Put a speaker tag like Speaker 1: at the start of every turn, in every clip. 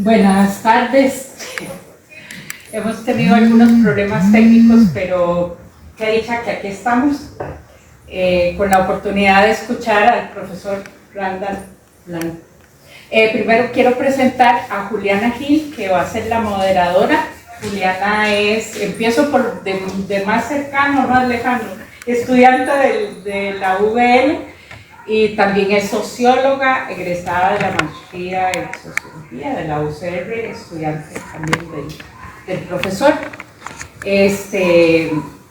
Speaker 1: Buenas tardes. Hemos tenido algunos problemas técnicos, pero qué dicha que aquí estamos con la oportunidad de escuchar al profesor Randall Blanco. Primero quiero presentar a Juliana Gil, que va a ser la moderadora. Juliana empiezo por de más cercano, más lejano, estudiante de la UVL y también es socióloga, egresada de la maestría en sociología de la UCR, estudiante también del profesor.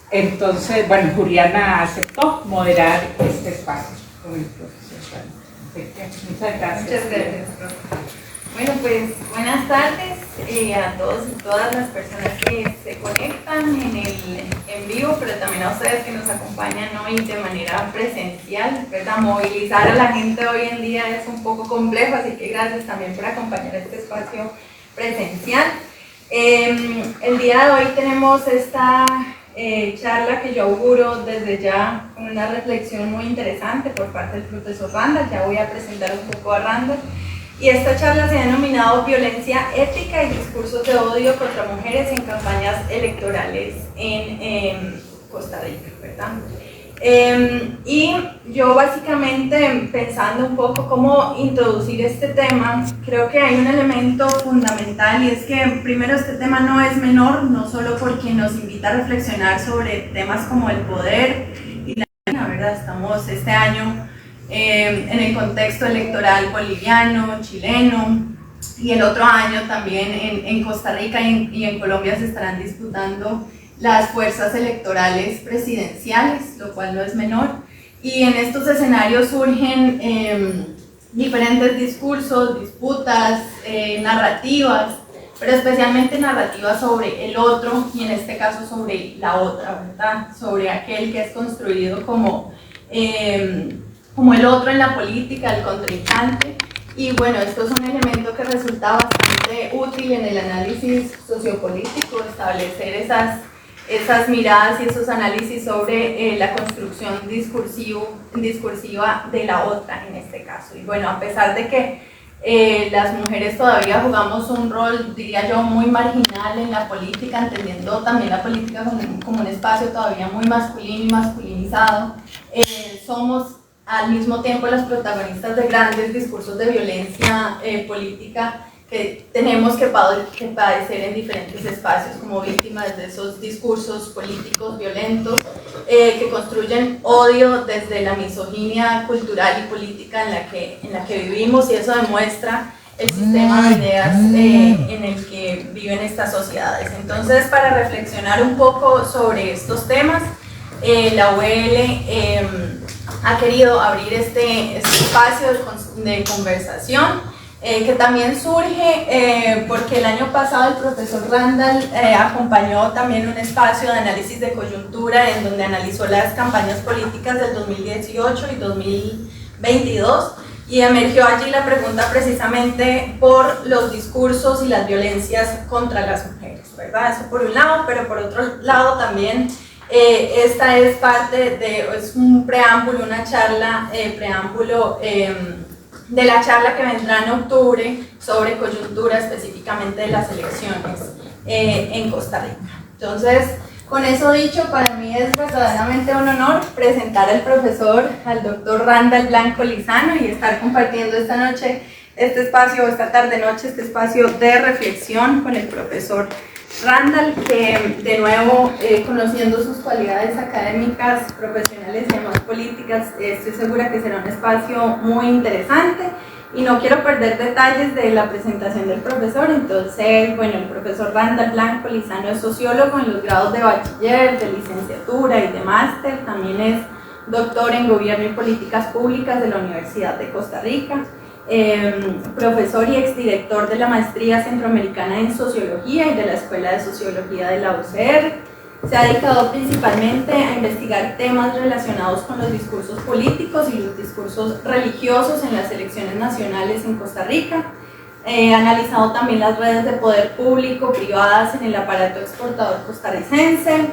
Speaker 1: Entonces, bueno, Juliana aceptó moderar este espacio con el profesor. Muchas gracias.
Speaker 2: Muchas gracias, profe. Bueno, pues buenas tardes a todos y todas las personas que se conectan en vivo, pero también a ustedes que nos acompañan hoy de manera presencial, ¿verdad? Movilizar a la gente hoy en día es un poco complejo, así que gracias también por acompañar este espacio presencial. El día de hoy tenemos esta charla que yo auguro desde ya con una reflexión muy interesante por parte del profesor Randall. Ya voy a presentar un poco a Randall. Y esta charla se ha denominado Violencia ética y discursos de odio contra mujeres en campañas electorales en Costa Rica, ¿verdad? Y yo básicamente pensando un poco cómo introducir este tema, creo que hay un elemento fundamental y es que primero este tema no es menor, no solo porque nos invita a reflexionar sobre temas como el poder y la ¿verdad? Estamos este año en el contexto electoral boliviano, chileno, y el otro año también en Costa Rica y en Colombia se estarán disputando las fuerzas electorales presidenciales, lo cual no es menor, y en estos escenarios surgen diferentes discursos, disputas, narrativas, pero especialmente narrativas sobre el otro y en este caso sobre la otra, ¿verdad? Sobre aquel que es construido como el otro en la política, el contrincante. Y bueno, esto es un elemento que resulta bastante útil en el análisis sociopolítico, establecer esas miradas y esos análisis sobre la construcción discursiva de la otra en este caso. Y bueno, a pesar de que las mujeres todavía jugamos un rol, diría yo, muy marginal en la política, entendiendo también la política como un espacio todavía muy masculino y masculinizado, somos al mismo tiempo las protagonistas de grandes discursos de violencia política que tenemos que padecer en diferentes espacios como víctimas de esos discursos políticos violentos que construyen odio desde la misoginia cultural y política en la que vivimos, y eso demuestra el sistema de ideas en el que viven estas sociedades. Entonces, para reflexionar un poco sobre estos temas, la UL ha querido abrir este espacio de conversación que también surge porque el año pasado el profesor Randall acompañó también un espacio de análisis de coyuntura en donde analizó las campañas políticas del 2018 y 2022 y emergió allí la pregunta precisamente por los discursos y las violencias contra las mujeres, ¿verdad? Eso por un lado, pero por otro lado también esta es es un preámbulo, una charla, de la charla que vendrá en octubre sobre coyuntura específicamente de las elecciones en Costa Rica. Entonces, con eso dicho, para mí es verdaderamente un honor presentar al doctor Randall Blanco Lizano y estar compartiendo esta noche, esta tarde-noche, este espacio de reflexión con el profesor Randall, que de nuevo, conociendo sus cualidades académicas, profesionales y además políticas, estoy segura que será un espacio muy interesante y no quiero perder detalles de la presentación del profesor. Entonces, bueno, el profesor Randall Blanco Lizano es sociólogo en los grados de bachiller, de licenciatura y de máster, también es doctor en Gobierno y Políticas Públicas de la Universidad de Costa Rica, profesor y exdirector de la Maestría Centroamericana en Sociología y de la Escuela de Sociología de la UCR. Se ha dedicado principalmente a investigar temas relacionados con los discursos políticos y los discursos religiosos en las elecciones nacionales en Costa Rica. Ha analizado también las redes de poder público privadas en el aparato exportador costarricense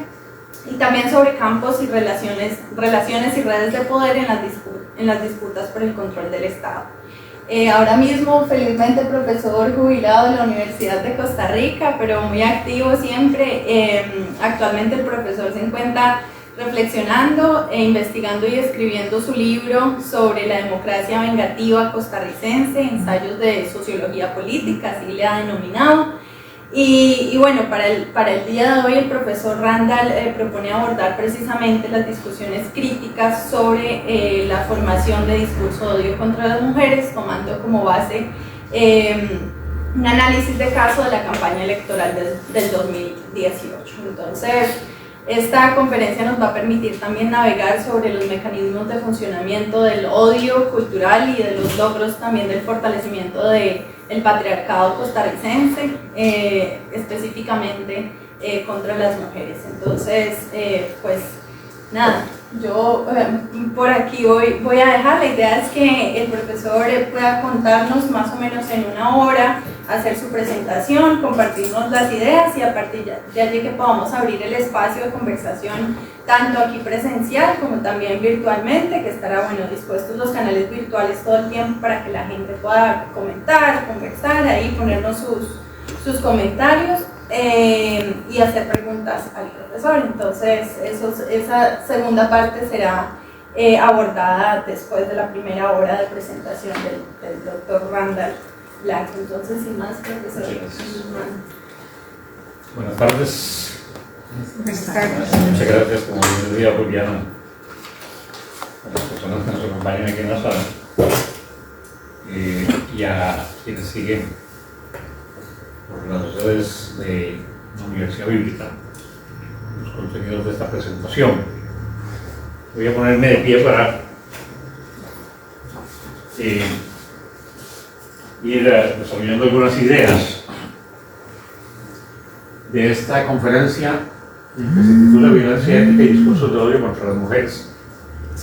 Speaker 2: y también sobre campos y relaciones y redes de poder en las disputas por el control del Estado. Ahora mismo, felizmente, profesor jubilado de la Universidad de Costa Rica, pero muy activo siempre. Actualmente el profesor se encuentra reflexionando e investigando y escribiendo su libro sobre la democracia vengativa costarricense, ensayos de sociología política, así le ha denominado. Y bueno, para el día de hoy el profesor Randall propone abordar precisamente las discusiones críticas sobre la formación de discurso de odio contra las mujeres, tomando como base un análisis de caso de la campaña electoral del 2018. Entonces, esta conferencia nos va a permitir también navegar sobre los mecanismos de funcionamiento del odio cultural y de los logros también del fortalecimiento del patriarcado costarricense, específicamente contra las mujeres. Entonces, pues nada, yo por aquí voy a dejar. La idea es que el profesor pueda contarnos más o menos en una hora, hacer su presentación, compartirnos las ideas y a partir de allí que podamos abrir el espacio de conversación tanto aquí presencial como también virtualmente, que estará dispuestos los canales virtuales todo el tiempo para que la gente pueda comentar, conversar, ahí ponernos sus comentarios y hacer preguntas al profesor. Entonces esa segunda parte será abordada después de la primera hora de presentación del doctor Randall Blanco. Entonces, sin más, profesor.
Speaker 3: Buenas tardes. Muchas gracias, como bien decía Juliana, a las personas que nos acompañan aquí en la sala y a quienes siguen por las redes de la Universidad Bíblica los contenidos de esta presentación. Voy a ponerme de pie para ir desarrollando algunas ideas de esta conferencia que se titula Violencia ética y discursos de odio contra las mujeres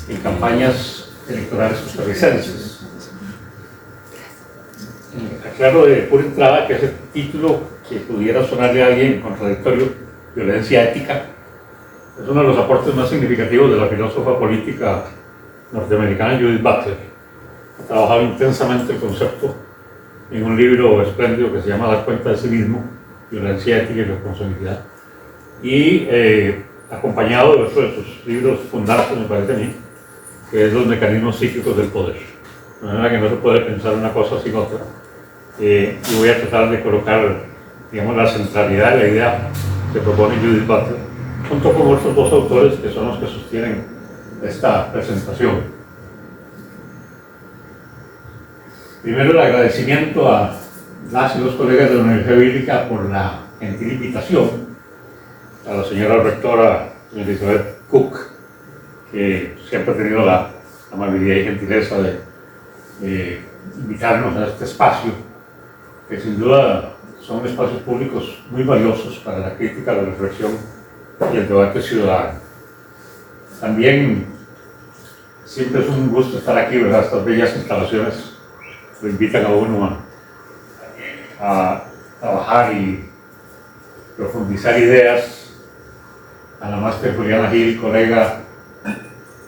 Speaker 3: en campañas electorales costarricenses. Aclaro de pura entrada que ese título, que pudiera sonarle a alguien contradictorio, violencia ética, es uno de los aportes más significativos de la filósofa política norteamericana Judith Butler. Ha trabajado intensamente el concepto en un libro espléndido que se llama Dar cuenta de sí mismo, violencia ética y responsabilidad, y acompañado de otro de sus libros fundantes, me parece a mí, que es Los mecanismos psíquicos del poder. De manera que no se puede pensar una cosa sin otra. Y voy a tratar de colocar, digamos, la centralidad de la idea que propone Judith Butler, junto con otros dos autores que son los que sostienen esta presentación. Primero, el agradecimiento a las y los colegas de la Universidad Bíblica por la gentil invitación, a la señora rectora Elizabeth Cook, que siempre ha tenido la amabilidad y gentileza de invitarnos a este espacio, que sin duda son espacios públicos muy valiosos para la crítica, la reflexión y el debate ciudadano. También siempre es un gusto estar aquí, ¿verdad? Estas bellas instalaciones lo invitan a uno a trabajar y profundizar ideas. A la máster Juliana Gil, colega,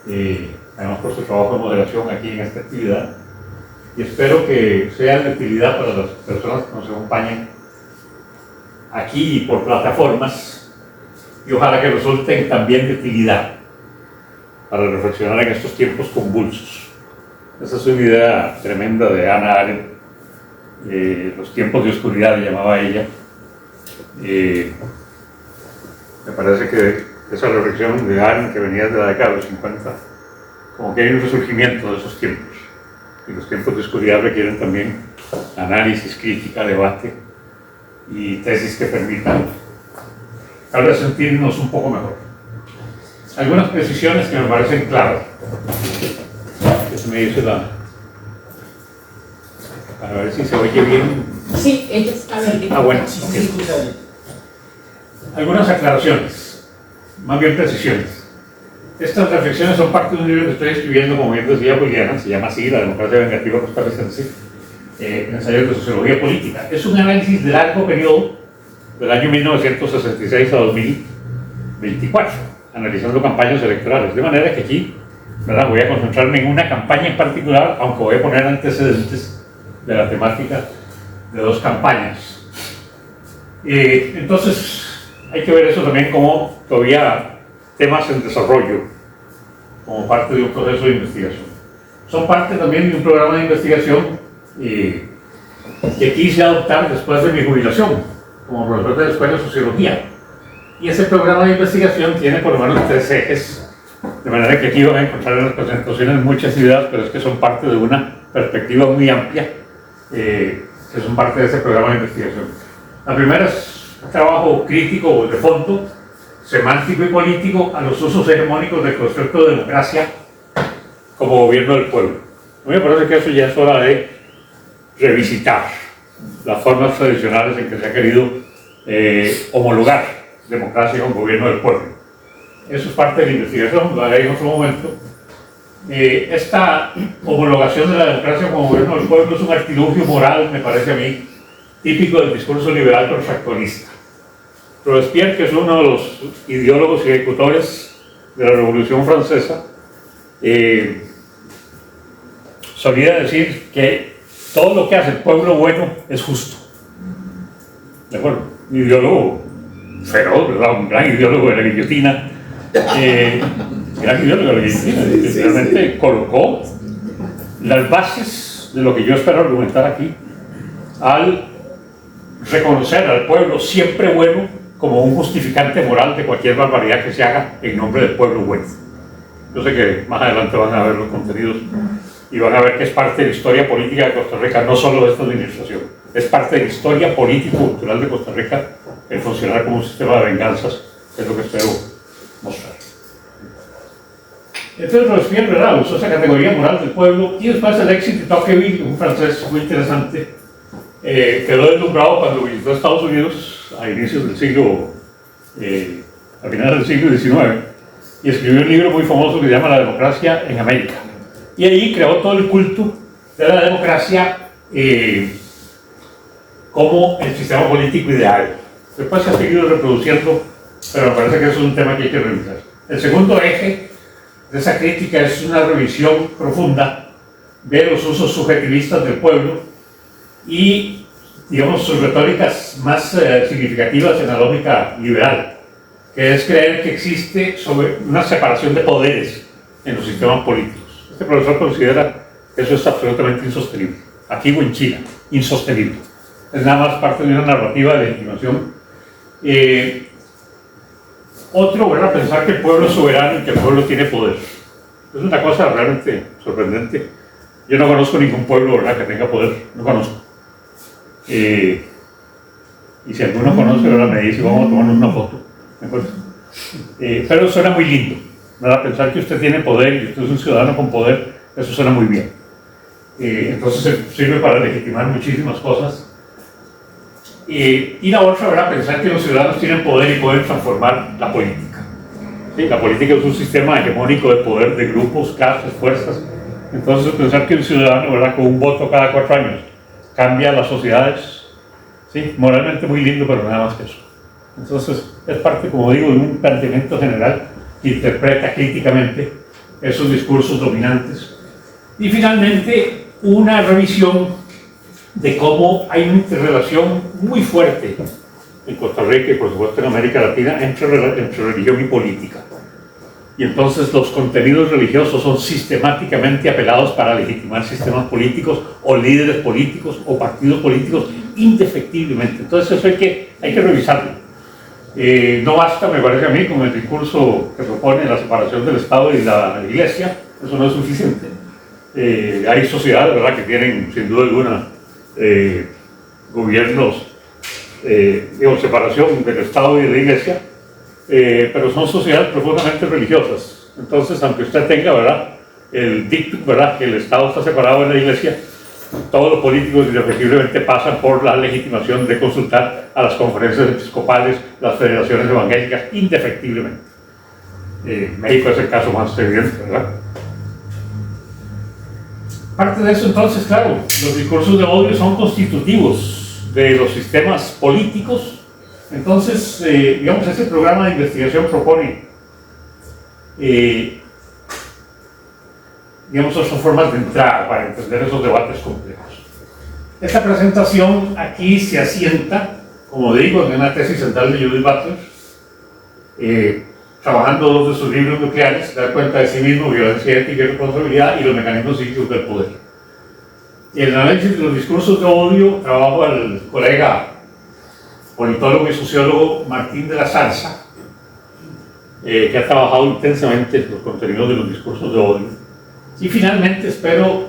Speaker 3: además por su trabajo de moderación aquí en esta actividad, y espero que sea de utilidad para las personas que nos acompañan aquí y por plataformas, y ojalá que resulten también de utilidad para reflexionar en estos tiempos convulsos. Esa es una idea tremenda de Hannah Arendt, los tiempos de oscuridad, le llamaba ella. Me parece que esa reflexión de Arendt, que venía de la década de los 50, como que hay un resurgimiento de esos tiempos. Y los tiempos de oscuridad requieren también análisis, crítica, debate y tesis que permitan tal vez sentirnos un poco mejor. Algunas precisiones que me parecen claras. Eso me dice para ver si se oye bien.
Speaker 1: Sí, ella está bien.
Speaker 3: Bueno, okay. Algunas aclaraciones, más bien precisiones. Estas reflexiones son parte de un libro que estoy escribiendo, como bien decía Juliana, se llama así, La democracia vengativa costarricense, ensayos de sociología política. Es un análisis de largo periodo, del año 1966 a 2024, analizando campañas electorales. De manera que aquí, ¿verdad?, voy a concentrarme en una campaña en particular, aunque voy a poner antecedentes de la temática de 2 campañas. Entonces, hay que ver eso también como todavía temas en desarrollo, como parte de un proceso de investigación. Son parte también de un programa de investigación que quise adoptar después de mi jubilación, como profesor de la Escuela de Sociología. Y ese programa de investigación tiene por lo menos 3 ejes, de manera que aquí van a encontrar en las presentaciones muchas ideas, pero es que son parte de una perspectiva muy amplia, que son parte de ese programa de investigación. La primera es un trabajo crítico de fondo, semántico y político a los usos hegemónicos del concepto de democracia como gobierno del pueblo. A mí me parece que eso ya es hora de revisitar las formas tradicionales en que se ha querido homologar democracia con gobierno del pueblo. Eso es parte de la investigación, lo haré en otro momento. Esta homologación de la democracia como gobierno del pueblo es un artilugio moral, me parece a mí, típico del discurso liberal perfeccionista. Robespierre, que es uno de los ideólogos y ejecutores de la Revolución Francesa, solía decir que todo lo que hace el pueblo bueno es justo. ¿De acuerdo? Un ideólogo feroz, ¿verdad? Un gran ideólogo de la guillotina. Gran ideólogo de la guillotina, que realmente colocó las bases de lo que yo espero argumentar aquí, al reconocer al pueblo siempre bueno como un justificante moral de cualquier barbaridad que se haga en nombre del pueblo bueno. Yo sé que más adelante van a ver los contenidos y van a ver que es parte de la historia política de Costa Rica, no solo de esta administración, es parte de la historia político-cultural de Costa Rica el funcionar como un sistema de venganzas, que es lo que espero mostrar. Entonces Robespierre, ¿verdad?, usó esa categoría moral del pueblo, y después Alexis de Tocqueville, un francés muy interesante, quedó deslumbrado cuando visitó Estados Unidos a inicios del siglo, a finales del siglo XIX, y escribió un libro muy famoso que se llama La democracia en América. Y ahí creó todo el culto de la democracia como el sistema político ideal. Después se ha seguido reproduciendo, pero me parece que eso es un tema que hay que revisar. El segundo eje de esa crítica es una revisión profunda de los usos subjetivistas del pueblo y, digamos, sus retóricas más significativas en la lógica liberal, que es creer que existe una separación de poderes en los sistemas políticos. Este profesor considera que eso es absolutamente insostenible. Aquí o en China, insostenible. Es nada más parte de una narrativa de legitimación. Otro, ¿verdad?, pensar que el pueblo es soberano y que el pueblo tiene poder. Es una cosa realmente sorprendente. Yo no conozco ningún pueblo, ¿verdad?, que tenga poder. No conozco. Y si alguno conoce, ¿verdad?, me dice, vamos a tomarnos una foto. ¿De acuerdo? Pero suena muy lindo, ¿verdad? Pensar que usted tiene poder y usted es un ciudadano con poder, eso suena muy bien. Entonces sirve para legitimar muchísimas cosas. Y la otra, ¿verdad?, pensar que los ciudadanos tienen poder y pueden transformar la política. ¿Sí? La política es un sistema hegemónico de poder de grupos, clases, fuerzas. Entonces pensar que un ciudadano, ¿verdad?, con un voto cada 4 años cambia las sociedades, ¿sí?, moralmente muy lindo, pero nada más que eso. Entonces es parte, como digo, de un planteamiento general que interpreta críticamente esos discursos dominantes. Y finalmente una revisión de cómo hay una interrelación muy fuerte en Costa Rica y por supuesto en América Latina entre religión y política. Y entonces los contenidos religiosos son sistemáticamente apelados para legitimar sistemas políticos o líderes políticos o partidos políticos indefectiblemente. Entonces eso hay que revisarlo. No basta, me parece a mí, con el discurso que propone la separación del Estado y la Iglesia. Eso no es suficiente. Hay sociedades, ¿verdad?, que tienen sin duda alguna gobiernos, digamos, separación del Estado y de la Iglesia, pero son sociedades profundamente religiosas. Entonces, aunque usted tenga, ¿verdad?, el dictum, ¿verdad?, que el Estado está separado de la Iglesia, todos los políticos indefectiblemente pasan por la legitimación de consultar a las conferencias episcopales, las federaciones evangélicas, indefectiblemente. México es el caso más evidente, ¿verdad? Parte de eso, entonces, claro, los discursos de odio son constitutivos de los sistemas políticos. Entonces, digamos, ese programa de investigación propone, digamos, son formas de entrada para entender esos debates complejos. Esta presentación aquí se asienta, como digo, en una tesis central de Judith Butler, trabajando dos de sus libros nucleares, Dar cuenta de sí mismo, Violencia ética y responsabilidad, y los mecanismos psíquicos del poder. Y el análisis de los discursos de odio, trabajo al colega politólogo y sociólogo Martín de la Zarza, que ha trabajado intensamente los contenidos de los discursos de odio. Y finalmente espero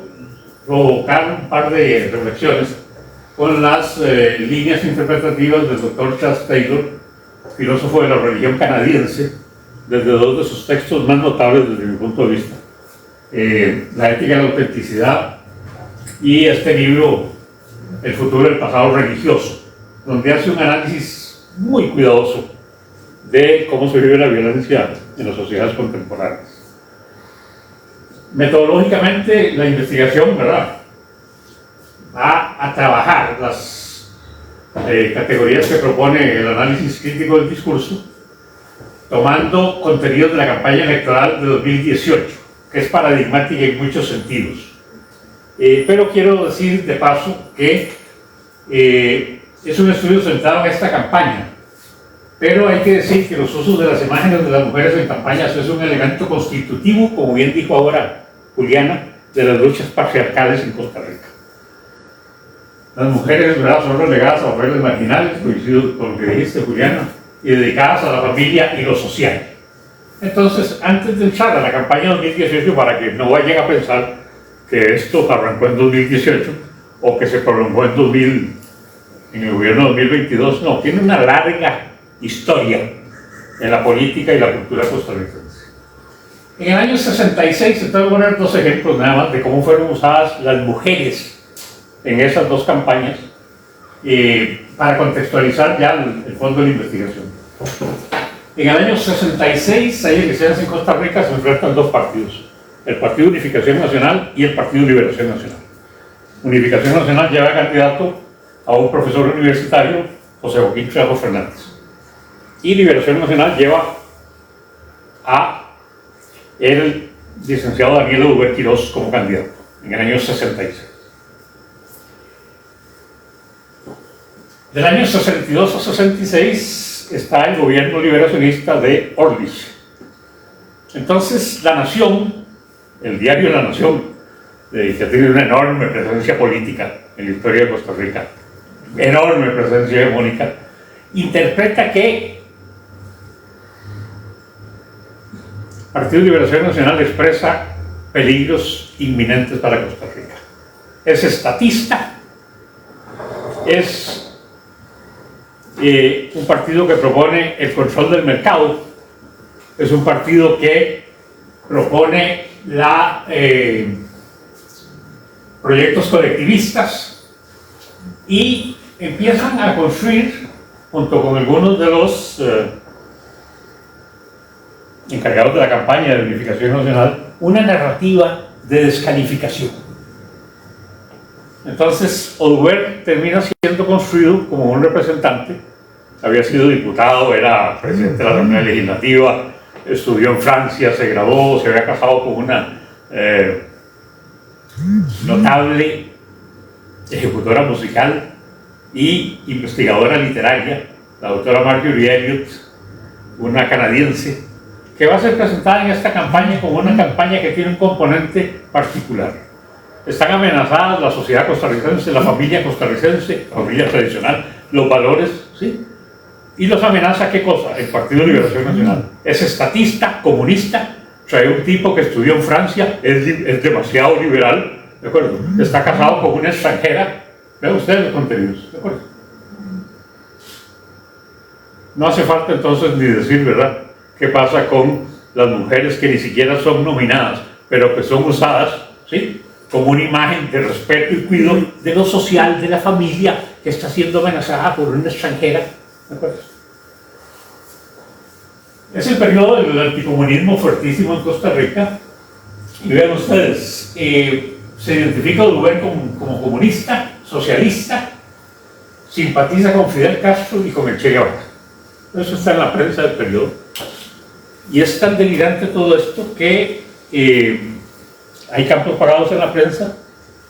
Speaker 3: provocar un par de reflexiones con las líneas interpretativas del Dr. Charles Taylor, filósofo de la religión canadiense, desde dos de sus textos más notables desde mi punto de vista, La ética de la autenticidad y este libro, El futuro del pasado religioso, donde hace un análisis muy cuidadoso de cómo se vive la violencia en las sociedades contemporáneas. Metodológicamente, la investigación, ¿verdad?, va a trabajar las categorías que propone el análisis crítico del discurso, tomando contenidos de la campaña electoral de 2018, que es paradigmática en muchos sentidos. Pero quiero decir de paso que es un estudio centrado en esta campaña, pero hay que decir que los usos de las imágenes de las mujeres en campañas es un elemento constitutivo, como bien dijo ahora Juliana, de las luchas patriarcales en Costa Rica. Las mujeres, ¿verdad?, son relegadas a papeles marginales, coincido con lo que dijiste, Juliana, y dedicadas a la familia y lo social. Entonces, antes de entrar a la campaña 2018, para que no vayan a pensar que esto arrancó en 2018 o que se prolongó en el gobierno 2022, no, tiene una larga historia en la política y la cultura costarricense. En el año 66, se pueden poner dos ejemplos nada más de cómo fueron usadas las mujeres en esas dos campañas para contextualizar ya el fondo de la investigación. En el año 66 hay elecciones en Costa Rica, se enfrentan dos partidos, el Partido Unificación Nacional y el Partido Liberación Nacional. Unificación Nacional lleva candidato a un profesor universitario, José Joaquín Trejo Fernández, y Liberación Nacional lleva a el licenciado Daniel Uber Quirós como candidato en el año 66. Del año 62 a 66 está el gobierno liberacionista de Orlich. Entonces La Nación, el diario La Nación, que tiene una enorme presencia política en la historia de Costa Rica, enorme presencia hegemónica, interpreta que el Partido de Liberación Nacional expresa peligros inminentes para Costa Rica. Es estatista, es un partido que propone el control del mercado, es un partido que propone proyectos colectivistas y empiezan a construir, junto con algunos de los encargados de la campaña de Unificación Nacional, una narrativa de descalificación. Entonces, Oduber termina siendo construido como un representante. Había sido diputado, era presidente de la Asamblea Legislativa, estudió en Francia, se graduó, se había casado con una notable ejecutora musical y investigadora literaria, la doctora Marjorie Elliott, una canadiense, que va a ser presentada en esta campaña como una campaña que tiene un componente particular. Están amenazadas la sociedad costarricense, la familia costarricense, la familia tradicional, los valores, ¿sí? Y los amenaza, ¿qué cosa? El Partido de Liberación Nacional. Es estatista, comunista, trae un tipo que estudió en Francia, es demasiado liberal, ¿de acuerdo? Está casado con una extranjera. Vean ustedes los contenidos, ¿de acuerdo? No hace falta entonces ni decir, ¿verdad?, qué pasa con las mujeres que ni siquiera son nominadas, pero que son usadas, ¿sí?, como una imagen de respeto y cuidado de lo social, de la familia que está siendo amenazada por una extranjera. ¿De acuerdo? Es el periodo del anticomunismo fuertísimo en Costa Rica. Y vean ustedes, se identifica Oduber como comunista, socialista, simpatiza con Fidel Castro y con el Che Guevara. Eso está en la prensa del periodo. Y es tan delirante todo esto que hay campos parados en la prensa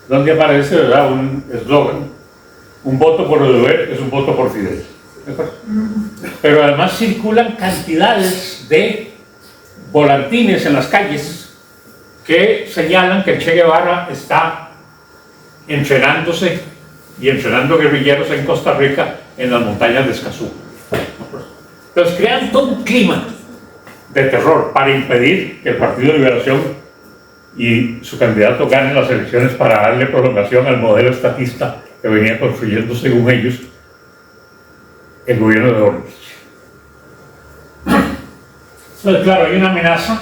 Speaker 3: donde aparece, ¿verdad?, un eslogan: un voto por Oduber es un voto por Fidel. ¿De acuerdo? Pero además circulan cantidades de volantines en las calles que señalan que el Che Guevara está entrenándose y entrenando guerrilleros en Costa Rica, en las montañas de Escazú. Entonces crean todo un clima de terror para impedir que el Partido de Liberación y su candidato ganen las elecciones, para darle prolongación al modelo estatista que venía construyendo, según ellos, el gobierno de Orlich. Entonces, claro, hay una amenaza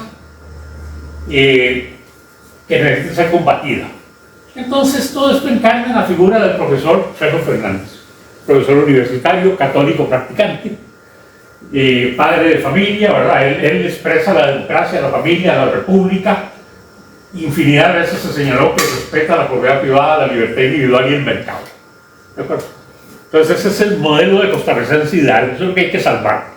Speaker 3: que necesita ser combatida. Entonces, todo esto encarna en la figura del profesor Ferro Fernández, profesor universitario, católico practicante, padre de familia, ¿verdad? Él expresa la democracia, la familia, la república. Infinidad de veces se señaló que respeta la propiedad privada, la libertad individual y el mercado. ¿De acuerdo? Entonces, ese es el modelo de costarricense ideal. Eso es lo que hay que salvar.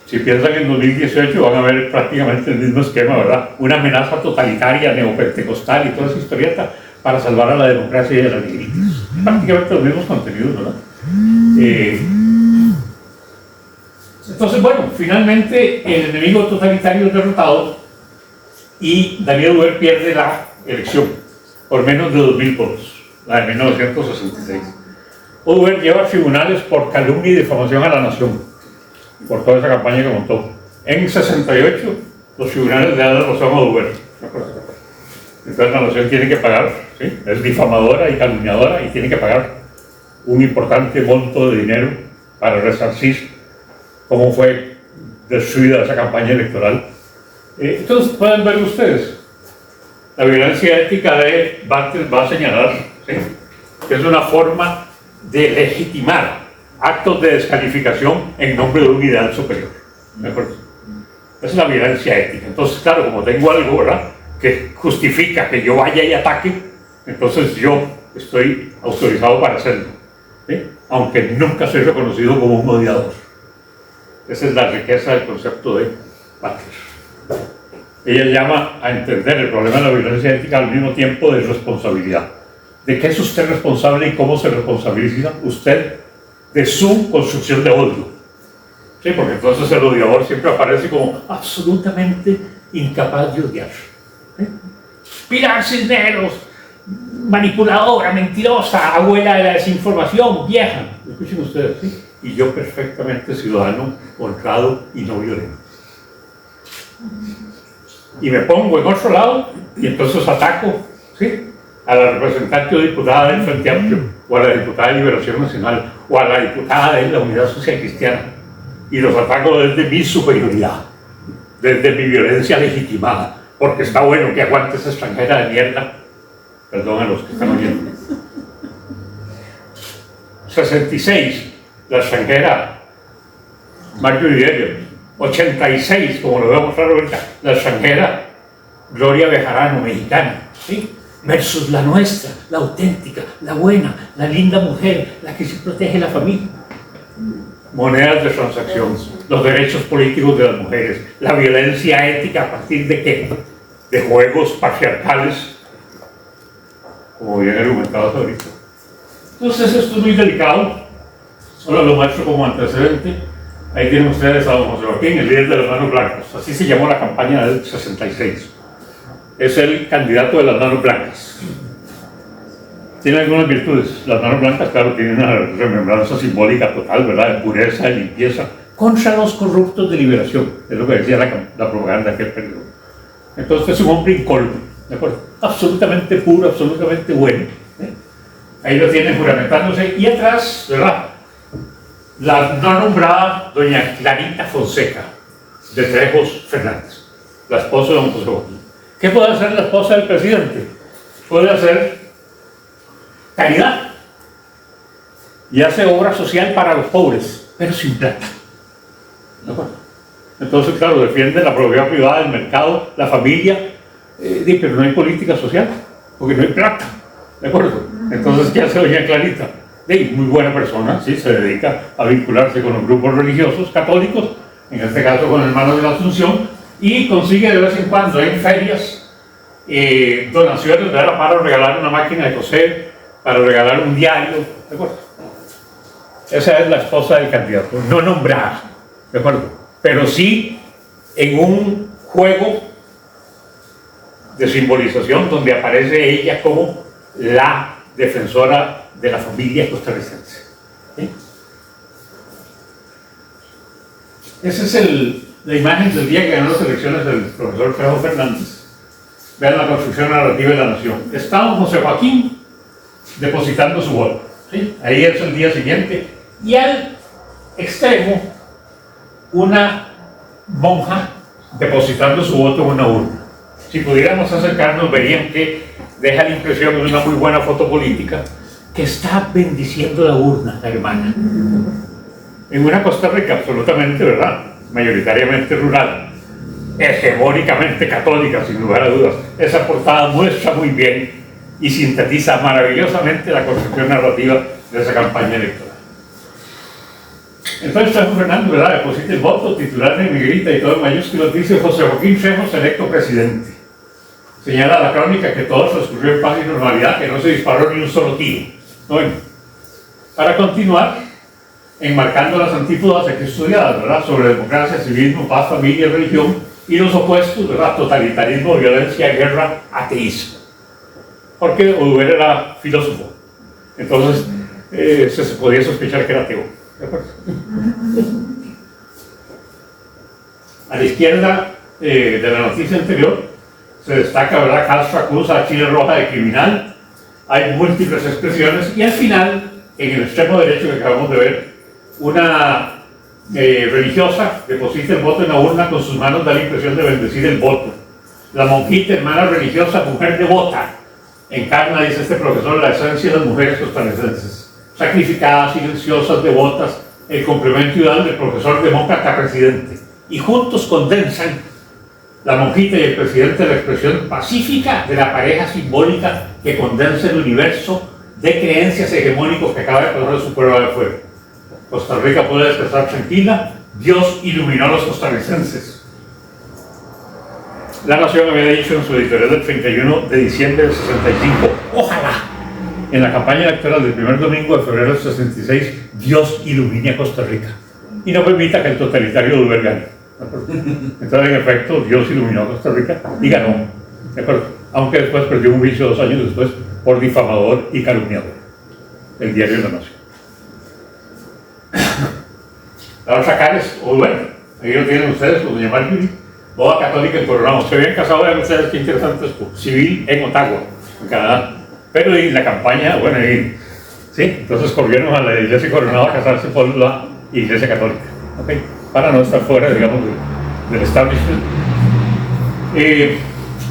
Speaker 3: Si piensan en 2018, van a ver prácticamente el mismo esquema, ¿verdad? Una amenaza totalitaria, neopentecostal y toda esa historieta para salvar a la democracia y a las negritas. Prácticamente los mismos contenidos, ¿verdad? Entonces, bueno, finalmente el enemigo totalitario es derrotado y Daniel Oduber pierde la elección por menos de 2.000 votos, la de 1966. Oduber lleva a tribunales por calumnia y difamación a la nación, por toda esa campaña que montó. En 68, los tribunales le dan la razón a Oduber. Entonces la nación tiene que pagar, ¿sí? Es difamadora y calumniadora y tiene que pagar un importante monto de dinero para resarcir cómo fue destruida esa campaña electoral. Entonces pueden ver ustedes, la violencia ética de Bartels va a señalar, ¿sí?, que es una forma de legitimar actos de descalificación en nombre de un ideal superior. ¿De acuerdo? Esa es la violencia ética. Entonces, claro, como tengo algo, ¿verdad?, que justifica que yo vaya y ataque, entonces yo estoy autorizado para hacerlo, ¿sí?, aunque nunca soy reconocido como un odiador. Esa es la riqueza del concepto de Bartels. Ella llama a entender el problema de la violencia ética al mismo tiempo de responsabilidad. ¿De qué es usted responsable y cómo se responsabiliza usted de su construcción de odio? Sí, porque entonces el odiador siempre aparece como absolutamente incapaz de odiar. Pilar Cisneros, manipuladora, mentirosa, abuela de la desinformación, vieja. Escuchen ustedes, ¿sí? Y yo perfectamente ciudadano, honrado y no violento. Y me pongo en otro lado y entonces ataco, ¿sí?, a la representante o diputada del Frente Amplio, o a la diputada de Liberación Nacional, o a la diputada de la Unidad Social Cristiana, y los ataco desde mi superioridad, desde mi violencia legitimada, porque está bueno que aguante esa extranjera de mierda. Perdón a los que están oyendo. 66, la extranjera Marjorie Elliott. 86, como lo voy a mostrar ahorita, la extranjera Gloria Bejarano, mexicana, ¿sí?, versus la nuestra, la auténtica, la buena, la linda mujer, la que se protege la familia. Monedas de transacción, los derechos políticos de las mujeres, la violencia ética, ¿a partir de qué? De juegos patriarcales, como bien argumentado ahorita. Entonces esto es muy delicado, solo lo muestro como antecedente. Ahí tienen ustedes a don José Joaquín, el líder de las Manos Blancas. Así se llamó la campaña del 66. Es el candidato de las Manos Blancas. Tiene algunas virtudes. Las Manos Blancas, claro, tienen una remembranza simbólica total, ¿verdad?, de pureza, de limpieza, contra los corruptos de liberación. Es lo que decía la propaganda de aquel periodo. Entonces es un hombre incólume, ¿de acuerdo? Absolutamente puro, absolutamente bueno, ¿eh? Ahí lo tienen juramentándose. Y atrás, ¿verdad?, la no nombrada doña Clarita Fonseca, de Trejos Fernández, la esposa de don José Joaquín. ¿Qué puede hacer la esposa del presidente? Puede hacer caridad y hace obra social para los pobres, pero sin plata. ¿De acuerdo? Entonces, claro, defiende la propiedad privada, el mercado, la familia, pero no hay política social, porque no hay plata. ¿De acuerdo? Entonces, ¿qué hace doña Clarita? Muy buena persona, ¿sí?, se dedica a vincularse con los grupos religiosos católicos, en este caso con Hermanos de la Asunción, y consigue de vez en cuando en ferias donaciones, ¿verdad? Para regalar una máquina de coser, para regalar un diario, ¿de acuerdo? Esa es la esposa del candidato, no nombrada, ¿de acuerdo? Pero sí en un juego de simbolización donde aparece ella como la defensora de la familia costarricense. ¿Sí? Esa es la imagen del día que ganó las elecciones del profesor Frejo Fernández. Vean la construcción narrativa de la nación. Está don José Joaquín depositando su voto. ¿Sí? Ahí es el día siguiente. Y al extremo, una monja depositando su voto en una urna. Si pudiéramos acercarnos, verían que deja la impresión de una muy buena foto política, que está bendiciendo la urna, la hermana. En una Costa Rica absolutamente, ¿verdad?, mayoritariamente rural, hegemónicamente católica, sin lugar a dudas. Esa portada muestra muy bien y sintetiza maravillosamente la construcción narrativa de esa campaña electoral. Entonces, Frejo Fernández, ¿verdad?, deposita el voto, titular en negrita y todo en mayúsculas, dice: José Joaquín Frejo electo presidente. Señala la crónica que todo transcurrió en paz y normalidad, que no se disparó ni un solo tiro. Bueno, para continuar, enmarcando las antípodas aquí estudiadas, ¿verdad?, sobre democracia, civismo, paz, familia, religión, y los opuestos, ¿verdad?, totalitarismo, violencia, guerra, ateísmo. Porque Oduber era filósofo, entonces se podía sospechar que era ateo. ¿De acuerdo? A la izquierda de la noticia anterior se destaca, ¿verdad?, Castro acusa a Chile Roja de criminal. Hay múltiples expresiones y al final, en el extremo derecho que acabamos de ver, una religiosa deposita el voto en la urna, con sus manos da la impresión de bendecir el voto. La monjita, hermana religiosa, mujer devota, encarna, dice este profesor, la esencia de las mujeres costarricenses. Sacrificadas, silenciosas, devotas, el complemento ideal del profesor demócrata presidente. Y juntos condensan, la monjita y el presidente, la expresión pacífica de la pareja simbólica que condensa el universo de creencias hegemónicos que acaba de pasar su prueba de fuego. Costa Rica puede descansar tranquila, Dios iluminó a los costarricenses. La Nación había dicho en su editorial del 31 de diciembre del 65, ojalá en la campaña electoral del primer domingo de febrero del 66 Dios ilumine a Costa Rica y no permita que el totalitario Oduber gane. Entonces, en efecto, Dios iluminó a Costa Rica y ganó, ¿de acuerdo? Aunque después perdió un juicio 2 años después por difamador y calumniador, el diario de la Nación. La otra cara es Oduber, ahí lo tienen ustedes, con doña Marjorie, boda católica en Coronado. Se habían casado, vean ustedes qué interesante esto, civil en Ottawa, en Canadá. Pero en la campaña, bueno, sí, entonces corrieron a la iglesia Coronado a casarse por la iglesia católica, ¿okay?, para no estar fuera, digamos, del establishment.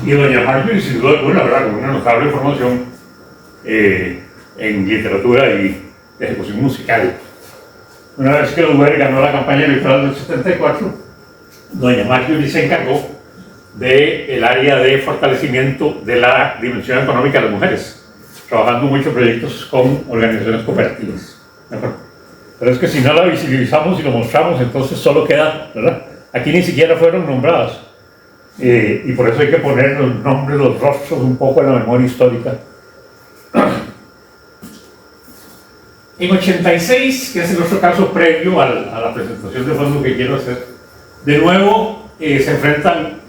Speaker 3: Y doña Marjorie, sin duda alguna, ¿verdad?, con una notable formación en literatura y ejecución musical. Una vez que Oduber ganó la campaña electoral del 74, doña Marjorie se encargó del área de fortalecimiento de la dimensión económica de las mujeres, trabajando muchos proyectos con organizaciones cooperativas. ¿De acuerdo? Pero es que si no la visibilizamos y lo mostramos, entonces solo queda, ¿verdad? Aquí ni siquiera fueron nombradas. Y por eso hay que poner los nombres, los rostros un poco en la memoria histórica. En 86, que es el otro caso previo a la presentación de fondo que quiero hacer, de nuevo se enfrentan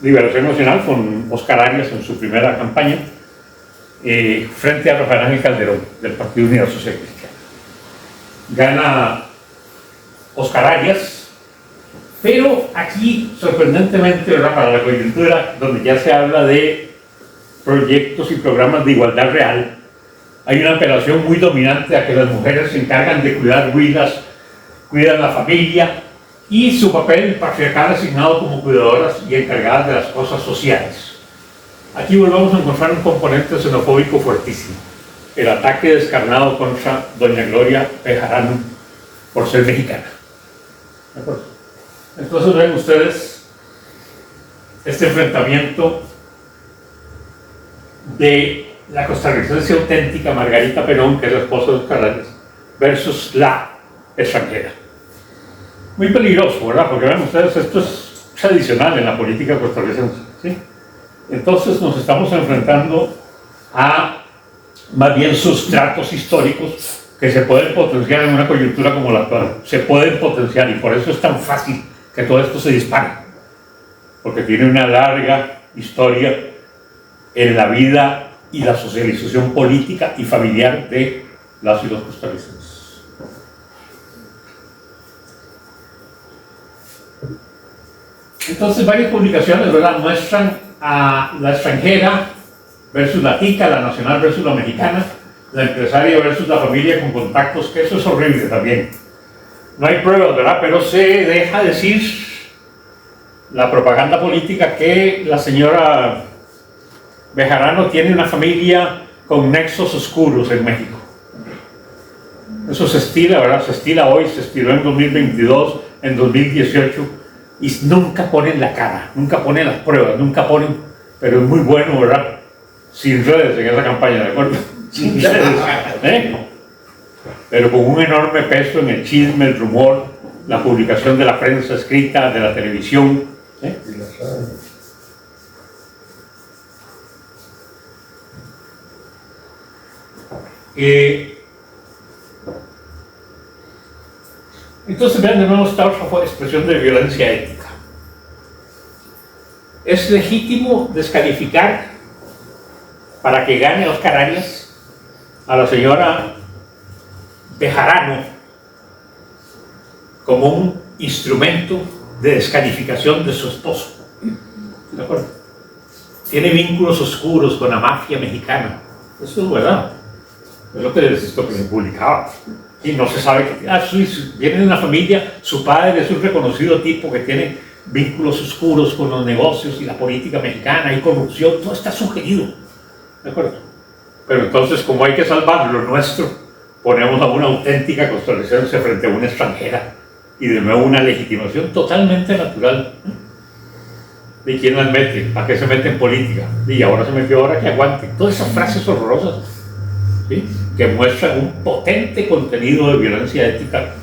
Speaker 3: Liberación Nacional con Oscar Arias en su primera campaña frente a Rafael Ángel Calderón del Partido Unidad Social Cristiana. Gana Oscar Arias, pero aquí, sorprendentemente, ¿verdad?, para la coyuntura, donde ya se habla de proyectos y programas de igualdad real, hay una apelación muy dominante a que las mujeres se encargan de cuidar huilas, cuidan la familia, y su papel patriarcal asignado como cuidadoras y encargadas de las cosas sociales. Aquí volvamos a encontrar un componente xenofóbico fuertísimo, el ataque descarnado contra doña Gloria Bejarano por ser mexicana. ¿De acuerdo? Entonces ven ustedes este enfrentamiento de la costarricense auténtica Margarita Perón, que es la esposa de Oscar Arias, versus la extranjera. Muy peligroso, ¿verdad? Porque ven ustedes, esto es tradicional en la política costarricense, ¿sí? Entonces nos estamos enfrentando a más bien sustratos históricos que se pueden potenciar en una coyuntura como la actual. Se pueden potenciar y por eso es tan fácil que todo esto se dispare. Porque tiene una larga historia en la vida y la socialización política y familiar de las y los costarricenses. Entonces varias publicaciones, ¿verdad?, muestran a la extranjera versus la tica, la nacional versus la mexicana, la empresaria versus la familia con contactos, que eso es horrible también. No hay pruebas, ¿verdad?, pero se deja decir la propaganda política que la señora Bejarano tiene una familia con nexos oscuros en México. Eso se estila, ¿verdad? Se estila hoy, se estiló en 2022, en 2018, y nunca ponen la cara, nunca ponen las pruebas, nunca ponen, pero es muy bueno, ¿verdad?, sin redes en esa campaña, ¿de acuerdo? Sin redes, pero con un enorme peso en el chisme, el rumor, la publicación de la prensa escrita, de la televisión. Entonces vean de nuevo esta otra expresión de violencia ética. ¿Es legítimo descalificar para que gane Oscar Arias a la señora Bejarano como un instrumento de descalificación de su esposo? ¿De acuerdo? Tiene vínculos oscuros con la mafia mexicana. Eso es verdad. Es lo que se publicaba. Y no se sabe que viene de una familia, su padre es un reconocido tipo que tiene vínculos oscuros con los negocios y la política mexicana y corrupción, todo está sugerido. ¿De acuerdo? Pero entonces, como hay que salvar lo nuestro, ponemos a una auténtica costarricense frente a una extranjera y de nuevo una legitimación totalmente natural. ¿De quién las mete? ¿Para qué se mete en política? Y ahora se metió, ahora que aguante. Todas esas frases horrorosas, ¿sí?, que muestran un potente contenido de violencia ética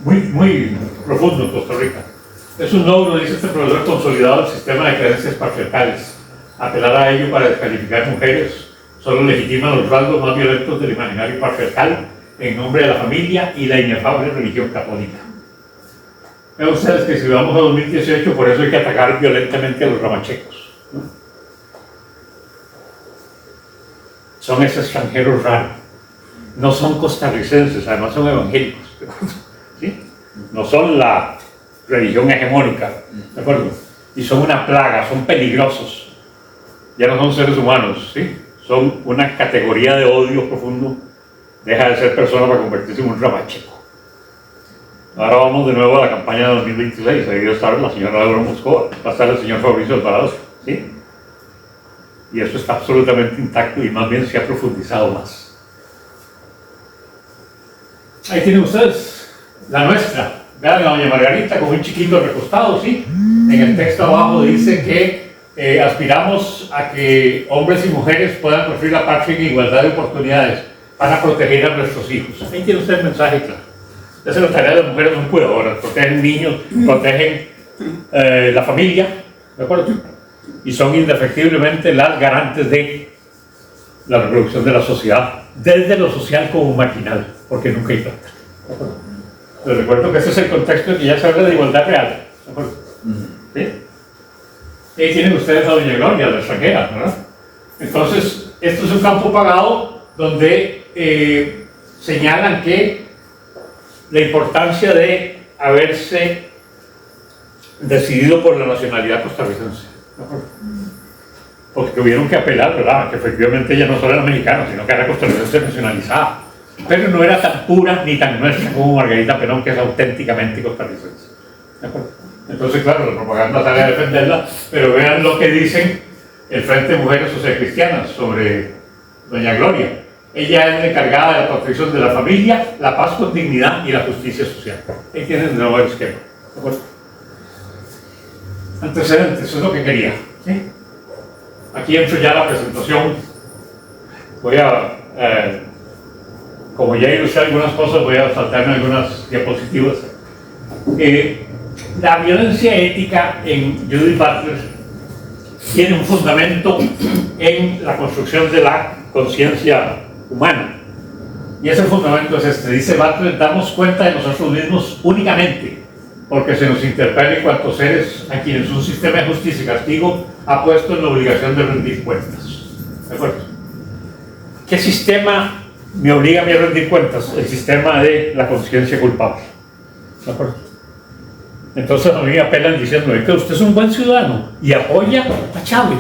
Speaker 3: muy profundo en Costa Rica. Es un logro, dice este profesor, consolidado el sistema de creencias patriarcales. Apelar a ello para descalificar mujeres solo legitima los rasgos más violentos del imaginario patriarcal en nombre de la familia y la inefable religión católica. Vean ustedes que si vamos a 2018, por eso hay que atacar violentamente a los ramachecos, ¿no? Son esos extranjeros raros, no son costarricenses, además son evangélicos, ¿de acuerdo? ¿Sí? No son la religión hegemónica, ¿de acuerdo? Y son una plaga, son peligrosos, ya no son seres humanos, ¿sí? Son una categoría de odio profundo, deja de ser persona para convertirse en un ramacheco. Ahora vamos de nuevo a la campaña de 2026, ahí va a estar la señora Laura Moscova, va a estar el señor Fabricio Alvarado, ¿sí? Y eso está absolutamente intacto y más bien se ha profundizado más. Ahí tienen ustedes la nuestra. Vean a doña Margarita con un chiquito recostado, ¿sí? En el texto abajo dice que aspiramos a que hombres y mujeres puedan construir la patria en igualdad de oportunidades para proteger a nuestros hijos. Ahí tiene usted el mensaje claro. Esa es la tarea de las mujeres, son cuidadoras, protegen niños, protegen la familia, ¿de acuerdo? Y son indefectiblemente las garantes de la reproducción de la sociedad, desde lo social como marginal, porque nunca hay plata. Les recuerdo que ese es el contexto en que ya se habla de igualdad real, ¿de acuerdo? ¿Sí? Y ahí tienen ustedes a doña Gloria, la extranjera, ¿verdad? Entonces, esto es un campo pagado donde señalan que la importancia de haberse decidido por la nacionalidad costarricense, ¿de acuerdo? Porque tuvieron que apelar, ¿verdad?, que efectivamente ella no solo era mexicana, sino que era costarricense nacionalizada, pero no era tan pura ni tan nuestra como Margarita Perón, que es auténticamente costarricense, ¿de acuerdo? Entonces, claro, la propaganda sale a defenderla, pero vean lo que dicen el Frente de Mujeres Socialcristianas sobre doña Gloria. Ella es la encargada de la protección de la familia, la paz con dignidad y la justicia social. Ahí tienen de nuevo el esquema, ¿de acuerdo? Antecedentes, eso es lo que quería, ¿sí? Aquí entro ya a la presentación. Voy a, como ya ilustré algunas cosas, voy a saltarme algunas diapositivas. La violencia ética en Judith Butler tiene un fundamento en la construcción de la conciencia humana. Y ese fundamento es este. Dice Butler: damos cuenta de nosotros mismos únicamente porque se nos interpela en cuanto seres a quienes un sistema de justicia y castigo ha puesto en la obligación de rendir cuentas. ¿De acuerdo? ¿Qué sistema me obliga a mí a rendir cuentas? El sistema de la conciencia culpable. ¿De acuerdo? Entonces a mí me apelan diciéndome que usted es un buen ciudadano y apoya a Chávez.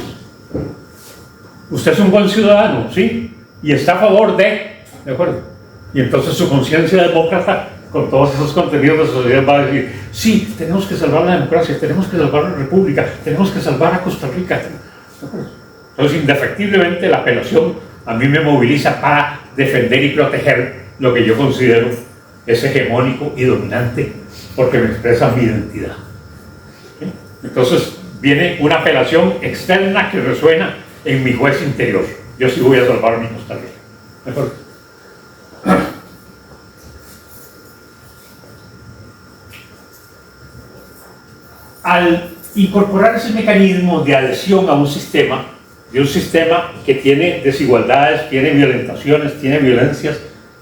Speaker 3: Usted es un buen ciudadano, ¿sí? Y está a favor ¿de acuerdo? Y entonces su conciencia demócrata, con todos esos contenidos de sociedad, va a decir: sí, tenemos que salvar la democracia, tenemos que salvar la república, tenemos que salvar a Costa Rica. ¿De acuerdo? Entonces, indefectiblemente, la apelación a mí me moviliza para defender y proteger lo que yo considero es hegemónico y dominante, porque me expresa mi identidad. ¿Sí? Entonces, viene una apelación externa que resuena en mi juez interior. Yo sí voy a salvar mi Costa Rica. ¿De acuerdo? Al incorporar ese mecanismo de adhesión a un sistema, de un sistema que tiene desigualdades, tiene violentaciones, tiene violencias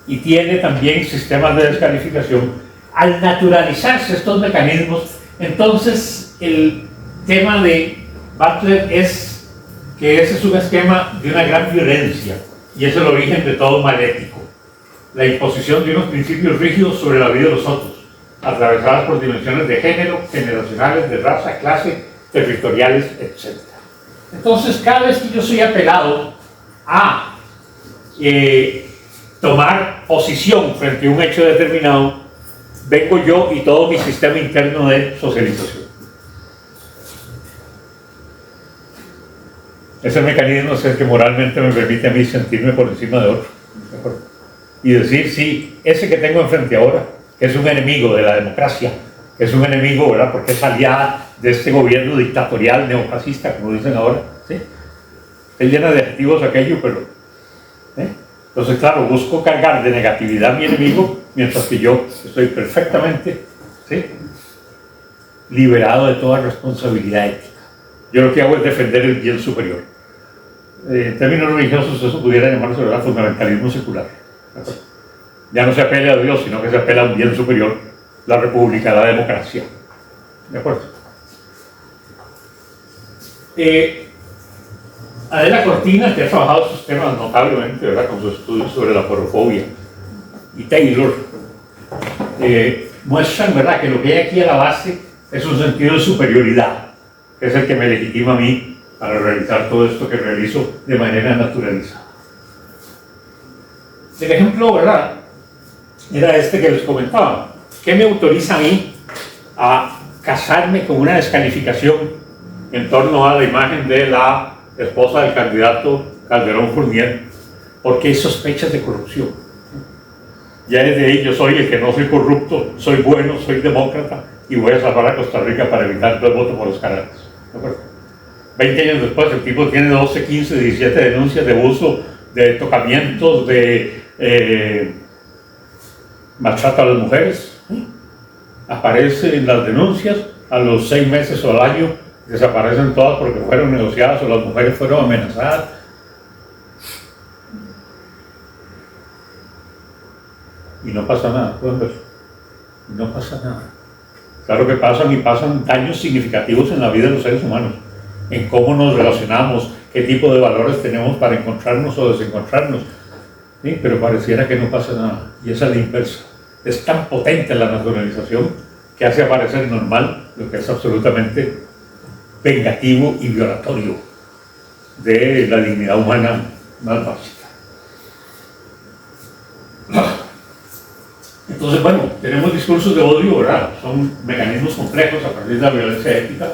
Speaker 3: y tiene también sistemas de descalificación, al naturalizarse estos mecanismos, entonces el tema de Butler es que ese es un esquema de una gran violencia y es el origen de todo mal ético, la imposición de unos principios rígidos sobre la vida de los otros, atravesadas por dimensiones de género, generacionales, de raza, clase, territoriales, etc. Entonces, cada vez que yo soy apelado a tomar posición frente a un hecho determinado, vengo yo y todo mi sistema interno de socialización. Ese mecanismo es el que moralmente me permite a mí sentirme por encima de otro. ¿De acuerdo? Y decir: sí, ese que tengo enfrente ahora, que es un enemigo de la democracia, que es un enemigo, ¿verdad?, porque es aliada de este gobierno dictatorial, neofascista, como dicen ahora, ¿sí? Se llena de adjetivos aquello, pero... Entonces, claro, busco cargar de negatividad a mi enemigo, mientras que yo estoy perfectamente, ¿sí?, liberado de toda responsabilidad ética. Yo lo que hago es defender el bien superior. En términos religiosos, eso pudiera llamarse, ¿verdad?, fundamentalismo secular. Ya no se apela a Dios, sino que se apela a un bien superior, la república, la democracia. ¿De acuerdo? Adela Cortina, que ha trabajado estos temas notablemente, ¿verdad?, con sus estudios sobre la porofobia, y Taylor, muestran, ¿verdad?, que lo que hay aquí a la base es un sentido de superioridad, que es el que me legitima a mí para realizar todo esto que realizo de manera naturalizada. El ejemplo, ¿verdad?, era este que les comentaba. ¿Qué me autoriza a mí a casarme con una descalificación en torno a la imagen de la esposa del candidato Calderón Fournier? Porque hay sospechas de corrupción. Ya desde ahí yo soy el que no soy corrupto, soy bueno, soy demócrata y voy a salvar a Costa Rica para evitar el voto por los canales. ¿De acuerdo? 20 años después el tipo tiene 12, 15, 17 denuncias de abuso, de tocamientos, de maltrato a las mujeres. Aparece en las denuncias, a los 6 meses o al año desaparecen todas porque fueron negociadas o las mujeres fueron amenazadas. Y no pasa nada, pueden ver. No pasa nada. Claro que pasan, y pasan daños significativos en la vida de los seres humanos, en cómo nos relacionamos, qué tipo de valores tenemos para encontrarnos o desencontrarnos. ¿Sí? Pero pareciera que no pasa nada, y esa es la inversa. Es tan potente la naturalización que hace aparecer normal lo que es absolutamente vengativo y violatorio de la dignidad humana más básica. Entonces, bueno, tenemos discursos de odio, ¿verdad? Son mecanismos complejos a partir de la violencia ética.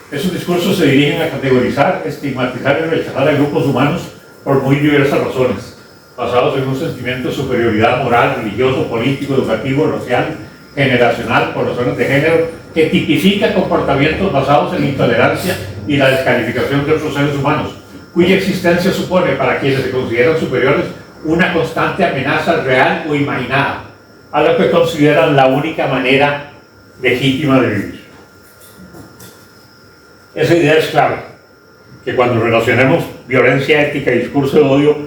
Speaker 3: Esos discursos se dirigen a categorizar, estigmatizar y rechazar a grupos humanos por muy diversas razones, basados en un sentimiento de superioridad moral, religioso, político, educativo, racial, generacional, por razones de género, que tipifica comportamientos basados en la intolerancia y la descalificación de otros seres humanos, cuya existencia supone para quienes se consideran superiores una constante amenaza real o imaginada, a lo que consideran la única manera legítima de vivir. Esa idea es clave, que cuando relacionemos violencia ética y discurso de odio,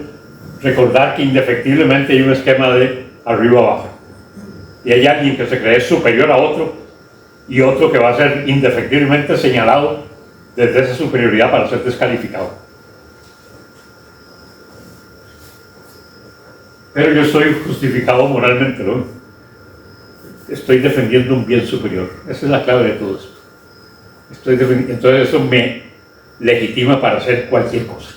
Speaker 3: recordar que indefectiblemente hay un esquema de arriba abajo. Y hay alguien que se cree superior a otro y otro que va a ser indefectiblemente señalado desde esa superioridad para ser descalificado. Pero yo estoy justificado moralmente, ¿no? Estoy defendiendo un bien superior. Esa es la clave de todo esto. Entonces eso me legitima para hacer cualquier cosa.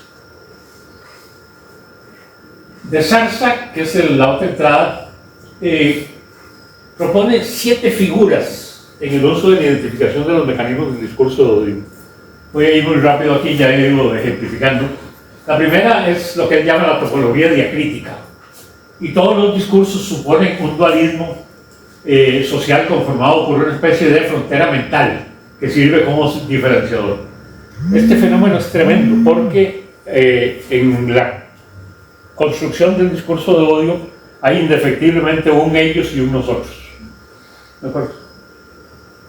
Speaker 3: De Sarsa, que es la otra entrada, propone 7 figuras en el uso de la identificación de los mecanismos del discurso de odio. Voy a ir muy rápido aquí, ya he ido ejemplificando. La primera es lo que él llama la topología diacrítica. Y todos los discursos suponen un dualismo social conformado por una especie de frontera mental que sirve como diferenciador. Este fenómeno es tremendo porque en la construcción del discurso de odio hay indefectiblemente un ellos y un nosotros. ¿De acuerdo?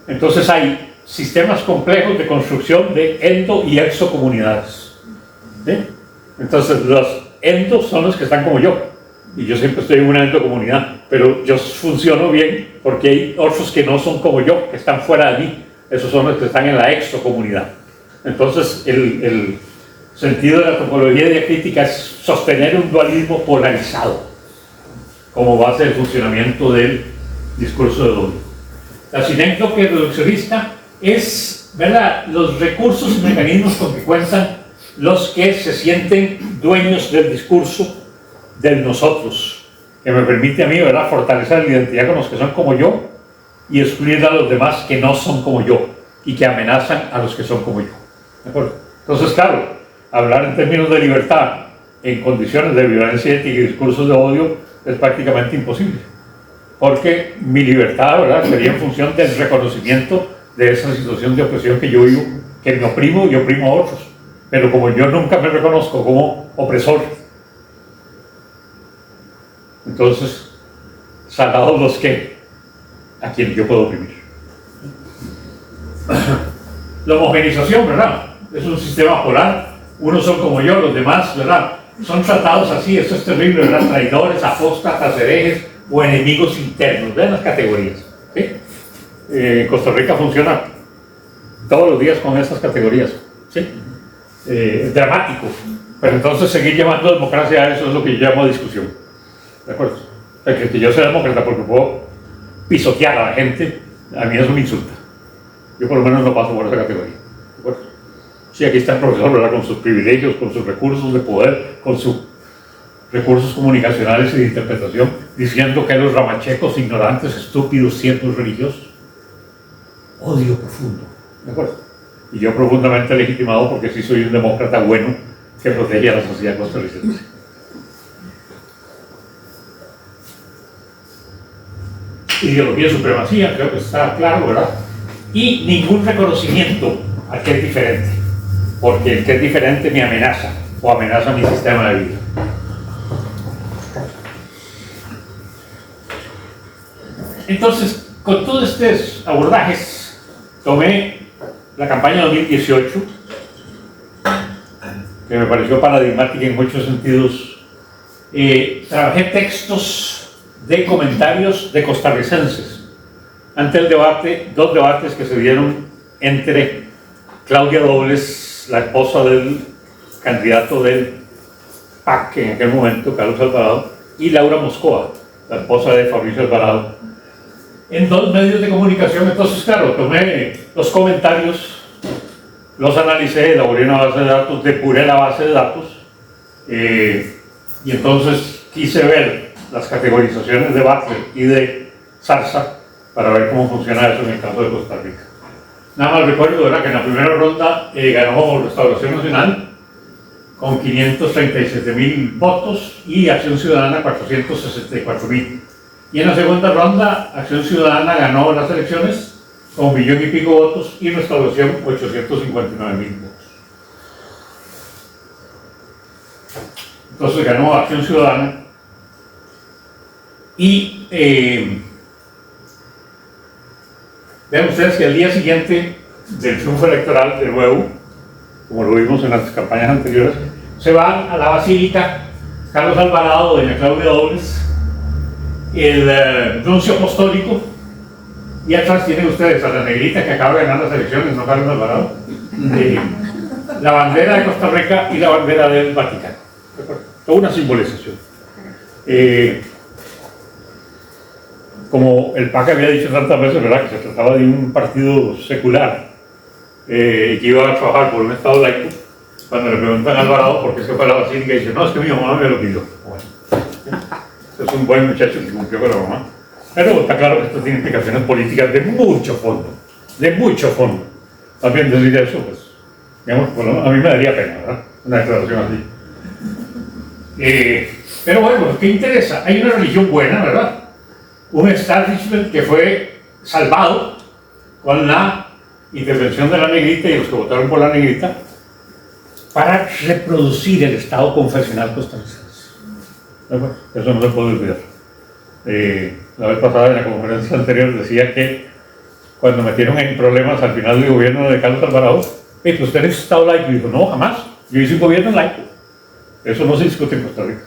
Speaker 3: Entonces hay sistemas complejos de construcción de endo y exocomunidades. ¿Sí? Entonces los endos son los que están como yo. Y yo siempre estoy en una endocomunidad, pero yo funciono bien porque hay otros que no son como yo, que están fuera de mí. Esos son los que están en la exocomunidad. Entonces, el sentido de la topología diacrítica es sostener un dualismo polarizado como base del funcionamiento del discurso de odio. La sinécdoque reduccionista es, ¿verdad?, los recursos y mecanismos con que cuentan los que se sienten dueños del discurso del nosotros, que me permite a mí, ¿verdad?, fortalecer la identidad con los que son como yo y excluir a los demás que no son como yo y que amenazan a los que son como yo. ¿De acuerdo? Entonces, claro, hablar en términos de libertad en condiciones de violencia ética y discursos de odio es prácticamente imposible, porque mi libertad, ¿verdad?, sería en función del reconocimiento de esa situación de opresión que yo vivo, que me oprimo y oprimo a otros, pero como yo nunca me reconozco como opresor, entonces, salvados los que a quien yo puedo oprimir. La homogenización, ¿verdad?, es un sistema polar. Unos son como yo, los demás, ¿verdad?, son tratados así. Eso es terrible, ¿verdad? Traidores, apóstatas, herejes o enemigos internos. Vean las categorías, ¿sí? En Costa Rica funciona todos los días con estas categorías, ¿sí? Dramático. Pero entonces seguir llamando democracia a eso es lo que yo llamo discusión. ¿De acuerdo? O sea, que yo sea demócrata porque puedo pisotear a la gente, a mí eso me insulta. Yo por lo menos no paso por esa categoría. ¿De acuerdo? Sí, aquí está el profesor, ¿verdad?, con sus privilegios, con sus recursos de poder, con sus recursos comunicacionales y de interpretación, diciendo que los ramachecos, ignorantes, estúpidos, ciertos religiosos. Odio profundo. ¿De acuerdo? Y yo profundamente legitimado porque sí soy un demócrata bueno que protege a la sociedad costarricense. Ideología de supremacía, creo que está claro, ¿verdad? Y ningún reconocimiento al que es diferente, porque el que es diferente me amenaza o amenaza mi sistema de vida. Entonces, con todos estos abordajes, tomé la campaña 2018, que me pareció paradigmática en muchos sentidos. Trabajé textos de comentarios de costarricenses ante el debate, 2 debates que se dieron entre Claudia Dobles, la esposa del candidato del PAC en aquel momento, Carlos Alvarado, y Laura Moscoa, la esposa de Fabricio Alvarado, en 2 medios de comunicación. Entonces, claro, tomé los comentarios, los analicé, elaboré una base de datos, depuré la base de datos, y entonces quise ver las categorizaciones de Butler y de Sarsa para ver cómo funciona eso en el caso de Costa Rica. Nada más recuerdo, ¿verdad?, que en la primera ronda ganó Restauración Nacional con 537,000 votos y Acción Ciudadana 464,000. Y en la segunda ronda, Acción Ciudadana ganó las elecciones con 1,000,000 y pico votos y Restauración 859,000 votos. Entonces ganó Acción Ciudadana. Y vean ustedes que al día siguiente del triunfo electoral, de nuevo, como lo vimos en las campañas anteriores, se van a la Basílica Carlos Alvarado, doña Claudia Dobles, el nuncio apostólico, y atrás tienen ustedes a la negrita que acaba de ganar las elecciones, no Carlos Alvarado, la bandera de Costa Rica y la bandera del Vaticano. Toda una simbolización. Como el PAC había dicho tantas veces, ¿verdad?, que se trataba de un partido secular y que iba a trabajar por un Estado laico, cuando le preguntan a Alvarado por qué se fue a la Basílica, dice: no, es que mi mamá me lo pidió. Bueno, es un buen muchacho que cumplió con la mamá. Pero está claro que esto tiene implicaciones políticas de mucho fondo, de mucho fondo. Más bien decir eso, pues, digamos, bueno, a mí me daría pena, ¿verdad?, una declaración así. Pero bueno, ¿qué interesa? Hay una religión buena, ¿verdad? Un establishment que fue salvado con la intervención de la negrita y los que votaron por la negrita para reproducir el Estado confesional costarricense. Eso no se puede olvidar. La vez pasada en la conferencia anterior decía que cuando metieron en problemas al final del gobierno de Carlos Alvarado, pues usted es Estado laico, y dijo: no, jamás, yo hice un gobierno laico. Eso no se discute en Costa Rica.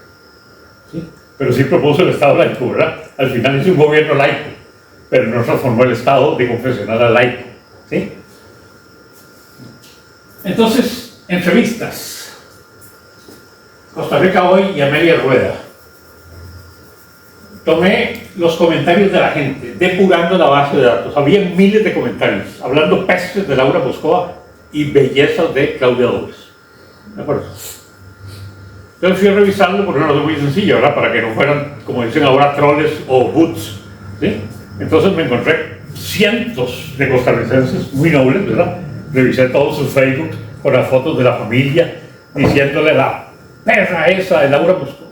Speaker 3: ¿Sí? Pero sí propuso el Estado laico, ¿verdad? Al final hizo un gobierno laico, pero no transformó el Estado de confesional a laico. ¿Sí? Entonces, entrevistas. Costa Rica Hoy y Amelia Rueda. Tomé los comentarios de la gente, depurando la base de datos. Había miles de comentarios, hablando pestes de Laura Moscoa y bellezas de Claudia Dobles. ¿De acuerdo? Entonces fui a revisarlo por una razón muy sencilla, ¿verdad?, para que no fueran, como dicen ahora, troles o boots. ¿Sí? Entonces me encontré cientos de costarricenses muy nobles, ¿verdad? Revisé todos sus Facebook con las fotos de la familia, diciéndole: la perra esa de Laura Moscoa.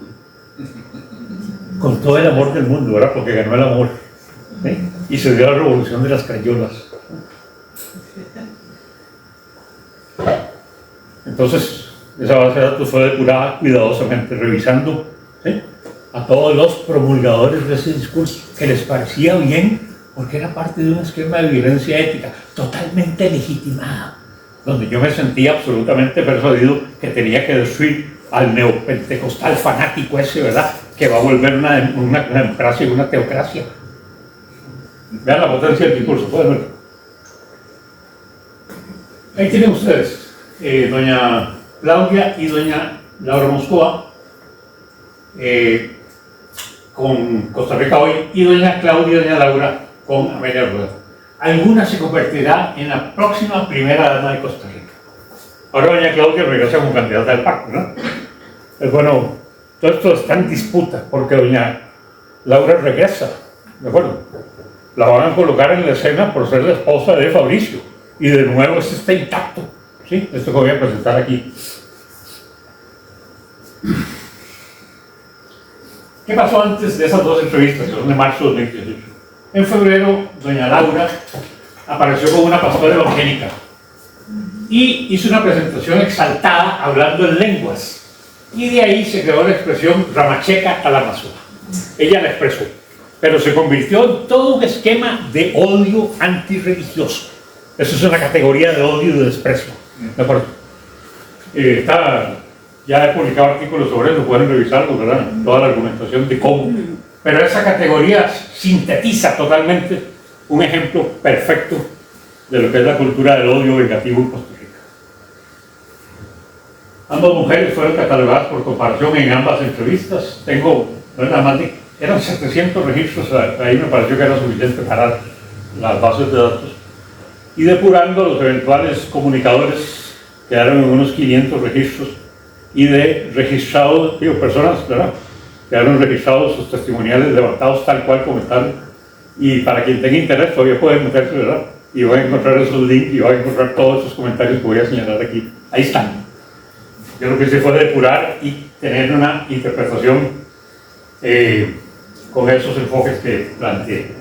Speaker 3: Con todo el amor del mundo, ¿verdad?, porque ganó el amor. ¿Sí? Y se dio la revolución de las crayolas. Entonces, esa base de datos fue depurada cuidadosamente, revisando, ¿sí?, a todos los promulgadores de ese discurso, que les parecía bien, porque era parte de un esquema de violencia ética totalmente legitimado, donde yo me sentía absolutamente persuadido que tenía que destruir al neopentecostal fanático ese, ¿verdad?, que va a volver una democracia y una teocracia. Vean la potencia del discurso, pueden ver. Ahí tienen ustedes, doña Claudia y doña Laura Moscoa, con Costa Rica Hoy, y doña Claudia y doña Laura con Amelia Rueda. Alguna se convertirá en la próxima primera dama de Costa Rica. Ahora doña Claudia regresa como candidata del PAC, ¿no? Es bueno, todo esto está en disputa, porque doña Laura regresa, ¿de acuerdo? La van a colocar en la escena por ser la esposa de Fabricio, y de nuevo esto está intacto, ¿sí? Esto que voy a presentar aquí. ¿Qué pasó antes de esas dos entrevistas, que son de marzo de 2018? En febrero, doña Laura apareció con una pastora evangélica y hizo una presentación exaltada hablando en lenguas. Y de ahí se creó la expresión Ramacheca Kalamazoo. Ella la expresó, pero se convirtió en todo un esquema de odio antirreligioso. Eso es una categoría de odio y de desprecio. ¿De acuerdo? Ya he publicado artículos sobre eso, pueden revisarlo, ¿verdad? Toda la argumentación de cómo. Pero esa categoría sintetiza totalmente un ejemplo perfecto de lo que es la cultura del odio vengativo en Costa Rica. Ambas mujeres fueron catalogadas por comparación en ambas entrevistas. Tengo, nada más eran 700 registros, ahí me pareció que era suficiente para las bases de datos. Y depurando los eventuales comunicadores, quedaron en unos 500 registros, y de registrados, personas, ¿verdad?, quedaron registrados sus testimoniales levantados tal cual comentaron. Y para quien tenga interés todavía pueden meterse, ¿verdad?, y van a encontrar esos links y van a encontrar todos esos comentarios que voy a señalar aquí. Ahí están. Yo lo que hice fue depurar y tener una interpretación con esos enfoques que planteé.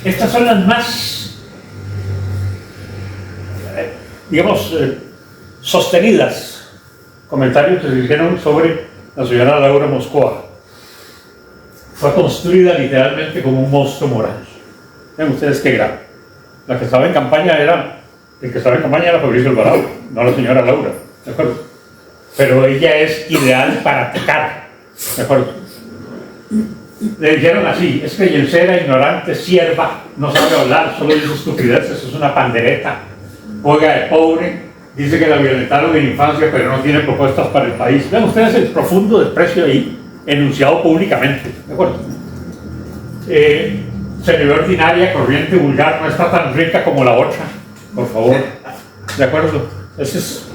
Speaker 3: Estas son las más, digamos, sostenidas comentarios que se hicieron sobre la señora Laura Moscoa. Fue construida literalmente como un monstruo moral. Vean ustedes qué grave. La que estaba en campaña era El que estaba en campaña era Fabricio Alvarado, no la señora Laura, ¿de acuerdo? Pero ella es ideal para atacar, ¿de acuerdo? Le dijeron así, es creyensera, ignorante, sierva, no sabe hablar, solo dice estupideces, es una pandereta, juega de pobre, dice que la violentaron en infancia, pero no tiene propuestas para el país. Vean ustedes el profundo desprecio ahí, enunciado públicamente, ¿de acuerdo? Se le ve ordinaria, corriente, vulgar, no está tan rica como la otra, por favor, ¿de acuerdo? Ese es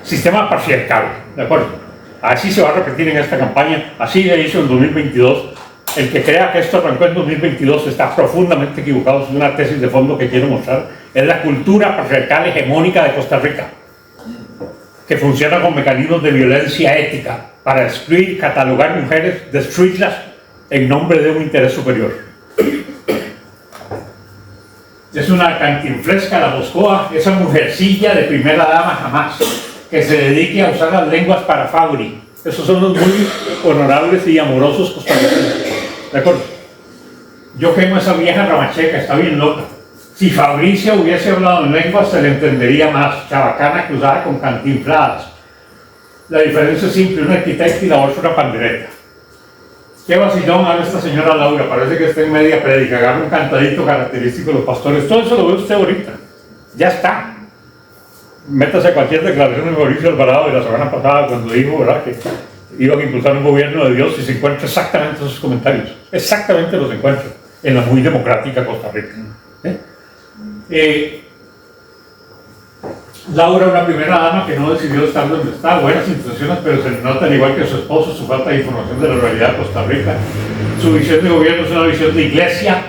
Speaker 3: sistema patriarcal, ¿de acuerdo? Así se va a repetir en esta campaña, así le hizo en 2022. El que crea que esto arrancó en 2022 está profundamente equivocado. Es una tesis de fondo que quiero mostrar. Es la cultura patriarcal hegemónica de Costa Rica, que funciona con mecanismos de violencia ética para excluir, catalogar mujeres, destruirlas en nombre de un interés superior. Es una cantinflesca la Moscoa, esa mujercilla de primera dama jamás, que se dedique a usar las lenguas para Fabri. Esos son los muy honorables y amorosos costarricenses. ¿De acuerdo? Yo quemo a esa vieja ramacheca, está bien loca. Si Fabricia hubiese hablado en lenguas, se le entendería más. Chabacana cruzada con cantinfladas. La diferencia es simple, una arquitecta y la otra una pandereta. Qué vacilón habla esta señora Laura, parece que está en media prédica, agarra un cantadito característico de los pastores. Todo eso lo ve usted ahorita. Ya está. Métase a cualquier declaración de Mauricio Alvarado de la semana pasada cuando dijo, ¿verdad?, que iban a impulsar un gobierno de Dios, y se encuentra exactamente esos comentarios. Exactamente los encuentra en la muy democrática Costa Rica. Laura, una primera dama que no decidió estar donde está, buenas intenciones, pero se le nota, al igual que su esposo, su falta de información de la realidad de Costa Rica. Su visión de gobierno es una visión de iglesia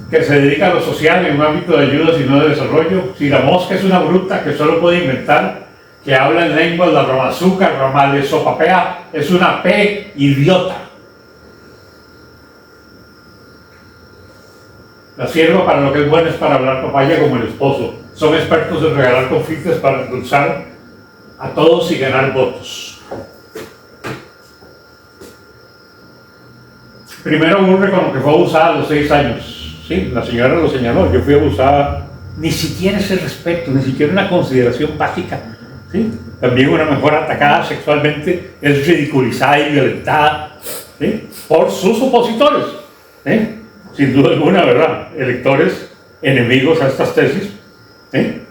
Speaker 3: que se dedica a lo social en un ámbito de ayuda y no de desarrollo. Si la mosca es una bruta que solo puede inventar, que habla en lenguas, la romazuca, romalesopapea, es una P idiota. La sierva para lo que es buena es para hablar papaya como el esposo. Son expertos en regalar confites para endulzar a todos y ganar votos. Primero aburre con lo que fue abusada a los 6 años. Sí, la señora lo señaló, yo fui abusada. Ni siquiera ese respeto, ni siquiera una consideración básica. ¿Sí? También una mujer atacada sexualmente es ridiculizada y violentada, ¿sí?, por sus opositores, ¿sí?, sin duda alguna, ¿verdad? Electores enemigos a estas tesis, ¿sí?,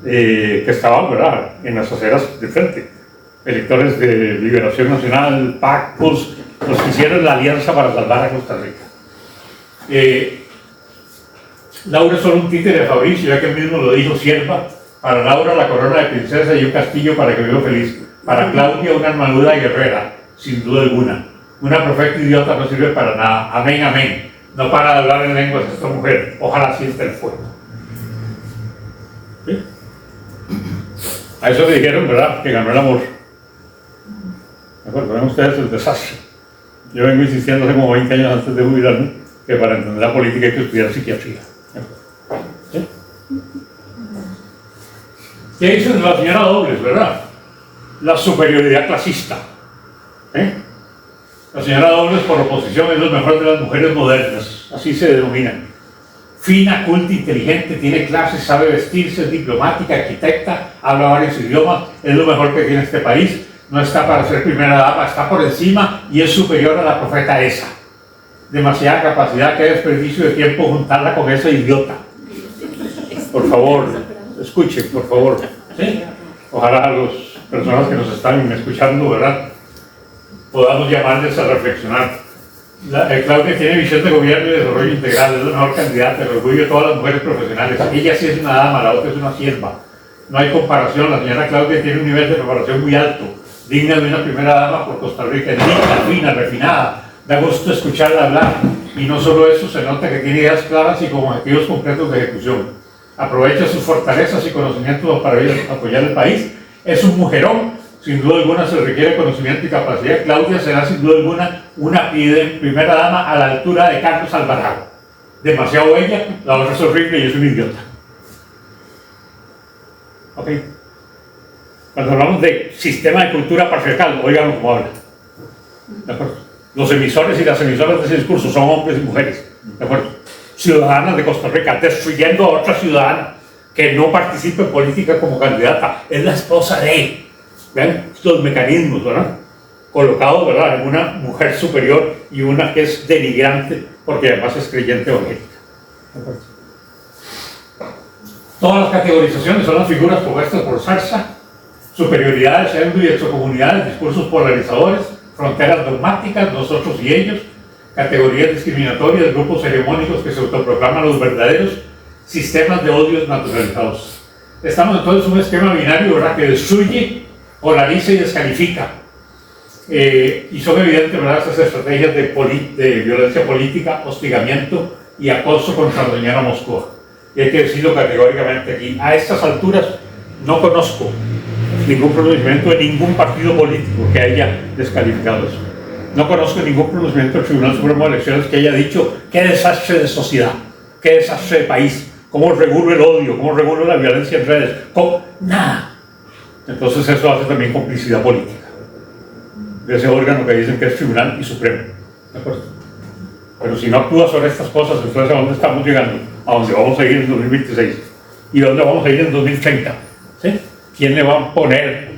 Speaker 3: que estaban, ¿verdad?, en las aceras de frente. Electores de Liberación Nacional, PAC, PUS, los que hicieron la alianza para salvar a Costa Rica. Laura es solo un títere de Fabricio, ya que él mismo lo dijo, sierva. Para Laura, la corona de princesa y un castillo para que viva feliz. Para Claudia, una armadura guerrera, sin duda alguna. Una perfecta idiota no sirve para nada. Amén, amén. No para de hablar en lenguas esta mujer. Ojalá sienta el fuego. ¿Sí? A eso le dijeron, ¿verdad?, que ganó el amor. ¿De acuerdo? Ven ustedes el desastre. Yo vengo insistiendo hace como 20 años antes de jubilarme que para entender la política hay que estudiar psiquiatría. ¿Sí? ¿Qué dice la señora Dobles, verdad? La superioridad clasista. La señora Dobles, por oposición, es lo mejor de las mujeres modernas, así se denominan. Fina, culta, inteligente, tiene clases, sabe vestirse, es diplomática, arquitecta, habla varios idiomas, es lo mejor que tiene este país. No está para ser primera dama, está por encima y es superior a la profeta esa. Demasiada capacidad, que desperdicio de tiempo juntarla con esa idiota. Por favor, escuchen, por favor. ¿Sí? Ojalá las personas que nos están escuchando, ¿verdad?, podamos llamarles a reflexionar. Claudia tiene visión de gobierno y desarrollo integral, es la mejor candidata, el orgullo de todas las mujeres profesionales. Ella sí es una dama, la otra es una sierva. No hay comparación, la señora Claudia tiene un nivel de preparación muy alto, digna de una primera dama por Costa Rica, es linda, fina, refinada, da gusto escucharla hablar. Y no solo eso, se nota que tiene ideas claras y con objetivos concretos de ejecución. Aprovecha sus fortalezas y conocimientos para apoyar el país. Es un mujerón, sin duda alguna se requiere conocimiento y capacidad. Claudia será sin duda alguna una primera dama a la altura de Carlos Alvarado. Demasiado bella, la otra es horrible y es un idiota. Ok. Cuando hablamos de sistema de cultura patriarcal, oigan cómo habla. ¿De acuerdo? Los emisores y las emisoras de ese discurso son hombres y mujeres. ¿De acuerdo? Ciudadanas de Costa Rica, destruyendo a otra ciudadana. que no participe en política como candidata, es la esposa de. Vean los mecanismos, ¿verdad? Colocados, ¿verdad? En una mujer superior y una que es denigrante porque además es creyente evangélica. Todas las categorizaciones son las figuras propuestas por Sarsa: superioridades, pseudo y exocomunidades, discursos polarizadores, fronteras dogmáticas, nosotros y ellos, categorías discriminatorias, grupos hegemónicos que se autoproclaman los verdaderos, sistemas de odios naturalizados. Estamos entonces en un esquema binario, ¿verdad?, que destruye, polariza y descalifica. Y son evidentes, ¿verdad?, estas estrategias de violencia política, hostigamiento y acoso contra la señora Moscova. Y hay que decirlo categóricamente aquí. A estas alturas no conozco ningún pronunciamiento de ningún partido político que haya descalificado eso. No conozco ningún pronunciamiento del Tribunal Supremo de Elecciones que haya dicho qué desastre de sociedad, qué desastre de país, cómo regulo el odio, cómo regulo la violencia en redes, nada. Entonces eso hace también complicidad política de ese órgano que dicen que es Tribunal y Supremo. ¿De acuerdo? Pero si no actúa sobre estas cosas, entonces ¿a dónde estamos llegando? A dónde vamos a ir en 2026 y a dónde vamos a ir en 2030. ¿Sí? ¿Quién le va a poner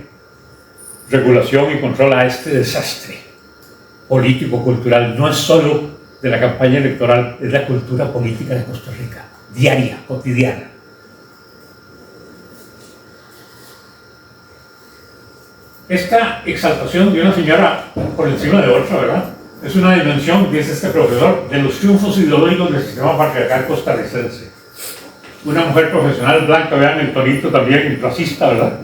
Speaker 3: regulación y control a este desastre político-cultural? No es solo de la campaña electoral, es la cultura política de Costa Rica, diaria, cotidiana. Esta exaltación de una señora por encima de otra, ¿verdad?, es una dimensión, dice este profesor, de los triunfos ideológicos del sistema patriarcal costarricense. Una mujer profesional blanca, vean el tonito también racista, ¿verdad?,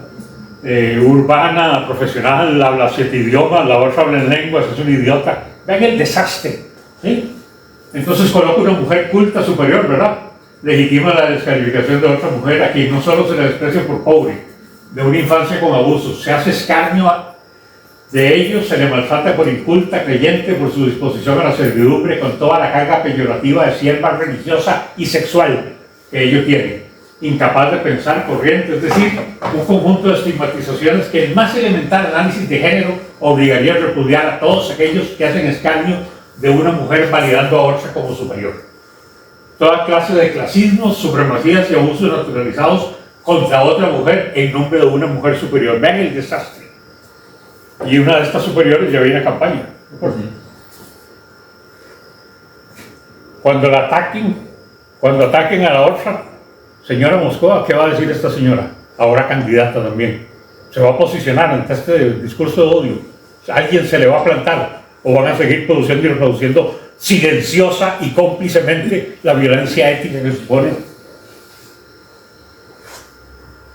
Speaker 3: urbana, profesional, habla 7 idiomas, la otra habla en lenguas, es un idiota. Vean el desastre, ¿sí? Entonces coloca una mujer culta superior, ¿verdad?, legitima la descalificación de otra mujer a quien no solo se le desprecia por pobre, de una infancia con abusos, se hace escarnio de ellos, se le maltrata por inculta, creyente, por su disposición a la servidumbre, con toda la carga peyorativa de sierva religiosa y sexual que ellos tienen, incapaz de pensar corriente, es decir, un conjunto de estigmatizaciones que el más elemental análisis de género obligaría a repudiar a todos aquellos que hacen escarnio de una mujer validando a otra como superior. Toda clase de clasismos, supremacías y abusos naturalizados contra otra mujer en nombre de una mujer superior. Vean el desastre. Y una de estas superiores ya viene a campaña. Cuando ataquen a la otra señora Moscova, ¿qué va a decir esta señora? Ahora candidata también. Se va a posicionar ante este discurso de odio. Alguien se le va a plantar o van a seguir produciendo y reproduciendo silenciosa y cómplicemente la violencia ética que supone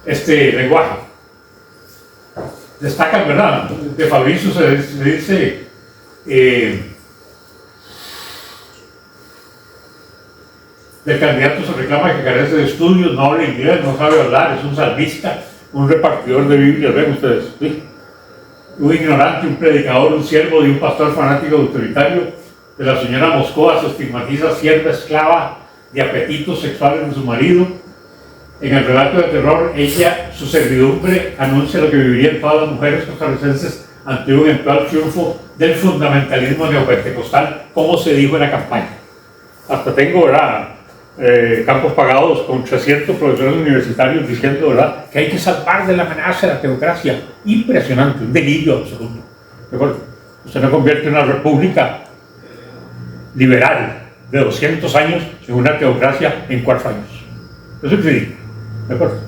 Speaker 3: este lenguaje. Destacan, ¿verdad? De Fabricio se dice del candidato se reclama que carece de estudios, no habla inglés, no sabe hablar, es un salmista, un repartidor de Biblias, ven ustedes, ¿sí? Un ignorante, un predicador, un siervo de un pastor fanático autoritario. De la señora Moscova se estigmatiza sierva esclava de apetitos sexuales de su marido. En el relato de terror, ella, su servidumbre, anuncia lo que vivirían todas las mujeres costarricenses ante un eventual triunfo del fundamentalismo neopentecostal, como se dijo en la campaña. Hasta tengo, ¿verdad?, campos pagados con 300 profesores universitarios diciendo, ¿verdad?, que hay que salvar de la amenaza de la teocracia. Impresionante, un delirio absoluto. Usted no convierte una república liberal de 200 años en una teocracia en 4 años. Eso es ridículo. ¿De acuerdo?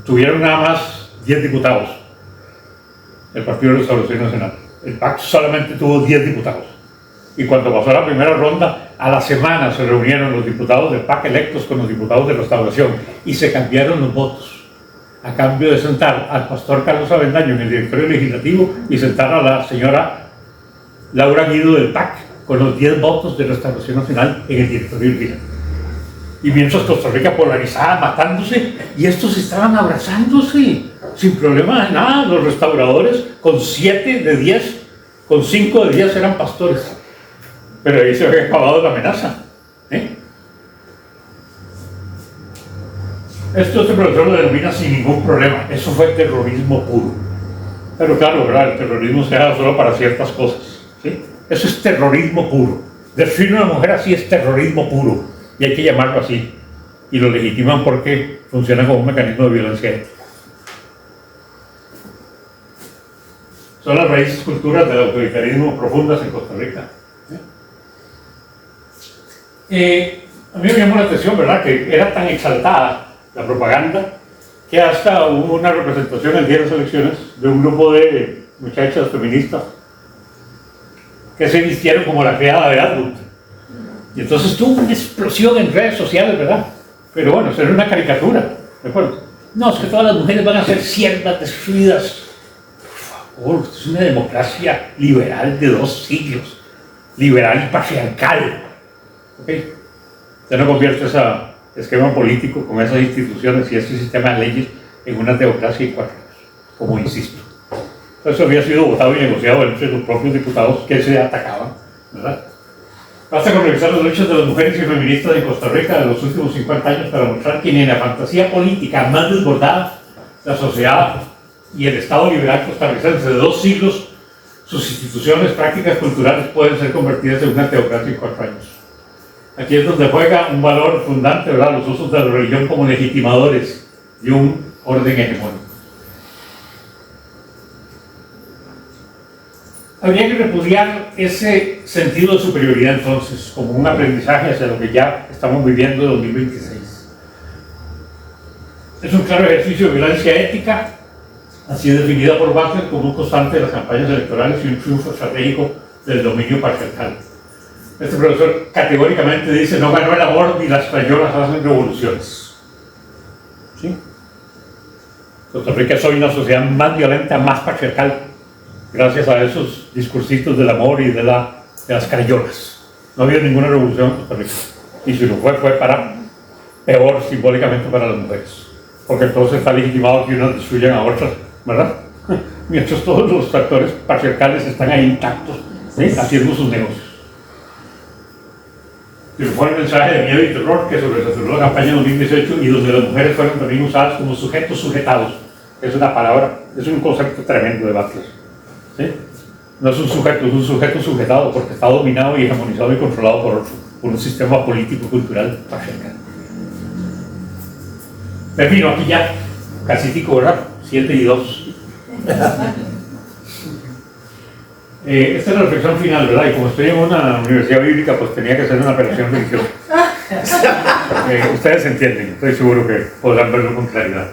Speaker 3: Tuvieron nada más 10 diputados el Partido de Restauración Nacional. El PAC solamente tuvo 10 diputados. Y cuando pasó la primera ronda, a la semana se reunieron los diputados del PAC electos con los diputados de Restauración y se cambiaron los votos a cambio de sentar al pastor Carlos Avendaño en el directorio legislativo y sentar a la señora Laura Guido del PAC con los 10 votos de Restauración Nacional en el directorio legislativo. Y mientras Costa Rica polarizada, matándose, y estos estaban abrazándose, sin problema de nada. Los restauradores, con 7 de 10, con 5 de 10 eran pastores. Pero ahí se había acabado la amenaza. Esto este profesor lo denomina sin ningún problema. Eso fue terrorismo puro. Pero claro, ¿verdad?, el terrorismo se da solo para ciertas cosas, ¿sí? Eso es terrorismo puro. Definir a una mujer así es terrorismo puro. Y hay que llamarlo así. y lo legitiman porque funciona como un mecanismo de violencia ética. Son las raíces culturas del autoritarismo profundas en Costa Rica. A mí me llamó la atención, ¿verdad?, que era tan exaltada la propaganda que hasta hubo una representación el día de las elecciones de un grupo de muchachas feministas que se vistieron como la criada de Atwood. Y entonces tuvo una explosión en redes sociales, ¿verdad? Pero bueno, eso era una caricatura, ¿de acuerdo? No, es que todas las mujeres van a ser siervas destruidas. Por favor, esto es una democracia liberal de 2 siglos, liberal y patriarcal. ¿Okay? Usted no convierte ese esquema político con esas instituciones y ese sistema de leyes en una teocracia en 4 años, como insisto. Eso había sido votado y negociado entre los propios diputados que se atacaban, ¿verdad? Basta con revisar los derechos de las mujeres y feministas de Costa Rica de los últimos 50 años para mostrar que ni en la fantasía política más desbordada, la sociedad y el Estado liberal costarricense de 2 siglos, sus instituciones, prácticas culturales pueden ser convertidas en una teocracia en 4 años. Aquí es donde juega un valor fundante, ¿verdad?, los usos de la religión como legitimadores de un orden hegemónico. Habría que repudiar ese sentido de superioridad entonces como un aprendizaje hacia lo que ya estamos viviendo en 2026. Es un claro ejercicio de violencia ética, así definida por Butler como un constante de las campañas electorales y un triunfo estratégico del dominio patriarcal. Este profesor categóricamente dice: no ganó el amor ni las crayolas hacen revoluciones. ¿Sí? Costa Rica es hoy una sociedad más violenta, más patriarcal, gracias a esos discursitos del amor y de las crayolas. No había ninguna revolución en Costa Rica. Y si lo fue para peor simbólicamente para las mujeres. Porque entonces está legitimado que unas destruyan a otras, ¿verdad? Mientras todos los factores patriarcales están ahí intactos, ¿sí?, haciendo sus negocios. Y fue el mensaje de miedo y terror que sobresaturó la campaña de 2018 y donde las mujeres fueron también usadas como sujetos sujetados. Es una palabra, es un concepto tremendo de Butler. ¿Sí? No es un sujeto sujetado porque está dominado y hegemonizado y controlado por un sistema político-cultural patriarcal. Termino aquí ya, casi tico, ¿verdad? 7:02. Esta es la reflexión final, ¿verdad? Y como estoy en una universidad bíblica, pues tenía que hacer una operación religiosa. Ustedes entienden, estoy seguro que podrán verlo con claridad.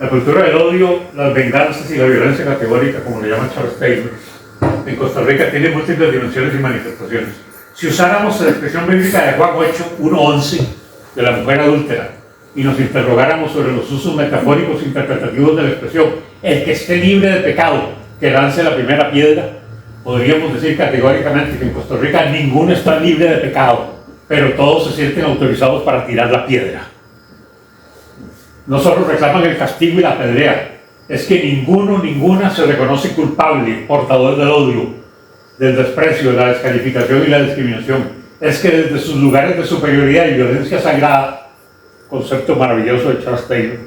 Speaker 3: La cultura del odio, las venganzas y la violencia categórica, como le llama Charles Taylor, en Costa Rica tiene múltiples dimensiones y manifestaciones. Si usáramos la expresión bíblica de Juan 8:1-11 de la mujer adúltera y nos interrogáramos sobre los usos metafóricos e interpretativos de la expresión, el que esté libre de pecado, que lance la primera piedra, podríamos decir categóricamente que en Costa Rica ninguno está libre de pecado, pero todos se sienten autorizados para tirar la piedra. No solo reclaman el castigo y la apedrea, es que ninguna se reconoce culpable, portador del odio, del desprecio, de la descalificación y la discriminación. Es que desde sus lugares de superioridad y violencia sagrada, concepto maravilloso de Charles Taylor,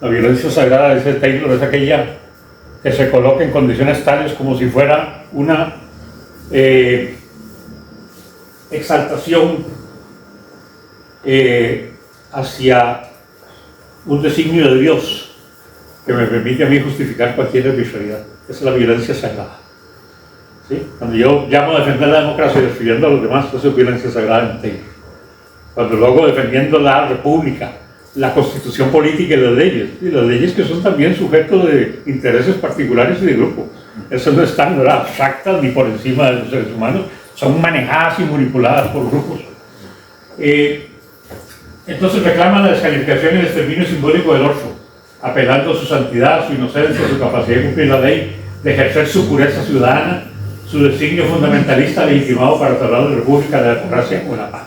Speaker 3: la violencia sagrada, dice Taylor, es aquella que se coloca en condiciones tales como si fuera una exaltación hacia un designio de Dios que me permite a mí justificar cualquier arbitrariedad. Esa es la violencia sagrada. ¿Sí? Cuando yo llamo a defender la democracia y destruyendo a los demás, eso es violencia sagrada en Taylor. Cuando luego defendiendo la república, la constitución política y las leyes que son también sujetos de intereses particulares y de grupos. Eso no están, ¿verdad?, abstractas ni por encima de los seres humanos, son manejadas y manipuladas por grupos. Entonces reclaman la descalificación y el exterminio simbólico del orfo, apelando a su santidad, su inocencia, su capacidad de cumplir la ley, de ejercer su pureza ciudadana, su designio fundamentalista legitimado para tratar la república, la democracia o la paz.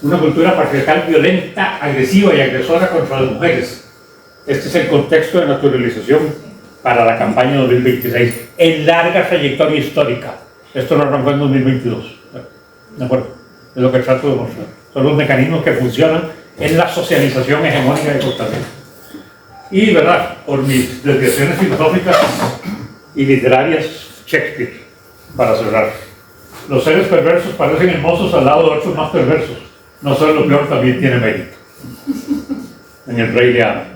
Speaker 3: Una cultura patriarcal violenta, agresiva y agresora contra las mujeres. Este es el contexto de naturalización para la campaña 2026, en larga trayectoria histórica. Esto no arrancó en 2022. ¿De acuerdo? Es lo que trato de mostrar. Son los mecanismos que funcionan en la socialización hegemónica de Costa Rica. Y, ¿verdad?, por mis desviaciones filosóficas y literarias, Shakespeare, para cerrar. Los seres perversos parecen hermosos al lado de otros más perversos. no ser lo peor también tiene mérito. En el Rey Lear,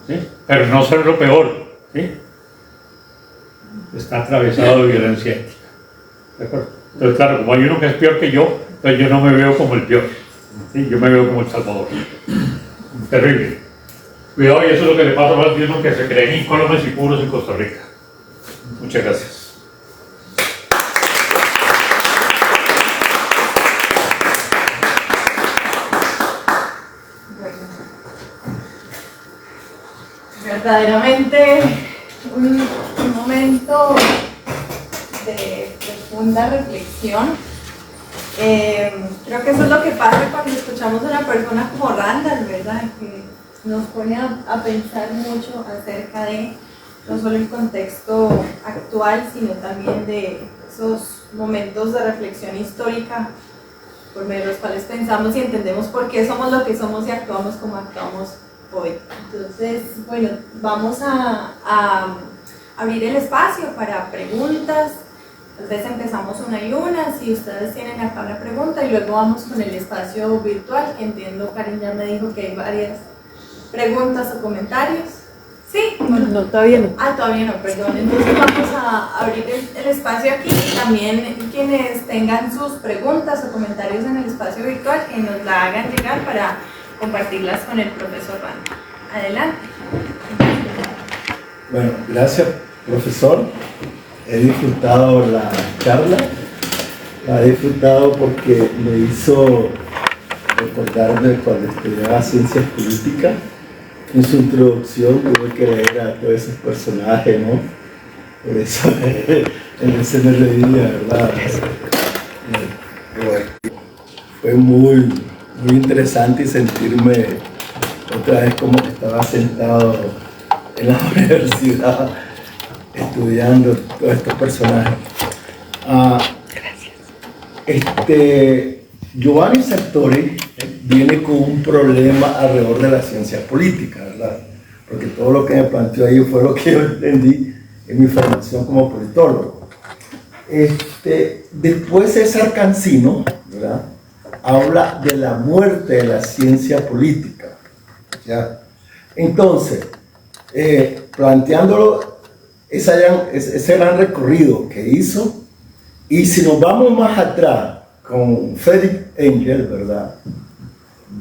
Speaker 3: ¿sí? Pero no ser lo peor, ¿sí? Está atravesado de violencia ética. ¿De acuerdo? Entonces, claro, como hay uno que es peor que yo, entonces yo no me veo como el peor, ¿sí? Yo me veo como el salvador. Terrible. Cuidado, y eso es lo que le pasa a más de uno que se creen incólumes y puros en Costa Rica. Muchas gracias.
Speaker 2: Verdaderamente un momento de profunda reflexión. Creo que eso es lo que pasa cuando escuchamos a una persona como Randall, ¿verdad? Que nos pone a pensar mucho acerca de no solo el contexto actual, sino también de esos momentos de reflexión histórica por medio de los cuales pensamos y entendemos por qué somos lo que somos y actuamos como actuamos hoy. Entonces, bueno, vamos a abrir el espacio para preguntas. Tal vez empezamos una y una, si ustedes tienen acá una pregunta, y luego vamos con el espacio virtual, que entiendo, Karen ya me dijo que hay varias preguntas o comentarios. ¿Sí?
Speaker 4: No, todavía no.
Speaker 2: Ah, todavía no, perdón. Entonces vamos a abrir el espacio aquí, y también quienes tengan sus preguntas o comentarios en el espacio virtual, que nos la hagan llegar para compartirlas con el profesor Randall. Adelante.
Speaker 5: Bueno, gracias, profesor. He disfrutado la charla. La he disfrutado porque me hizo recordarme cuando estudiaba ciencias políticas. En su introducción tuve que leer a todos esos personajes, ¿no? Por eso en ese me reía, ¿verdad? Fue muy interesante y sentirme otra vez como que estaba sentado en la universidad estudiando todos estos personajes. Giovanni Sartori viene con un problema alrededor de la ciencia política, ¿verdad? Porque todo lo que me planteó ahí fue lo que yo entendí en mi formación como politólogo. Después César Cancino, ¿verdad?, habla de la muerte de la ciencia política, ¿ya? Entonces, planteándolo, ese gran recorrido que hizo, y si nos vamos más atrás con Friedrich Engels, ¿verdad?,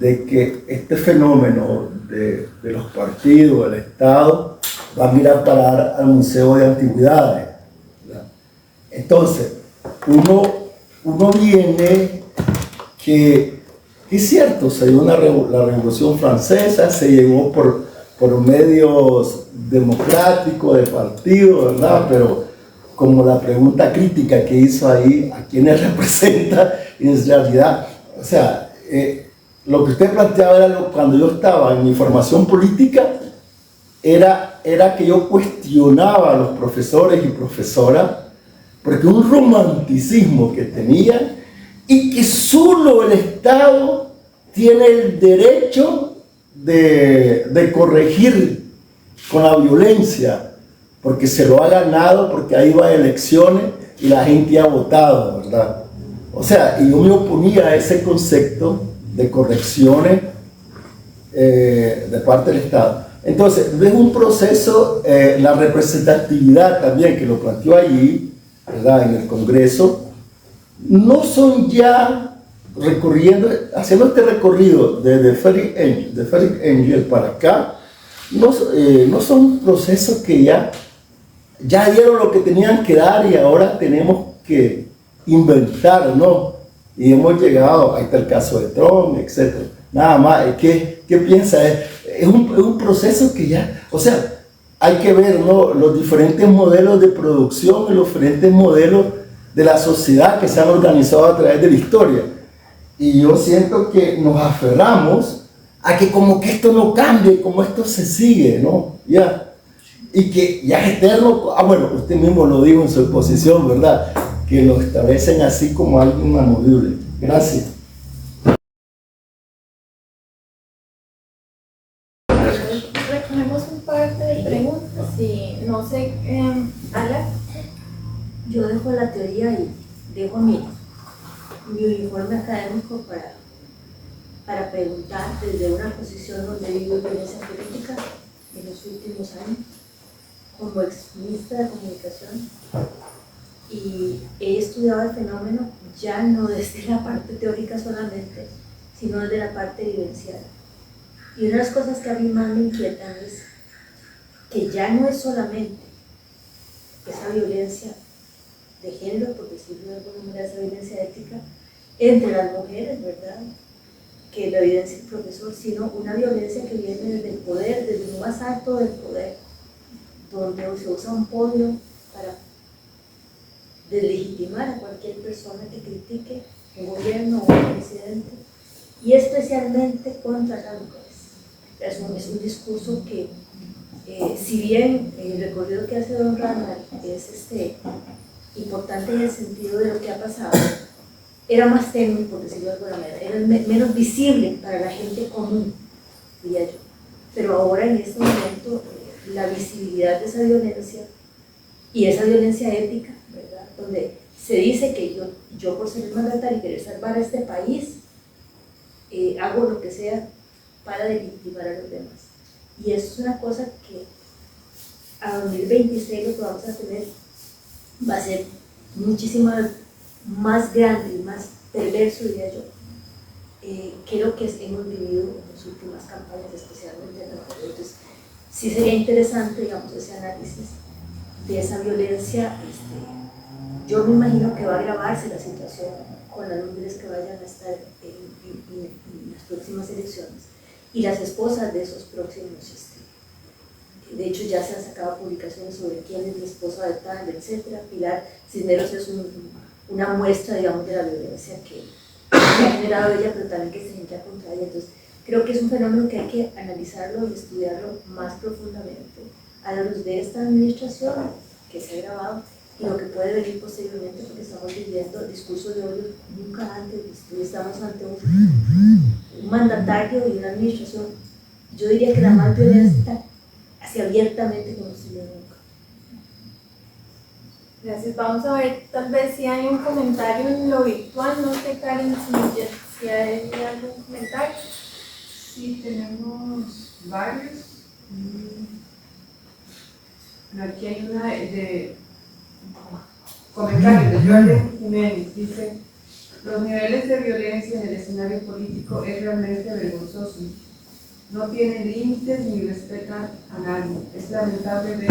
Speaker 5: de que este fenómeno de los partidos, del Estado, va a mirar a parar al Museo de Antigüedades, ¿verdad? Entonces, uno viene que es cierto, se dio la Revolución Francesa, se llegó por medios democráticos de partido, ¿verdad? Pero como la pregunta crítica que hizo ahí, ¿a quiénes representa? Y en realidad, o sea, lo que usted planteaba era cuando yo estaba en mi formación política, era que yo cuestionaba a los profesores y profesoras, porque un romanticismo que tenían, y que solo el Estado tiene el derecho de corregir con la violencia, porque se lo ha ganado, porque ahí va a elecciones y la gente ha votado, ¿verdad? O sea, y yo me oponía a ese concepto de correcciones de parte del Estado. Entonces, es un proceso, la representatividad también, que lo planteó allí, ¿verdad?, en el Congreso, no son ya haciendo este recorrido de Friedrich Engels para acá, no son procesos que ya dieron lo que tenían que dar y ahora tenemos que inventar, ¿no? Y hemos llegado, ahí está el caso de Trump, etc. Nada más, ¿qué piensa? Es un proceso que ya, o sea, hay que ver, ¿no?, los diferentes modelos de producción y los diferentes modelos de la sociedad que se han organizado a través de la historia. Y yo siento que nos aferramos a que como que esto no cambie, como esto se sigue, ¿no? Ya. Y que ya es eterno. Bueno, usted mismo lo dijo en su exposición, ¿verdad?, que lo establecen así como algo inamovible. Gracias.
Speaker 2: Recogemos un par de preguntas y no sé, Ala.
Speaker 4: Yo dejo la teoría y dejo mi uniforme académico para para preguntar desde una posición donde vivo violencia política en los últimos años, como exministra de comunicación, y he estudiado el fenómeno ya no desde la parte teórica solamente, sino desde la parte vivencial. Y una de las cosas que a mí más me inquietan es que ya no es solamente esa violencia de género, por decirlo de alguna manera, esa violencia ética entre las mujeres, ¿verdad?, que la evidencia el profesor, sino una violencia que viene desde el poder, desde lo más alto del poder, donde se usa un podio para deslegitimar a cualquier persona que critique un gobierno o un presidente, y especialmente contra las mujeres. Es un discurso que, si bien el recorrido que hace don Randall es importante en el sentido de lo que ha pasado, era más tenue, por decirlo de alguna manera, era menos visible para la gente común, diría yo. Pero ahora, en este momento, la visibilidad de esa violencia y esa violencia ética, ¿verdad?, donde se dice que yo por ser mandatario y querer salvar a este país, hago lo que sea para legitimar a los demás. Y eso es una cosa que a 2026 lo que vamos a tener va a ser muchísimo más grande y más perverso, diría yo, que lo que hemos vivido en las últimas campañas, especialmente en la mujer. Entonces, sí sería interesante, digamos, ese análisis de esa violencia. Yo me imagino que va a agravarse la situación con las mujeres que vayan a estar en las próximas elecciones y las esposas de esos próximos. De hecho, ya se han sacado publicaciones sobre quién es la esposa de tal, etcétera. Pilar Cisneros es una muestra, digamos, de la violencia que ha generado ella, pero también que se genera contra ella. Entonces, creo que es un fenómeno que hay que analizarlo y estudiarlo más profundamente a la luz de esta administración que se ha grabado y lo que puede venir posteriormente, porque estamos viviendo discursos de odio nunca antes visto y estamos ante un mandatario y una administración, yo diría que la más violenta, así abiertamente como se vio nunca.
Speaker 2: Gracias. Vamos a ver, tal vez si hay un comentario en lo virtual. No sé, Karen, si hay algún comentario.
Speaker 1: Sí, tenemos varios. Aquí hay una de comentarios de Jordan Jiménez. Dice: los niveles de violencia en el escenario político es realmente vergonzoso. No tienen límites ni respetan a nadie. Es lamentable ver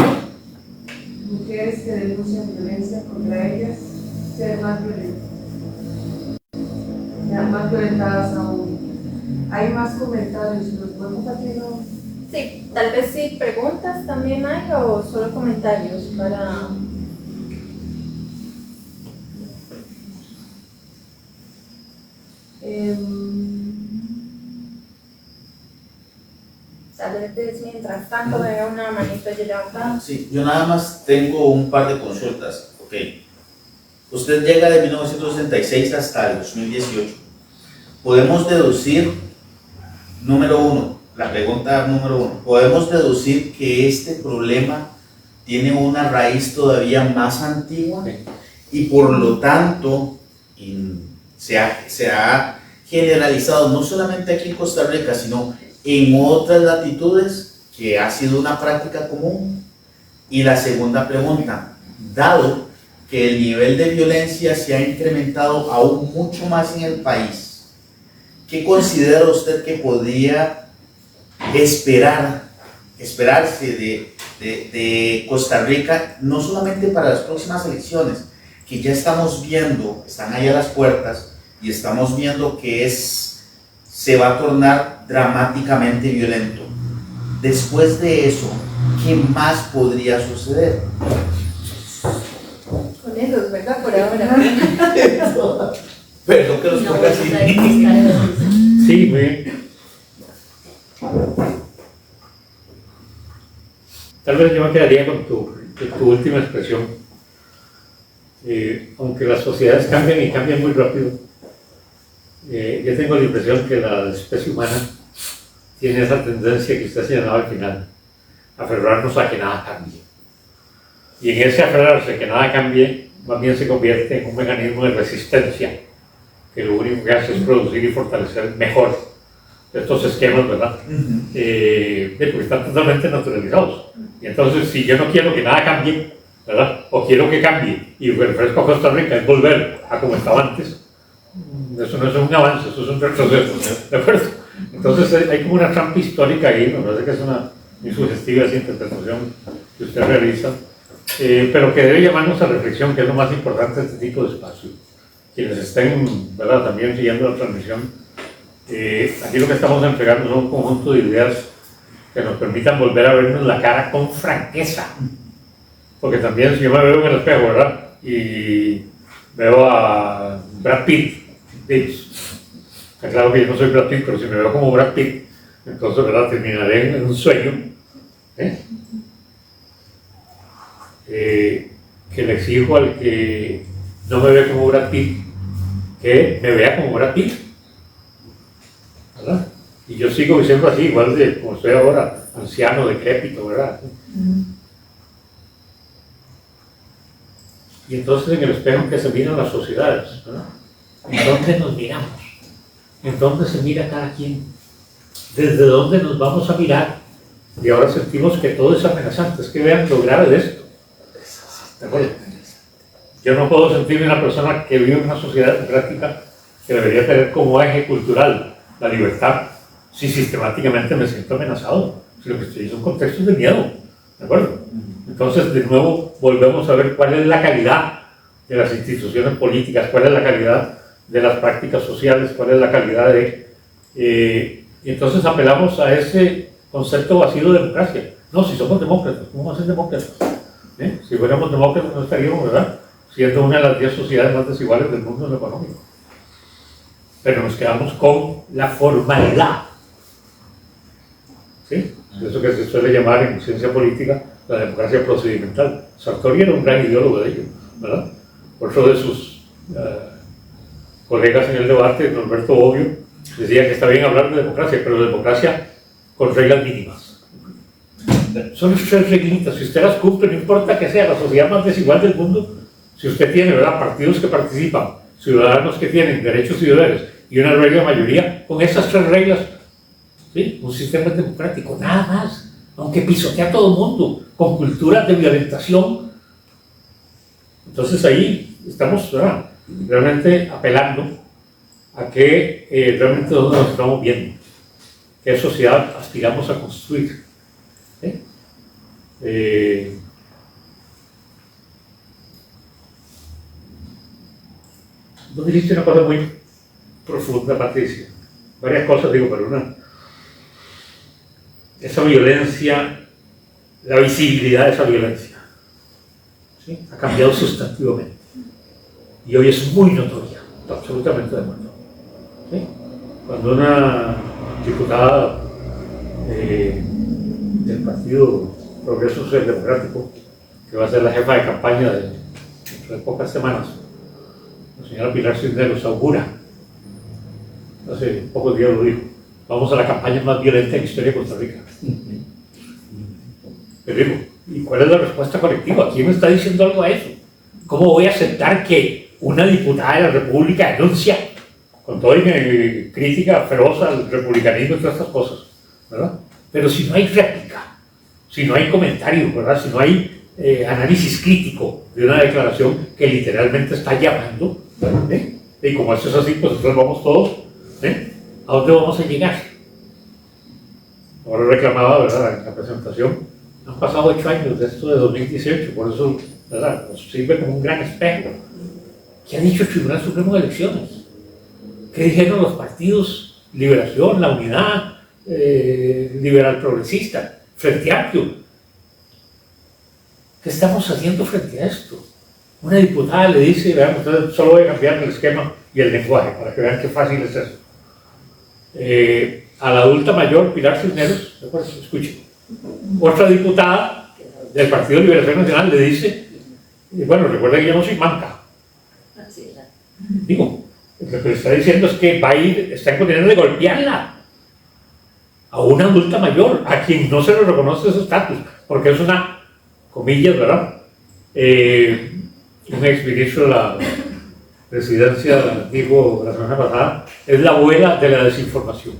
Speaker 1: mujeres que denuncian violencia contra ellas ser más violentadas aún. Hay más comentarios, ¿los podemos compartir?
Speaker 2: Sí, tal vez sí, preguntas también hay o solo comentarios para... Tal vez mientras tanto veo una manita allí levantada.
Speaker 6: Sí, yo nada más tengo un par de consultas. Ok. Usted llega de 1966 hasta el 2018. Podemos deducir, número uno, la pregunta número uno, podemos deducir que este problema tiene una raíz todavía más antigua y por lo tanto se ha generalizado no solamente aquí en Costa Rica, sino en otras latitudes, que ha sido una práctica común. Y la segunda pregunta, dado que el nivel de violencia se ha incrementado aún mucho más en el país, ¿qué considera usted que podría esperarse de Costa Rica, no solamente para las próximas elecciones, que ya estamos viendo, están ahí a las puertas, y estamos viendo que se va a tornar dramáticamente violento? Después de eso, ¿qué más podría suceder?
Speaker 2: Con esos, ¿verdad? Por ahora.
Speaker 6: Perdón que los ponga así.
Speaker 3: Sí, muy bien. Tal vez yo me quedaría con tu última expresión. Aunque las sociedades cambian y cambian muy rápido, yo tengo la impresión que la especie humana tiene esa tendencia que usted señalaba al final, aferrarnos a que nada cambie. Y en ese aferrarse a que nada cambie, más bien se convierte en un mecanismo de resistencia, que lo único que hace es producir y fortalecer mejor estos esquemas, ¿verdad? Porque están totalmente naturalizados. Y entonces, si yo no quiero que nada cambie, ¿verdad? O quiero que cambie y me ofrezco a Costa Rica es volver a como estaba antes, eso no es un avance, eso es un retroceso, ¿de acuerdo? Entonces hay como una trampa histórica ahí, me parece que es una muy sugestiva esa interpretación que usted realiza, pero que debe llamarnos a reflexión, que es lo más importante de este tipo de espacio. Quienes estén, ¿verdad?, también siguiendo la transmisión, aquí lo que estamos entregando son un conjunto de ideas que nos permitan volver a vernos la cara con franqueza. Porque también si yo me veo en el espejo, ¿verdad?, y veo a Brad Pitt, está claro que yo no soy Brad Pitt, pero si me veo como Brad Pitt, entonces, ¿verdad?, terminaré en un sueño, que le exijo al que no me ve como Brad Pitt, que me vea como Brad Pitt, ¿verdad? Y yo sigo diciendo así, igual de como estoy ahora, anciano, decrépito, ¿verdad? Y entonces en el espejo en que se miran las sociedades, ¿verdad? ¿En dónde nos miramos? ¿En dónde se mira cada quien? ¿Desde dónde nos vamos a mirar? Y ahora sentimos que todo es amenazante. Es que vean lo grave de esto. ¿De acuerdo? Yo no puedo sentirme una persona que vive en una sociedad democrática que debería tener como eje cultural la libertad si sistemáticamente me siento amenazado. Si lo que estoy en un contexto de miedo. ¿De acuerdo? Entonces, de nuevo, volvemos a ver cuál es la calidad de las instituciones políticas, cuál es la calidad de las prácticas sociales, cuál es la calidad de... y entonces apelamos a ese concepto vacío de democracia. No, si somos demócratas, ¿cómo vamos a ser demócratas? Si fuéramos demócratas no estaríamos, ¿verdad?, siendo una de las 10 sociedades más desiguales del mundo en lo económico. Pero nos quedamos con la formalidad. ¿Sí? Eso que se suele llamar en ciencia política la democracia procedimental. Sartori era un gran ideólogo de ello, ¿verdad? Otro de sus colegas en el debate, Norberto Bobbio, decía que está bien hablar de democracia, pero democracia con reglas mínimas. Son 3 reglitas, si usted las cumple, no importa que sea la sociedad más desigual del mundo, si usted tiene, ¿verdad?, partidos que participan, ciudadanos que tienen derechos y deberes y una regla mayoría, con esas 3 reglas, ¿sí?, un sistema democrático, nada más. Aunque pisotea a todo el mundo, con culturas de violentación. Entonces ahí estamos, ¿verdad?, realmente apelando a que realmente nosotros nos estamos viendo, qué sociedad aspiramos a construir. Vos dijiste una cosa muy profunda, Patricia. Varias cosas, digo, pero una... Esa violencia, la visibilidad de esa violencia, ¿sí?, ha cambiado sustantivamente. Y hoy es muy notoria, absolutamente de acuerdo. ¿Sí? Cuando una diputada del Partido Progreso Social Democrático, que va a ser la jefa de campaña dentro de pocas semanas, la señora Pilar Cisneros, augura, hace pocos días lo dijo, vamos a la campaña más violenta en la historia de Costa Rica. Pero digo, ¿y cuál es la respuesta colectiva? ¿Quién me está diciendo algo a eso? ¿Cómo voy a aceptar que una diputada de la República denuncia, con toda crítica feroz al republicanismo y todas estas cosas, ¿verdad? Pero si no hay réplica, si no hay comentario, ¿verdad?, si no hay análisis crítico de una declaración que literalmente está llamando, y como esto es así, pues nosotros vamos todos, ¿a dónde vamos a llegar? Ahora reclamaba, ¿verdad?, en la presentación, han pasado 8 años de esto de 2018, por eso, ¿verdad?, nos sirve como un gran espejo. ¿Qué ha dicho el Tribunal Supremo de Elecciones? ¿Qué dijeron los partidos Liberación, La Unidad, Liberal Progresista, Frente Amplio? ¿Qué estamos haciendo frente a esto? Una diputada le dice, vean, ustedes solo voy a cambiar el esquema y el lenguaje, para que vean qué fácil es eso. A la adulta mayor, Pilar Cisneros, escuchen, otra diputada del Partido de Liberación Nacional le dice, bueno, recuerda que yo no soy manca. Digo, lo que le está diciendo es que va a ir, está en condición de golpearla a una adulta mayor, a quien no se le reconoce ese estatus, porque es una, comillas, ¿verdad?, un exministro de la presidencia, dijo la semana pasada, es la abuela de la desinformación.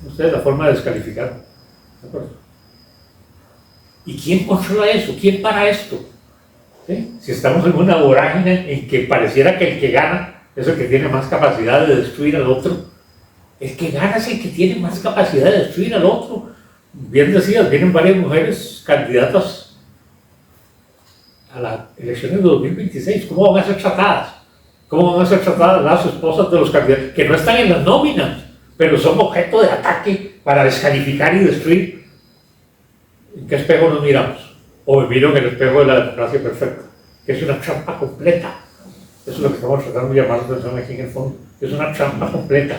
Speaker 3: Ustedes la forma de descalificar. ¿De acuerdo? ¿Y quién controla eso? ¿Quién para esto? ¿Sí? Si estamos en una vorágine en que pareciera que el que gana es el que tiene más capacidad de destruir al otro, el que gana es el que tiene más capacidad de destruir al otro. Bien decías, vienen varias mujeres candidatas a las elecciones de 2026. ¿Cómo van a ser tratadas? ¿Cómo van a ser tratadas las esposas de los candidatos que no están en las nóminas, pero son objeto de ataque para descalificar y destruir? ¿En qué espejo nos miramos? O me miro en el espejo de la democracia perfecta, que es una trampa completa. Eso es lo que estamos tratando de llamar la atención aquí en el fondo. Es una trampa completa.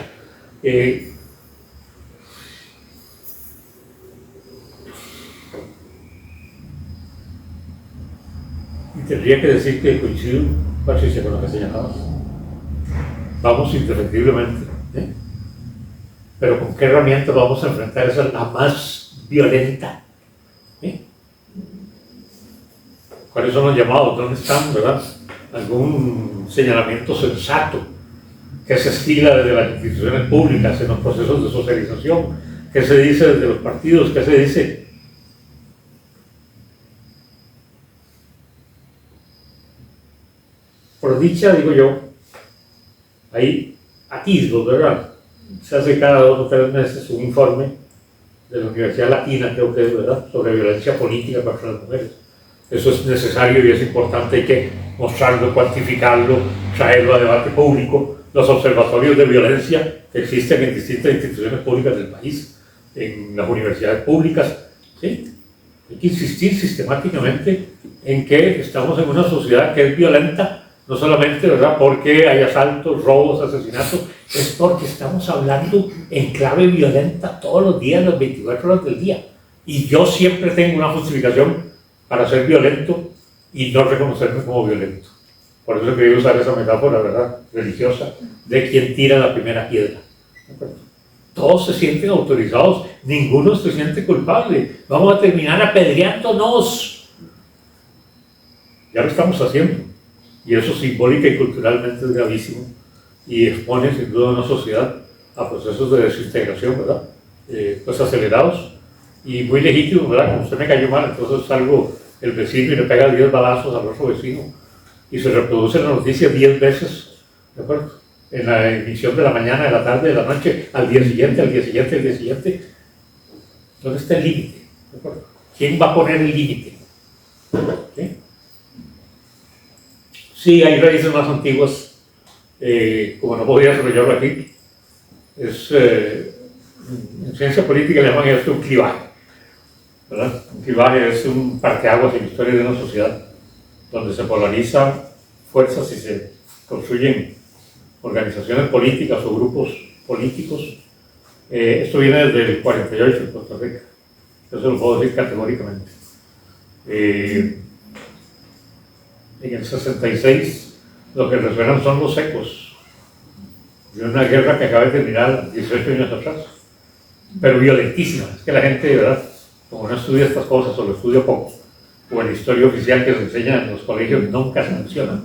Speaker 3: Y tendría que decir que coincido, Patricia, con lo que señalabas. Vamos indefectiblemente. Pero ¿con qué herramienta vamos a enfrentar esa la más violenta? ¿Cuáles son los llamados? ¿Dónde están, verdad? Algún señalamiento sensato que se estila desde las instituciones públicas en los procesos de socialización, que se dice desde los partidos, que se dice. Por dicha, digo yo, hay atisbos, ¿verdad? Se hace cada 2 o 3 meses un informe de la Universidad Latina, creo que es, ¿verdad?, sobre violencia política contra las mujeres. Eso es necesario y es importante, hay que mostrarlo, cuantificarlo, traerlo a debate público. Los observatorios de violencia que existen en distintas instituciones públicas del país, en las universidades públicas, ¿sí? Hay que insistir sistemáticamente en que estamos en una sociedad que es violenta, no solamente, ¿verdad?, porque hay asaltos, robos, asesinatos, es porque estamos hablando en clave violenta todos los días, las 24 horas del día. Y yo siempre tengo una justificación para ser violento y no reconocerme como violento. Por eso quería usar esa metáfora, ¿verdad?, religiosa, de quien tira la primera piedra. Todos se sienten autorizados, ninguno se siente culpable. Vamos a terminar apedreándonos. Ya lo estamos haciendo. Y eso simbólica y culturalmente es gravísimo y expone sin duda a una sociedad a procesos de desintegración, ¿verdad? Pues acelerados y muy legítimos, ¿verdad? Como usted me cayó mal, entonces salgo el vecino y le pega 10 balazos al otro vecino y se reproduce la noticia 10 veces, ¿de acuerdo? En la emisión de la mañana, de la tarde, de la noche, al día siguiente, al día siguiente, al día siguiente. ¿Dónde está el límite? ¿De acuerdo? ¿Quién va a poner el límite? ¿Sí? Sí, hay raíces más antiguas, como no podía desarrollarlo aquí. En ciencia política le llaman esto un clivaje, ¿verdad? Un clivaje es un parteaguas en la historia de una sociedad, donde se polarizan fuerzas y se construyen organizaciones políticas o grupos políticos. Esto viene desde el 48 en Costa Rica, eso lo puedo decir categóricamente. En el 66 lo que resuenan son los ecos de una guerra que acaba de terminar 18 años atrás, pero violentísima. Es que la gente, ¿verdad?, como no estudia estas cosas o lo estudia poco, o en la historia oficial que se enseña en los colegios nunca se menciona.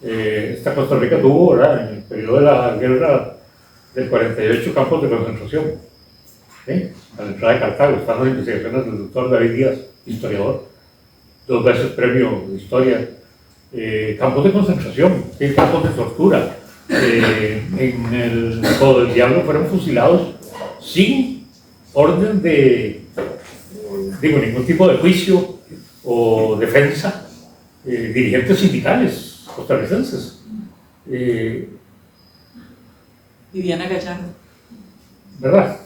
Speaker 3: Esta Costa Rica tuvo, ¿verdad?, en el periodo de la guerra del 48 campos de concentración, ¿sí? A la entrada de Cartago. Están las investigaciones del doctor David Díaz, historiador, 2 veces premio de historia. Campos de concentración, campos de tortura. En el Codo del Diablo fueron fusilados sin orden de ningún tipo de juicio o defensa, dirigentes sindicales costarricenses.
Speaker 1: Viviana Gallardo.
Speaker 3: ¿Verdad?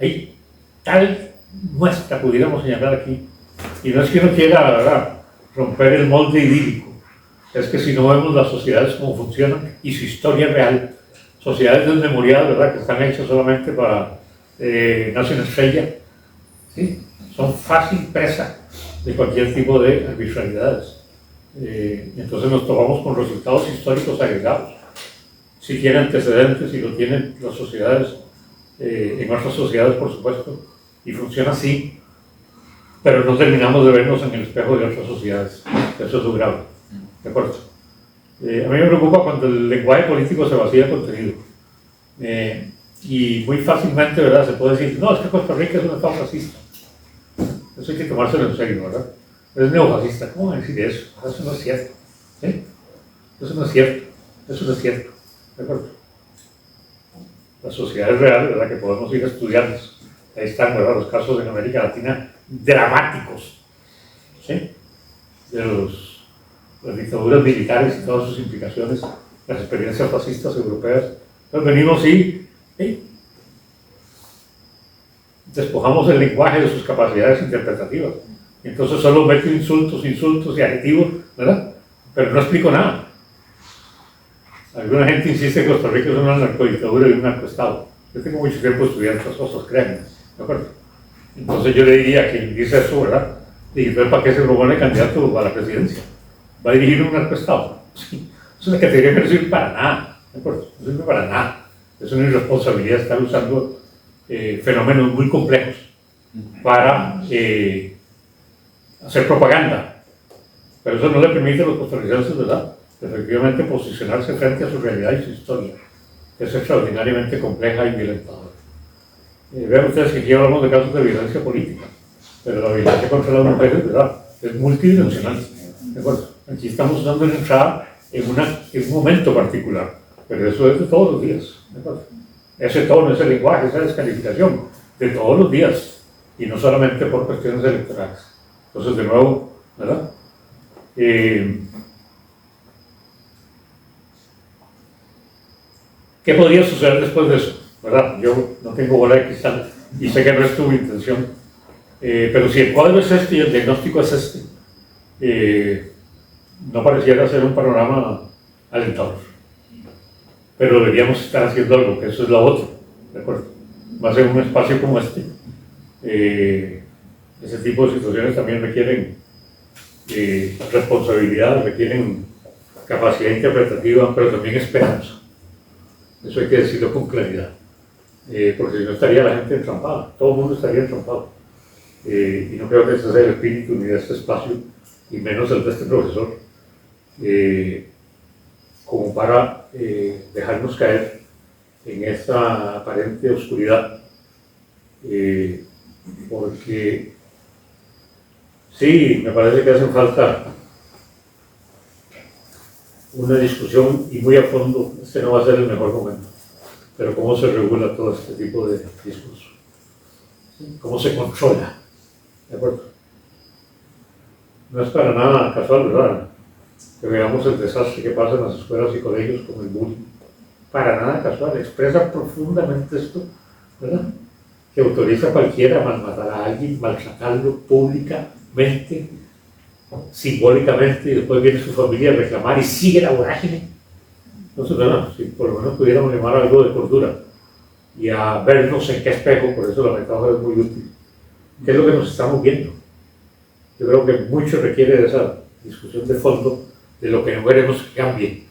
Speaker 3: Hay tal muestra, pudiéramos señalar aquí, y no es que uno quiera, ¿verdad?, romper el molde idílico. Es que si no vemos las sociedades como funcionan y su historia real, sociedades desmemoriadas, ¿verdad?, que están hechas solamente para nacer una estrella, ¿sí?, son fácil presa de cualquier tipo de arbitrariedades. Entonces nos topamos con resultados históricos agregados. Si tiene antecedentes y lo tienen las sociedades, en otras sociedades por supuesto, y funciona así, pero no terminamos de vernos en el espejo de otras sociedades. Eso es lo grave. ¿De acuerdo? A mí me preocupa cuando el lenguaje político se vacía de contenido. Y muy fácilmente, ¿verdad?, se puede decir, no, es que Costa Rica es un estado fascista. Eso hay que tomárselo en serio, ¿verdad? Es neofascista. ¿Cómo van a decir eso? Eso no es cierto. ¿Sí? Eso no es cierto. Eso no es cierto. ¿De acuerdo? La sociedad es real, ¿verdad?, que podemos ir a estudiarlos. Ahí están, ¿verdad?, los casos en América Latina dramáticos. ¿Sí? De las dictaduras militares y todas sus implicaciones, las experiencias fascistas europeas. Entonces venimos y despojamos el lenguaje de sus capacidades interpretativas. Entonces solo meto insultos y adjetivos, ¿verdad? Pero no explico nada. Alguna gente insiste que Costa Rica es una narcodictadura y un narcoestado. Yo tengo mucho tiempo estudiando estas cosas, créanme, ¿de acuerdo? Entonces yo le diría que dice eso, ¿verdad? Y entonces, ¿para qué se propone candidato a la presidencia? ¿Va a dirigir un narcoestado? Sí. Es una categoría que no sirve para nada, ¿de acuerdo? No sirve para nada. Es una irresponsabilidad estar usando fenómenos muy complejos para hacer propaganda. Pero eso no le permite a los costarricenses, ¿verdad?, efectivamente posicionarse frente a su realidad y su historia, que es extraordinariamente compleja y violentadora. Vean ustedes que aquí hablamos de casos de violencia política, pero la violencia contra las mujeres, ¿verdad?, es multidimensional. ¿De acuerdo? Aquí estamos usando una entrada en un momento particular, pero eso es de todos los días. ¿De acuerdo? Ese tono, ese lenguaje, esa descalificación, de todos los días, y no solamente por cuestiones electorales. Entonces, de nuevo, ¿verdad? ¿Qué podría suceder después de eso? ¿Verdad? Yo no tengo bola de cristal y sé que no es tu intención, pero si el cuadro es este y el diagnóstico es este, no pareciera ser un panorama alentador. Pero deberíamos estar haciendo algo, que eso es lo otro, ¿de acuerdo? Más en un espacio como este, ese tipo de situaciones también requieren responsabilidad, requieren capacidad interpretativa, pero también esperanza. Eso hay que decirlo con claridad, porque si no estaría la gente entrampada, todo el mundo estaría entrampado. Y no creo que ese sea el espíritu ni de este espacio, y menos el de este profesor, como para dejarnos caer en esta aparente oscuridad, porque sí, me parece que hace falta una discusión y muy a fondo. Este no va a ser el mejor momento, pero cómo se regula todo este tipo de discurso, cómo se controla, ¿de acuerdo? No es para nada casual, ¿verdad?, que veamos el desastre que pasa en las escuelas y colegios con el bullying. Para nada casual, expresa profundamente esto, ¿verdad?, que autoriza a cualquiera a maltratar a alguien, maltratarlo públicamente, simbólicamente, y después viene su familia a reclamar y sigue la vorágine. Entonces, bueno, si por lo menos pudiéramos llamar algo de cordura y a vernos en qué espejo, por eso la metáfora es muy útil. ¿Qué es lo que nos estamos viendo? Yo creo que mucho requiere de esa discusión de fondo de lo que no queremos que cambie,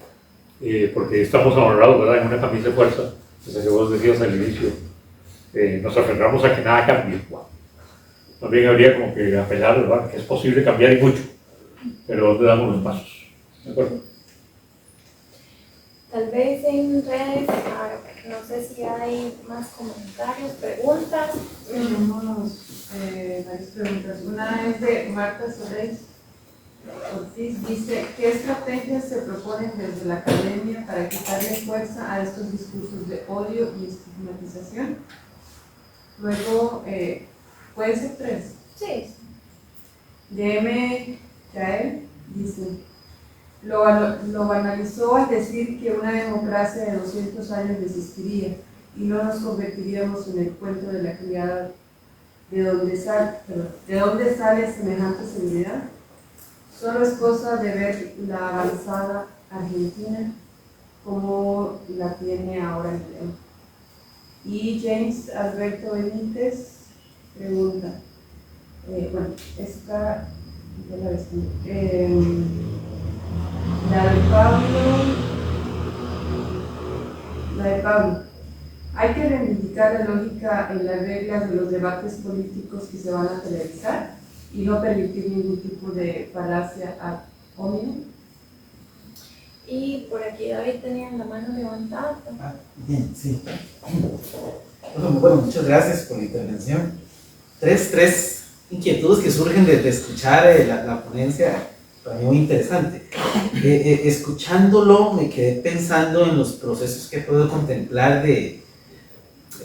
Speaker 3: porque estamos amarrados, ¿verdad?, en una camisa de fuerza, desde que vos decías al inicio, nos aferramos a que nada cambie. Wow. También habría como que apelar, ¿verdad?, que es posible cambiar y mucho, pero ¿dónde damos los pasos? ¿De acuerdo?
Speaker 2: Tal vez en redes, no sé si hay más comentarios, preguntas.
Speaker 7: Tenemos varias preguntas. Una es de Marta Solís Ortiz, dice: ¿qué estrategias se proponen desde la academia para quitarle fuerza a estos discursos de odio y estigmatización? Luego, ¿puede ser tres?
Speaker 2: Sí.
Speaker 7: DM Yael dice: lo banalizó al decir que una democracia de 200 años existiría y no nos convertiríamos en el cuento de la criada. ¿De dónde sale semejante seguridad? Solo es cosa de ver la avanzada Argentina como la tiene ahora el León. Y James Alberto Benítez pregunta, bueno, esta ya la respondí. La de Pablo. Hay que reivindicar la lógica en las reglas de los debates políticos que se van a televisar y no permitir ningún tipo de falacia ad hominem.
Speaker 2: Y por aquí David tenía la mano levantada.
Speaker 8: Bien, sí. Bueno, muchas gracias por la intervención. Tres inquietudes que surgen de escuchar la ponencia, para mí muy interesante. Escuchándolo me quedé pensando en los procesos que puedo contemplar de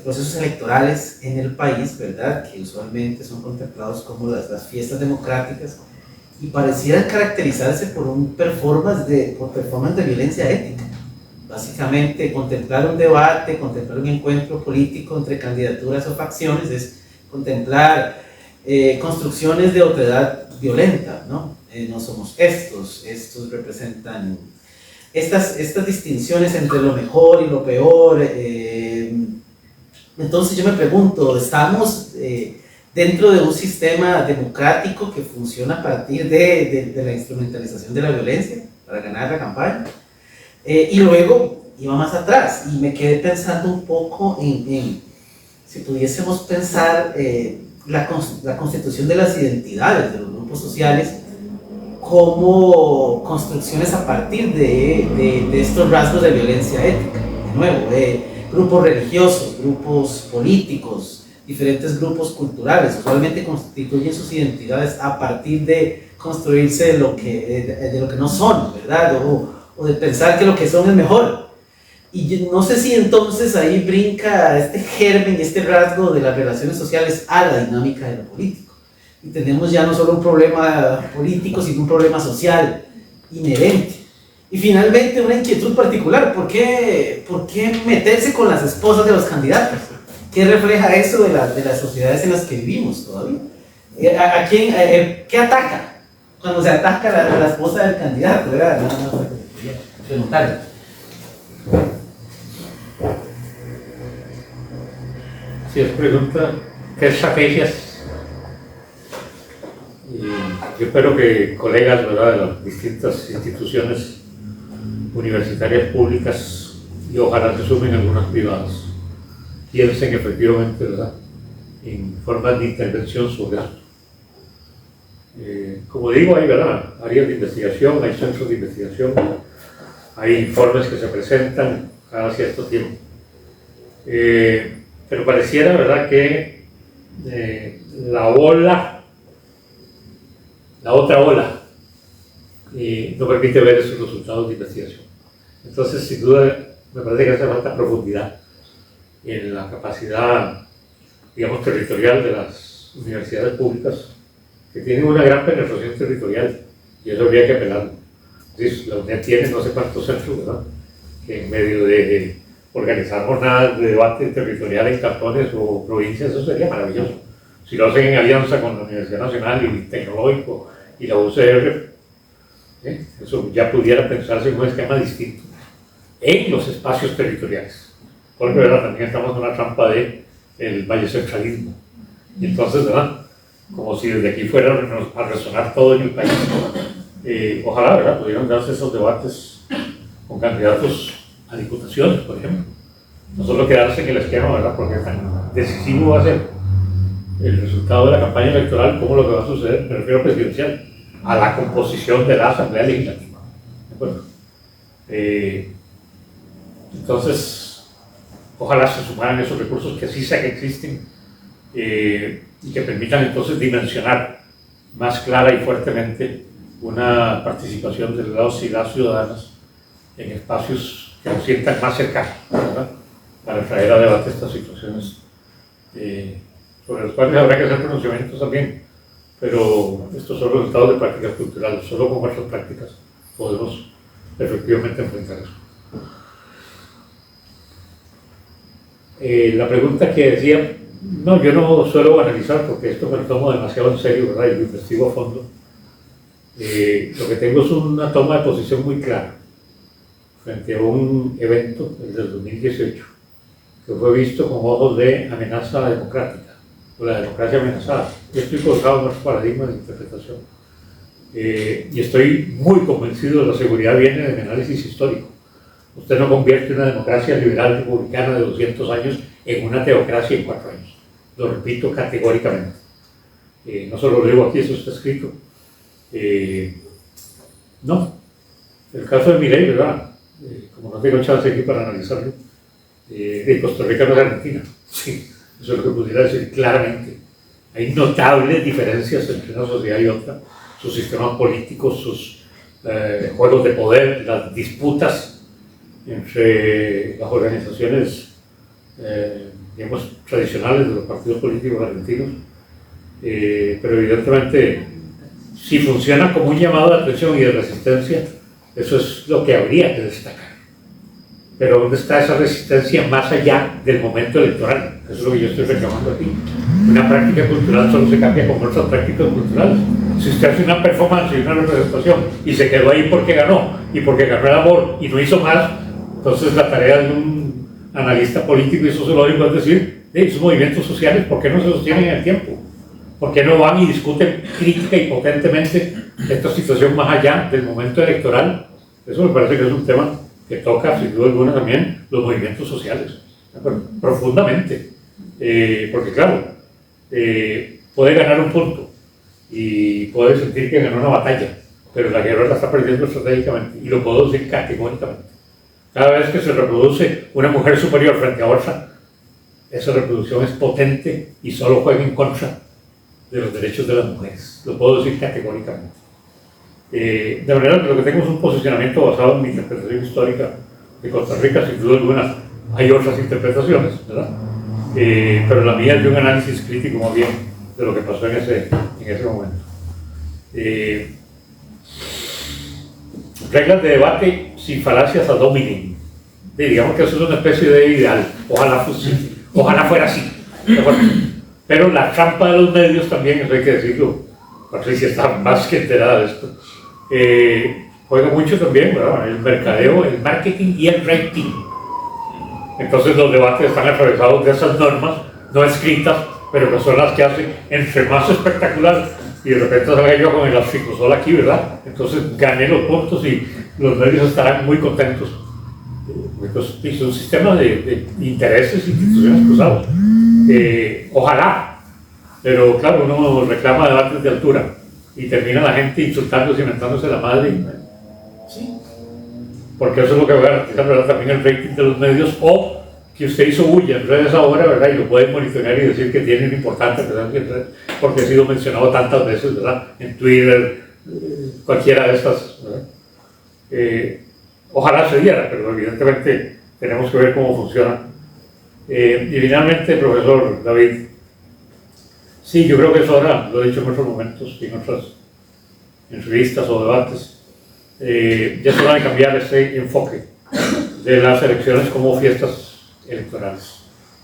Speaker 8: procesos electorales en el país, ¿verdad? Que usualmente son contemplados como las fiestas democráticas y parecieran caracterizarse por un performance de violencia ética. Básicamente, contemplar un debate, contemplar un encuentro político entre candidaturas o facciones es contemplar construcciones de otredad violenta, ¿no? No somos estos representan estas distinciones entre lo mejor y lo peor. Entonces yo me pregunto, ¿estamos dentro de un sistema democrático que funciona a partir de la instrumentalización de la violencia para ganar la campaña? Y luego iba más atrás y me quedé pensando un poco en si pudiésemos pensar la constitución de las identidades de los grupos sociales como construcciones a partir de estos rasgos de violencia ética. De nuevo, grupos religiosos, grupos políticos, diferentes grupos culturales, usualmente constituyen sus identidades a partir de construirse de lo que no son, ¿verdad? O de pensar que lo que son es mejor. Y yo no sé si entonces ahí brinca este germen, este rasgo de las relaciones sociales a la dinámica de lo político. Y tenemos ya no solo un problema político, sino un problema social inherente. Y finalmente una inquietud particular, ¿por qué meterse con las esposas de los candidatos? ¿Qué refleja eso de las sociedades en las que vivimos todavía? ¿A quién, qué ataca cuando se ataca a la esposa del candidato? ¿Verdad? Nada más preguntarle.
Speaker 3: Si es pregunta, ¿qué estrategias? Yo espero que colegas, ¿verdad?, de las distintas instituciones universitarias públicas y ojalá se sumen algunas privadas, piensen efectivamente, ¿verdad?, en formas de intervención sobre esto. Como digo, hay, ¿verdad?, áreas de investigación, hay centros de investigación, hay informes que se presentan cada cierto tiempo. Pero pareciera, ¿verdad?, que la otra ola, no permite ver esos resultados de investigación. Entonces, sin duda, me parece que hace falta profundidad en la capacidad, digamos, territorial de las universidades públicas, que tienen una gran penetración territorial, y eso habría que apelarlo. La UNED tiene no sé cuántos centros, ¿verdad?, que en medio de organizar jornadas de debate territorial en cantones o provincias, eso sería maravilloso. Si lo hacen en alianza con la Universidad Nacional y el Tecnológico y la UCR, eso ya pudiera pensarse en un esquema distinto en los espacios territoriales. Porque, ¿verdad?, también estamos en una trampa del vallecentralismo. Y entonces, ¿verdad?, como si desde aquí fuera a resonar todo en el país. Ojalá, ¿verdad?, pudieran darse esos debates con candidatos a diputaciones, por ejemplo. No solo quedarse en el esquema, ¿verdad?, porque tan decisivo va a ser el resultado de la campaña electoral como lo que va a suceder, me refiero presidencial, a la composición de la Asamblea Legislativa. ¿De acuerdo? Entonces, ojalá se sumaran esos recursos que sí sé que existen y que permitan entonces dimensionar más clara y fuertemente una participación de los y las ciudadanas en espacios que nos sientan más cercanos, ¿verdad?, para traer a debate estas situaciones sobre los cuales habrá que hacer pronunciamientos también, pero estos son resultados de prácticas culturales. Solo con nuestras prácticas podemos efectivamente enfrentar eso. La pregunta que decía, no, yo no suelo analizar porque esto me lo tomo demasiado en serio, ¿verdad?, y lo investigo a fondo. Lo que tengo es una toma de posición muy clara frente a un evento desde el 2018 que fue visto con ojos de amenaza democrática o la democracia amenazada. Yo estoy colocado en otros paradigmas de interpretación y estoy muy convencido de la seguridad viene de mi análisis histórico. Usted no convierte una democracia liberal republicana de 200 años en una teocracia en 4 años. Lo repito categóricamente. No solo lo digo aquí, eso está escrito. No. El caso de Milei, ¿verdad? Como no tengo chance aquí para analizarlo, de Costa Rica no es Argentina. Sí, eso es lo que pudiera decir claramente. Hay notables diferencias entre una sociedad y otra, sus sistemas políticos, sus juegos de poder, las disputas entre las organizaciones, digamos, tradicionales de los partidos políticos argentinos, pero evidentemente, si funciona como un llamado de atención y de resistencia, eso es lo que habría que destacar. Pero ¿dónde está esa resistencia más allá del momento electoral? Eso es lo que yo estoy reclamando aquí. Una práctica cultural solo se cambia con otras prácticas culturales. Si usted hace una performance y una representación y se quedó ahí porque ganó y porque ganó el amor y no hizo más, entonces la tarea de un analista político y sociológico es decir, esos movimientos sociales, ¿por qué no se sostienen en el tiempo? ¿Por qué no van y discuten crítica y potentemente esta situación más allá del momento electoral? Eso me parece que es un tema que toca, sin duda alguna, también los movimientos sociales, profundamente. Porque claro, puede ganar un punto y puede sentir que ganó una batalla, pero la guerra la está perdiendo estratégicamente, y lo puedo decir categóricamente. Cada vez que se reproduce una mujer superior frente a otra, esa reproducción es potente y solo juega en contra de los derechos de las mujeres. Lo puedo decir categóricamente. De manera que lo que tengo es un posicionamiento basado en mi interpretación histórica de Costa Rica. Sin duda alguna hay otras interpretaciones, ¿verdad? Pero la mía es de un análisis crítico más bien de lo que pasó en ese momento. Reglas de debate sin falacias ad hominem. Digamos que eso es una especie de ideal. Ojalá fuera así. Pero la trampa de los medios también, eso hay que decirlo, Patricia está más que enterada de esto, juega mucho también, ¿verdad? El mercadeo, el marketing y el rating. Entonces los debates están atravesados de esas normas no escritas, pero que son las que hacen entre más espectacular, y de repente salga yo con el asficosol aquí, ¿verdad? Entonces gané los puntos y los medios estarán muy contentos. Entonces, es un sistema de intereses e instituciones cruzados. Ojalá, pero claro, uno reclama debates de altura y termina la gente insultándose y inventándose la madre. Sí. Porque eso es lo que va a garantizar, ¿verdad? También el rating de los medios, o que usted hizo bulla en redes ahora, ¿verdad? Y lo pueden monitorear y decir que tiene una importante presencia en redes, porque ha sido mencionado tantas veces, ¿verdad? En Twitter, cualquiera de estas, ¿verdad? Ojalá se diera, pero evidentemente tenemos que ver cómo funciona. Y finalmente, profesor David, sí, yo creo que es hora, lo he dicho en otros momentos y en otras entrevistas o debates, ya es hora de cambiar este enfoque de las elecciones como fiestas electorales.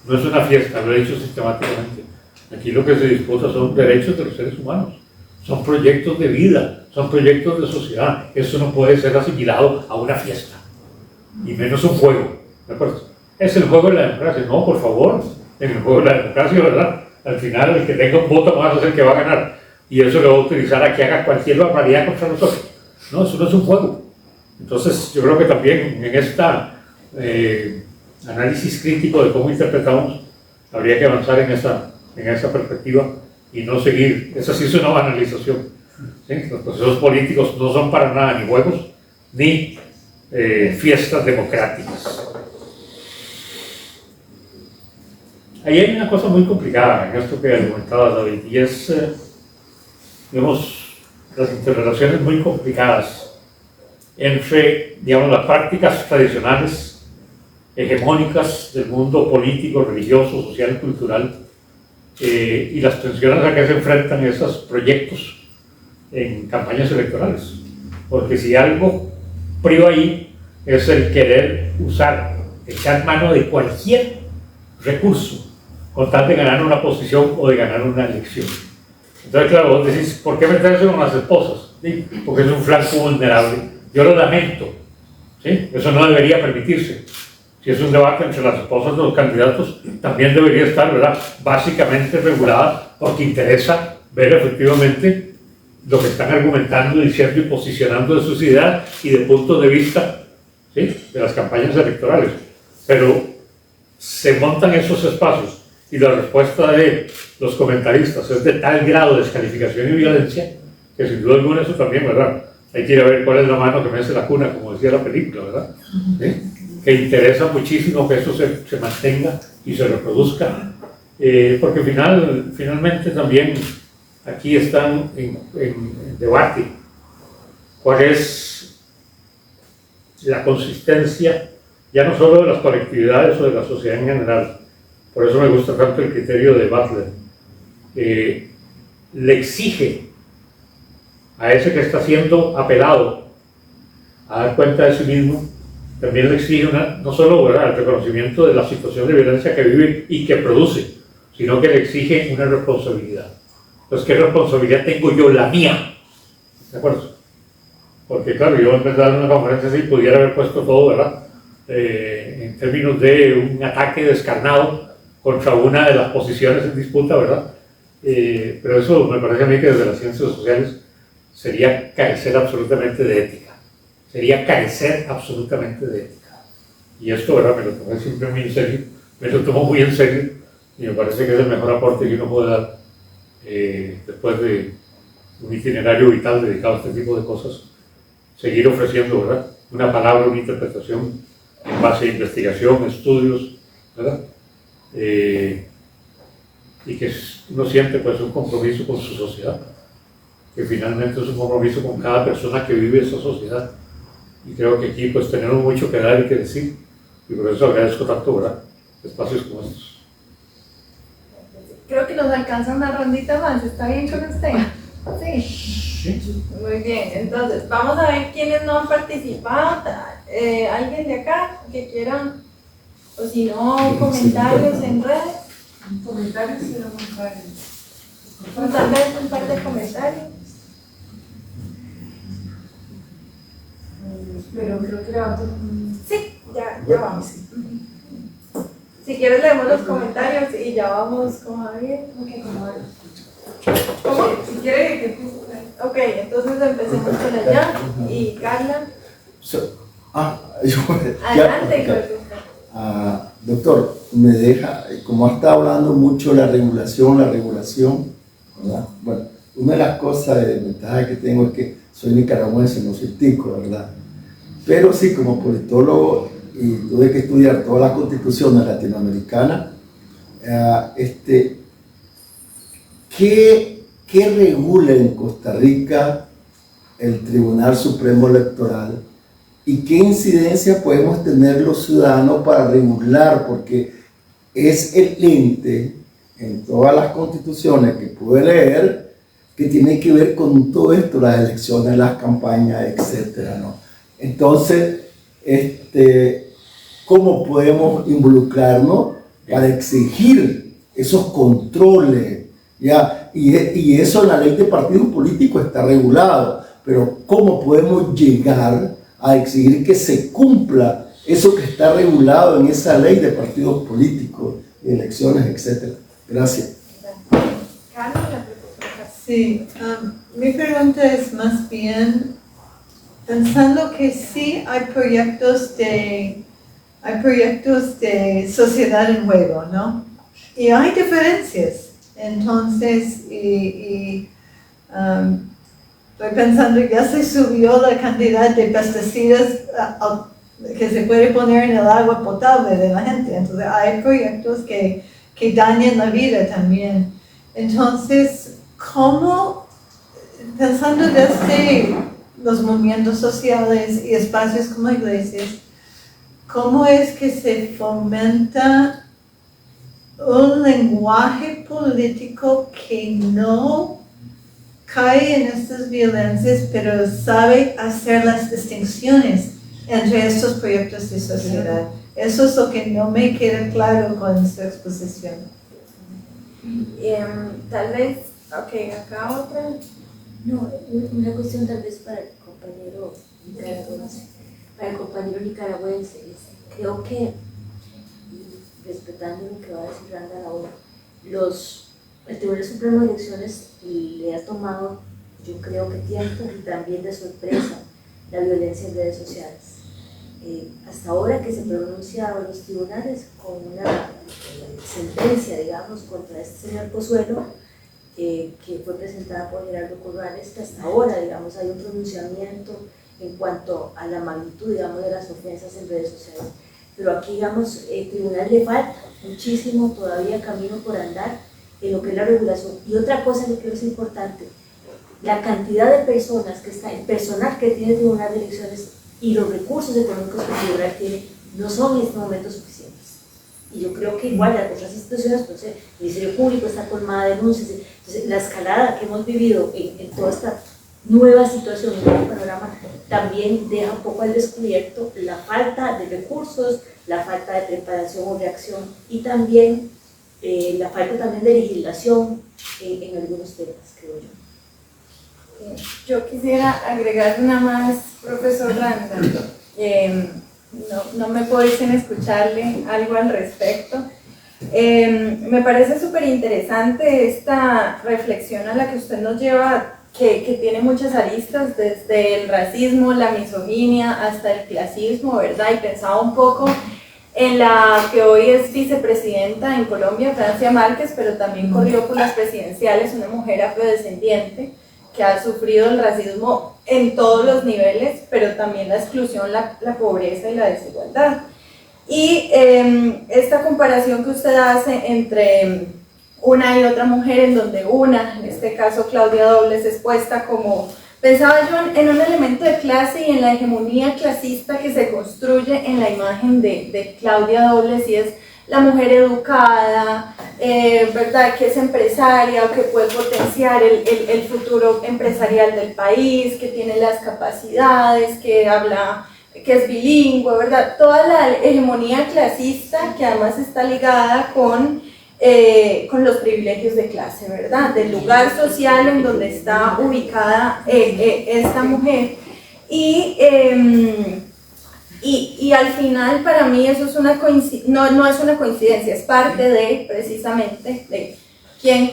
Speaker 3: No es una fiesta, lo he dicho sistemáticamente. Aquí lo que se disputa son derechos de los seres humanos, son proyectos de vida, son proyectos de sociedad. Eso no puede ser asimilado a una fiesta, y menos un juego, ¿de acuerdo? Es el juego de la democracia. No, por favor, en el juego de la democracia, ¿verdad? Al final, el que tenga un voto más es el que va a ganar, y eso lo va a utilizar a que haga cualquier barbaridad contra nosotros. No, eso no es un juego. Entonces, yo creo que también en esta análisis crítico de cómo interpretamos, habría que avanzar en esa perspectiva y no seguir. Esa sí es una banalización. ¿Sí? Los procesos políticos no son para nada ni juegos ni fiestas democráticas. Ahí hay una cosa muy complicada en esto que argumentaba David, y es, digamos, las interrelaciones muy complicadas entre, digamos, las prácticas tradicionales, hegemónicas del mundo político, religioso, social y cultural, y las tensiones a que se enfrentan esos proyectos en campañas electorales. Porque si algo priva ahí es el querer echar mano de cualquier recurso con tal de ganar una posición o de ganar una elección. Entonces, claro, vos decís, ¿por qué meterse con las esposas? ¿Sí? Porque es un flanco vulnerable. Yo lo lamento, ¿sí? Eso no debería permitirse. Si es un debate entre las esposas de los candidatos, también debería estar, ¿verdad?, básicamente regulada, porque interesa ver efectivamente lo que están argumentando, diciendo y posicionando de sus ideas y de puntos de vista, ¿sí?, de las campañas electorales. Pero se montan esos espacios y la respuesta de los comentaristas es de tal grado de descalificación y violencia que sin duda alguna eso también, ¿verdad?, hay que ir a ver cuál es la mano que mece la cuna, como decía la película, ¿verdad? ¿Sí? Que interesa muchísimo que eso se mantenga y se reproduzca, porque finalmente también aquí están en debate cuál es la consistencia, ya no solo de las colectividades o de la sociedad en general. Por eso me gusta tanto el criterio de Butler. Le exige a ese que está siendo apelado a dar cuenta de sí mismo, también le exige no solo, ¿verdad?, el reconocimiento de la situación de violencia que vive y que produce, sino que le exige una responsabilidad. Entonces, ¿qué responsabilidad tengo yo? La mía. ¿De acuerdo? Porque claro, yo en vez de dar una conferencia así pudiera haber puesto todo, ¿verdad?, en términos de un ataque descarnado contra una de las posiciones en disputa, ¿verdad? Pero eso me parece a mí que desde las ciencias sociales sería carecer absolutamente de ética. Sería carecer absolutamente de ética. Y esto, ¿verdad?, me lo tomé siempre muy en serio, me lo tomo muy en serio, y me parece que es el mejor aporte que uno puede dar después de un itinerario vital dedicado a este tipo de cosas. Seguir ofreciendo, ¿verdad?, una palabra, una interpretación en base a investigación, estudios, ¿verdad? Y que uno siente pues un compromiso con su sociedad, que finalmente es un compromiso con cada persona que vive esa sociedad. Y creo que aquí pues tenemos mucho que dar y que decir, y por eso agradezco tanto, ¿verdad?, espacios como estos.
Speaker 2: Creo que nos alcanza una rondita más, ¿está bien con usted? Sí.
Speaker 3: Sí.
Speaker 2: Muy bien, entonces vamos a ver quiénes no han participado. ¿Alguien de acá que quieran, o si no, comentarios en redes?
Speaker 7: Comentarios serán muy varios.
Speaker 2: Tal vez un par de comentarios.
Speaker 7: Pero creo que levanto.
Speaker 2: Sí, ya vamos. Si quieres leemos los comentarios y ya vamos con Javier. ¿Cómo?
Speaker 7: Si quiere que tú.
Speaker 2: Ok, entonces empecemos con allá y Carla. Adelante,
Speaker 5: Carla. Doctor, me deja, como ha estado hablando mucho de la regulación, ¿verdad? Bueno, una de las cosas de ventaja que tengo es que soy nicaragüense, no soy tico, ¿verdad? Pero sí, como politólogo, y tuve que estudiar todas las constituciones latinoamericanas, ¿qué regula en Costa Rica el Tribunal Supremo Electoral y qué incidencia podemos tener los ciudadanos para regular? Porque es el ente en todas las constituciones que pude leer que tiene que ver con todo esto, las elecciones, las campañas, etcétera, ¿no? Entonces, ¿cómo podemos involucrarnos para exigir esos controles? ¿Ya? Y eso en la ley de partidos políticos está regulado, pero ¿cómo podemos llegar a exigir que se cumpla eso que está regulado en esa ley de partidos políticos, elecciones, etcétera? Gracias.
Speaker 9: Sí, mi pregunta es más bien pensando que sí hay proyectos de sociedad en juego, ¿no? Y hay diferencias. Entonces, estoy pensando, ya se subió la cantidad de pesticidas que se puede poner en el agua potable de la gente. Entonces, hay proyectos que dañan la vida también. Entonces, ¿cómo, pensando desde los movimientos sociales y espacios como iglesias, cómo es que se fomenta un lenguaje político que no cae en estas violencias, pero sabe hacer las distinciones entre estos proyectos de sociedad? Eso es lo que no me queda claro con su exposición.
Speaker 2: Tal vez, ok, acá otra.
Speaker 4: No, una cuestión tal vez para el compañero nicaragüense. Creo que, respetando lo que va a decir Randall ahora, el Tribunal Supremo de Elecciones le ha tomado, yo creo que tiempo y también de sorpresa, la violencia en redes sociales. Hasta ahora que se pronunciaban los tribunales con una sentencia, digamos, contra este señor Pozuelo, que fue presentada por Gerardo Corrales, que hasta ahora, digamos, hay un pronunciamiento en cuanto a la magnitud, digamos, de las ofensas en redes sociales. Pero aquí, digamos, el tribunal le falta muchísimo todavía camino por andar en lo que es la regulación. Y otra cosa que creo que es importante, la cantidad de personas que está, el personal que tiene el Tribunal de Elecciones y los recursos económicos que el tribunal tiene no son en este momento suficientes. Y yo creo que igual las otras instituciones, pues, el Ministerio Público está colmada de denuncias. Entonces, la escalada que hemos vivido en toda esta nueva situación, en el panorama, también deja un poco al descubierto la falta de recursos, la falta de preparación o reacción y también la falta también de legislación en algunos temas, creo yo.
Speaker 2: Yo quisiera agregar una más, profesor Randa. No me puedo ir sin escucharle algo al respecto. Me parece súper interesante esta reflexión a la que usted nos lleva, que tiene muchas aristas, desde el racismo, la misoginia, hasta el clasismo, ¿verdad? Y pensaba un poco en la que hoy es vicepresidenta en Colombia, Francia Márquez, pero también corrió por las presidenciales, una mujer afrodescendiente que ha sufrido el racismo en todos los niveles, pero también la exclusión, la pobreza y la desigualdad. Y esta comparación que usted hace entre una y otra mujer, en donde una, en este caso Claudia Dobles, es puesta como, pensaba yo en un elemento de clase y en la hegemonía clasista que se construye en la imagen de Claudia Dobles, y es la mujer educada, ¿verdad?, que es empresaria o que puede potenciar el futuro empresarial del país, que tiene las capacidades, que habla, que es bilingüe, ¿verdad? Toda la hegemonía clasista que además está ligada con los privilegios de clase, ¿verdad? Del lugar social en donde está ubicada esta mujer. Y al final, para mí, eso es una no es una coincidencia, es parte de, precisamente, de quién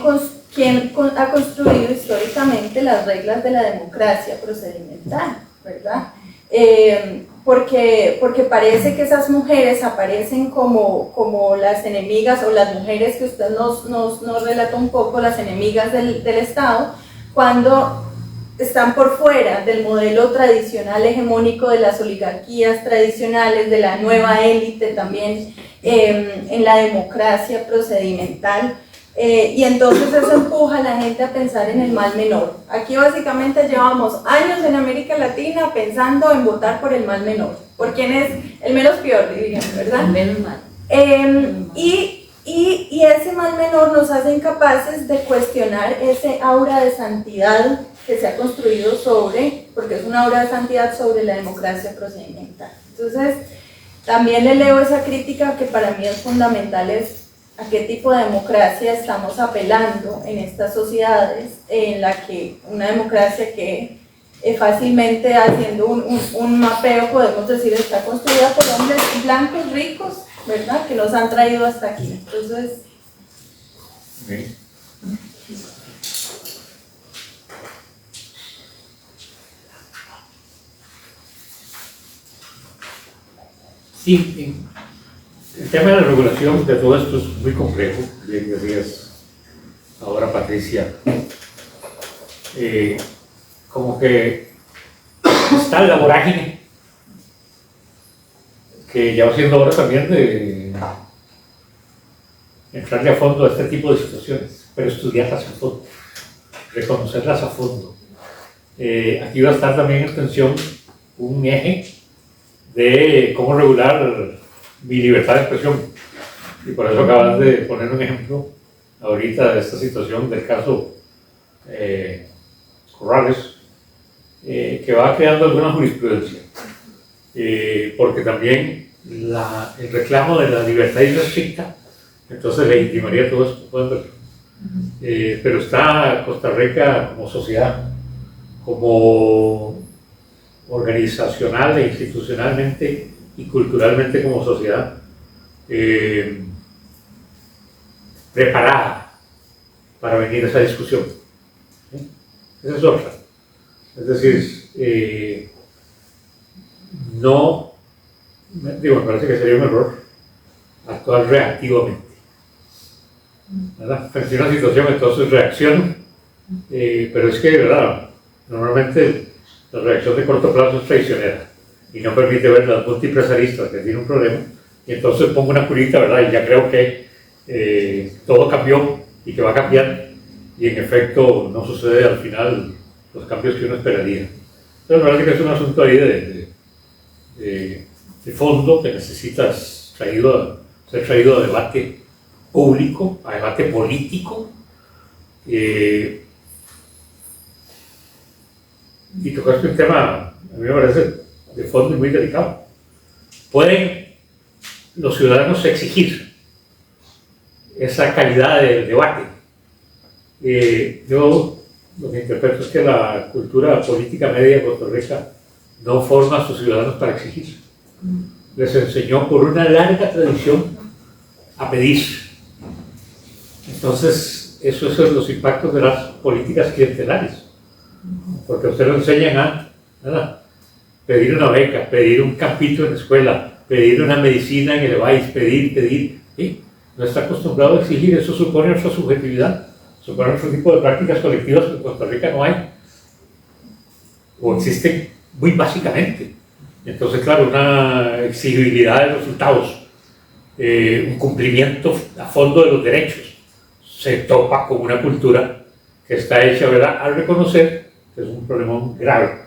Speaker 2: ha construido históricamente las reglas de la democracia procedimental, ¿verdad? Porque parece que esas mujeres aparecen como las enemigas, o las mujeres que usted nos relata un poco, las enemigas del Estado, cuando están por fuera del modelo tradicional hegemónico de las oligarquías tradicionales, de la nueva élite también en la democracia procedimental. Y entonces eso empuja a la gente a pensar en el mal menor. Aquí básicamente llevamos años en América Latina pensando en votar por el mal menor, por quién es el menos peor, diríamos, ¿verdad?
Speaker 4: El menos mal.
Speaker 2: Y ese mal menor nos hace incapaces de cuestionar ese aura de santidad que se ha construido porque es una aura de santidad sobre la democracia procedimental. Entonces, también le leo esa crítica que para mí es fundamental, es a qué tipo de democracia estamos apelando en estas sociedades, en la que una democracia que fácilmente, haciendo un mapeo, podemos decir está construida por hombres blancos ricos, ¿verdad?, que nos han traído hasta aquí. Entonces,
Speaker 3: sí. Sí, el tema de la regulación de todo esto es muy complejo, bien decías ahora, Patricia. Como que está la vorágine, que ya va siendo hora también de entrarle a fondo a este tipo de situaciones, pero estudiarlas a fondo, reconocerlas a fondo. Aquí va a estar también en tensión un eje de cómo regular mi libertad de expresión, y por eso acabas de poner un ejemplo ahorita de esta situación del caso Corrales, que va creando alguna jurisprudencia, porque también el reclamo de la libertad irrestricta entonces legitimaría todo esto, pueden verlo. Pero está Costa Rica como sociedad, como organizacional e institucionalmente y culturalmente como sociedad, preparada para venir a esa discusión. Esa es otra. Es decir, me parece que sería un error actuar reactivamente. ¿verdad? Frente a una situación, entonces reacciono, pero es que, ¿verdad? Normalmente la reacción de corto plazo es traicionera y no permite ver las múltiples aristas que tiene un problema, y entonces pongo una curita, ¿verdad? Y ya creo que todo cambió y que va a cambiar, y en efecto no sucede al final los cambios que uno esperaría. Entonces, la verdad es que es un asunto ahí de fondo que necesita ser traído a debate público, a debate político, y tocaste un tema, a mí me parece, de fondo y muy delicado. ¿Pueden los ciudadanos exigir esa calidad de debate? Yo lo que interpreto es que la cultura política media de Costa Rica no forma a sus ciudadanos para exigir. Les enseñó por una larga tradición a pedir. Entonces, esos son los impactos de las políticas clientelares. Porque a usted lo enseñan a pedir una beca, pedir un campito en la escuela, pedir una medicina en el país, pedir. ¿Sí? No está acostumbrado a exigir, eso supone otra subjetividad, supone otro tipo de prácticas colectivas que en Costa Rica no hay, o existen muy básicamente. Entonces, claro, una exigibilidad de resultados, un cumplimiento a fondo de los derechos, se topa con una cultura que está hecha, ¿verdad?, al reconocer que es un problema grave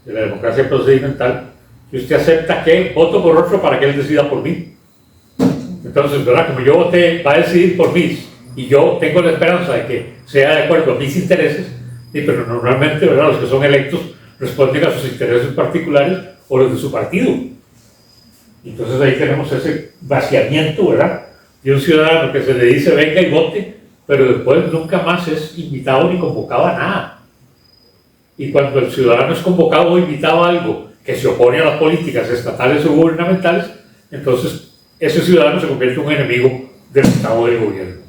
Speaker 3: de la democracia procedimental, que usted acepta que voto por otro para que él decida por mí. Entonces, ¿verdad?, como yo voté, va a decidir por mí, y yo tengo la esperanza de que sea de acuerdo a mis intereses, pero normalmente, ¿verdad?, los que son electos responden a sus intereses particulares o los de su partido. Entonces ahí tenemos ese vaciamiento, ¿verdad?, de un ciudadano que se le dice venga y vote, pero después nunca más es invitado ni convocado a nada. Y cuando el ciudadano es convocado o invitado a algo que se opone a las políticas estatales o gubernamentales, entonces ese ciudadano se convierte en un enemigo del Estado del gobierno.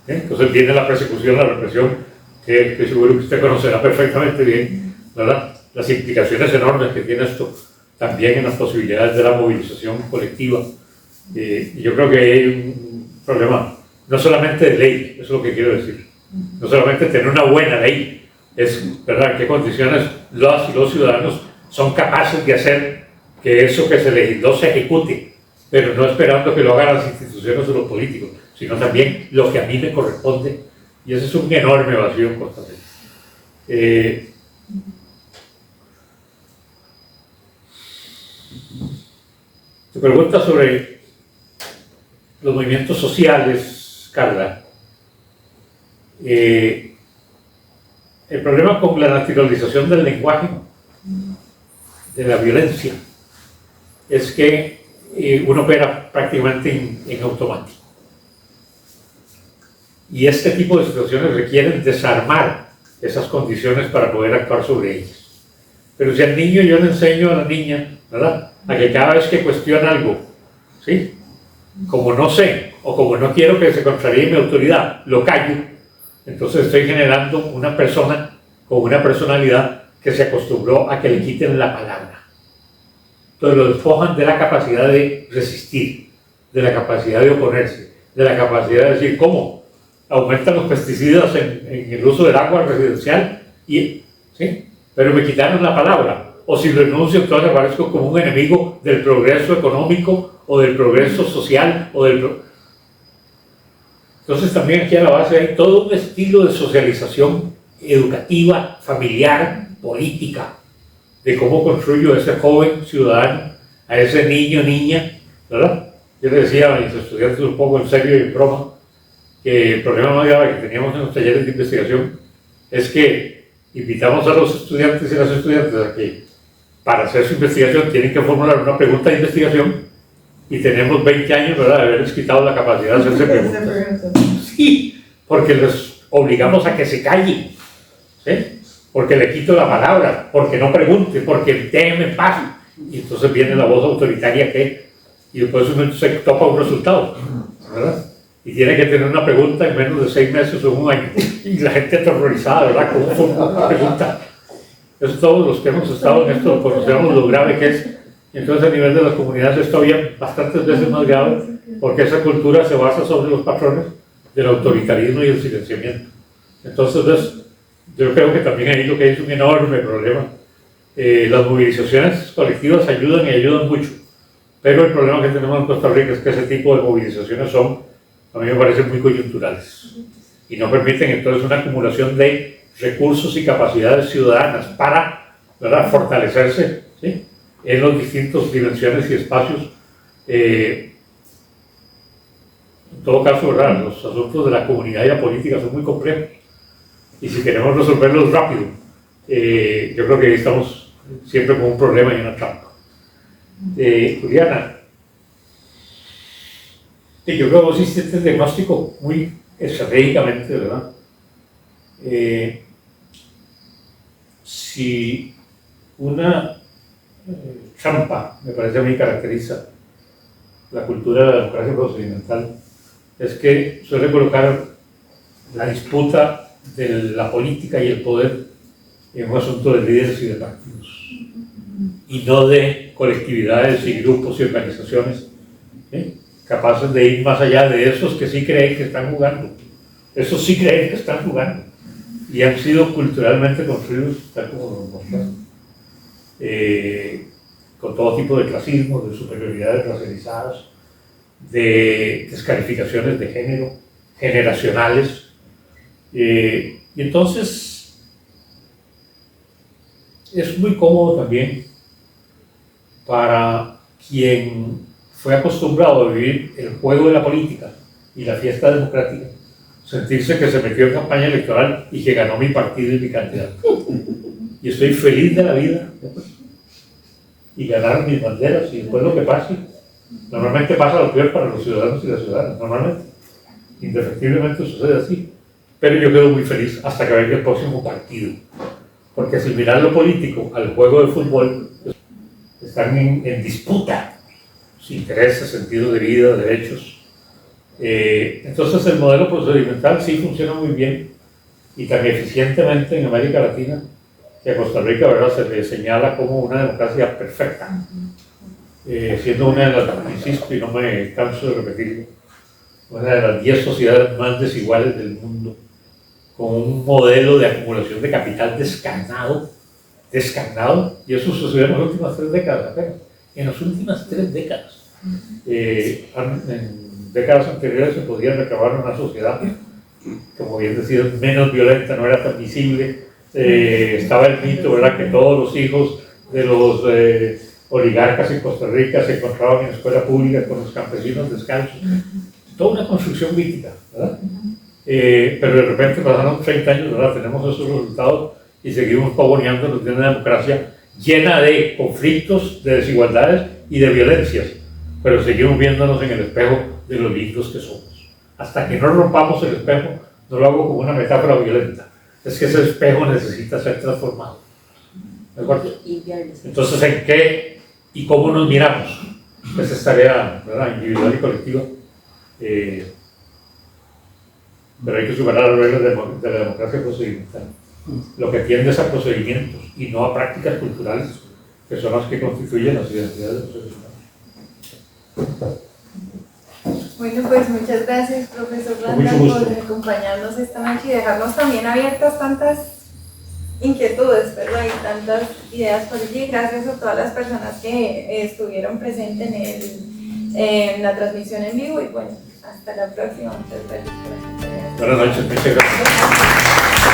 Speaker 3: Entonces viene la persecución, la represión, que seguro que usted conocerá perfectamente bien, ¿verdad?, las implicaciones enormes que tiene esto también en las posibilidades de la movilización colectiva. Y yo creo que hay un problema no solamente de ley, eso es lo que quiero decir, no solamente tener una buena ley, es, ¿verdad?, en qué condiciones los y los ciudadanos son capaces de hacer que eso que se legisló se ejecute, pero no esperando que lo hagan las instituciones o los políticos, sino también lo que a mí me corresponde, y ese es un enorme vacío en Costa Rica. Tu pregunta sobre los movimientos sociales, Carla. El problema con la naturalización del lenguaje, de la violencia, es que uno opera prácticamente en automático. Y este tipo de situaciones requieren desarmar esas condiciones para poder actuar sobre ellas. Pero si al niño yo le enseño a la niña, ¿verdad?, a que cada vez que cuestiona algo, ¿sí?, como no sé o como no quiero que se contraríe mi autoridad, lo callo, entonces estoy generando una persona con una personalidad que se acostumbró a que le quiten la palabra. Entonces lo despojan de la capacidad de resistir, de la capacidad de oponerse, de la capacidad de decir, ¿cómo? Aumentan los pesticidas en el uso del agua residencial, ¿sí?, pero me quitaron la palabra. O si lo renuncio, entonces aparezco como un enemigo del progreso económico o del progreso social Entonces también aquí a la base hay todo un estilo de socialización educativa, familiar, política, de cómo construyo a ese joven ciudadano, a ese niño, niña, ¿verdad? Yo le decía a mis estudiantes un poco en serio y en broma que el problema más grave que teníamos en los talleres de investigación es que invitamos a los estudiantes y las estudiantes a que para hacer su investigación tienen que formular una pregunta de investigación y tenemos 20 años, ¿verdad?, de haberles quitado la capacidad de hacerse preguntas. Sí, porque les obligamos a que se callen, ¿sí?, porque le quito la palabra, porque no pregunte, porque déjenme en paz. Y entonces viene la voz autoritaria y después uno se topa un resultado, ¿verdad? Y tiene que tener una pregunta en menos de 6 meses o un año. Y la gente aterrorizada, ¿verdad?, ¿cómo formula una pregunta? Eso todos los que hemos estado en esto conocemos lo grave que es. Entonces a nivel de las comunidades es todavía bastantes veces más grave, porque esa cultura se basa sobre los patrones del autoritarismo y el silenciamiento. Entonces, ¿ves? Yo creo que también ahí lo que es un enorme problema. Las movilizaciones colectivas ayudan y ayudan mucho, pero el problema que tenemos en Costa Rica es que ese tipo de movilizaciones son, a mí me parecen muy coyunturales y no permiten entonces una acumulación de recursos y capacidades ciudadanas para, ¿verdad?, fortalecerse, ¿sí?, en las distintas dimensiones y espacios. En todo caso, ¿verdad?, los asuntos de la comunidad y la política son muy complejos y si queremos resolverlos rápido, yo creo que estamos siempre con un problema y una trampa. Juliana, yo creo que vos hiciste el diagnóstico muy estratégicamente, ¿verdad? Si una trampa, me parece a mí, caracteriza la cultura de la democracia procedimental, es que suele colocar la disputa de la política y el poder en un asunto de líderes y de partidos, y no de colectividades y grupos y organizaciones capaces de ir más allá de esos que sí creen que están jugando. Esos sí creen que están jugando y han sido culturalmente construidos, tal como lo mostraron, con todo tipo de clasismo, de superioridades racializadas, de descalificaciones de género, generacionales, y entonces es muy cómodo también para quien fue acostumbrado a vivir el juego de la política y la fiesta democrática, sentirse que se metió en campaña electoral y que ganó mi partido y mi candidato. Y estoy feliz de la vida. Y ganar mis banderas y después lo que pase. Normalmente pasa lo peor para los ciudadanos y las ciudadanas, normalmente. Indefectiblemente sucede así. Pero yo quedo muy feliz hasta que venga el próximo partido. Porque si mirar lo político al juego de fútbol, están en disputa sus intereses, sentido de vida, derechos. Entonces el modelo procedimental sí funciona muy bien y tan eficientemente en América Latina que a Costa Rica, ¿verdad?, se le señala como una democracia perfecta, siendo una de las, insisto y no me canso de repetirlo, una de las 10 sociedades más desiguales del mundo, con un modelo de acumulación de capital descarnado, y eso sucedió en las últimas 3 décadas apenas, en las últimas 3 décadas. En décadas anteriores se podía recabar una sociedad, como bien decía, menos violenta, no era tan visible, estaba el mito, ¿verdad?, que todos los hijos de los oligarcas en Costa Rica se encontraban en escuela pública con los campesinos descalzos, toda una construcción mítica, ¿verdad? Pero de repente pasaron 30 años, ¿verdad?, tenemos esos resultados y seguimos pavoneándonos de una democracia llena de conflictos, de desigualdades y de violencias, pero seguimos viéndonos en el espejo de lo lindos que somos. Hasta que no rompamos el espejo, no lo hago como una metáfora violenta, es que ese espejo necesita ser transformado. ¿De acuerdo? Entonces, ¿en qué y cómo nos miramos? Esa es tarea, ¿verdad?, individual y colectiva. Pero hay que superar las reglas de la democracia procedimental. Lo que tiende es a procedimientos y no a prácticas culturales, que son las que constituyen las identidades de los seres humanos.
Speaker 2: Bueno, pues muchas gracias, profesor Randall, por acompañarnos esta noche y dejarnos también abiertas tantas inquietudes, ¿verdad?, y tantas ideas por allí. Gracias a todas las personas que estuvieron presentes en la transmisión en vivo y bueno, hasta la próxima. Muchas gracias por acompañarnos.
Speaker 3: Buenas noches, muchas gracias.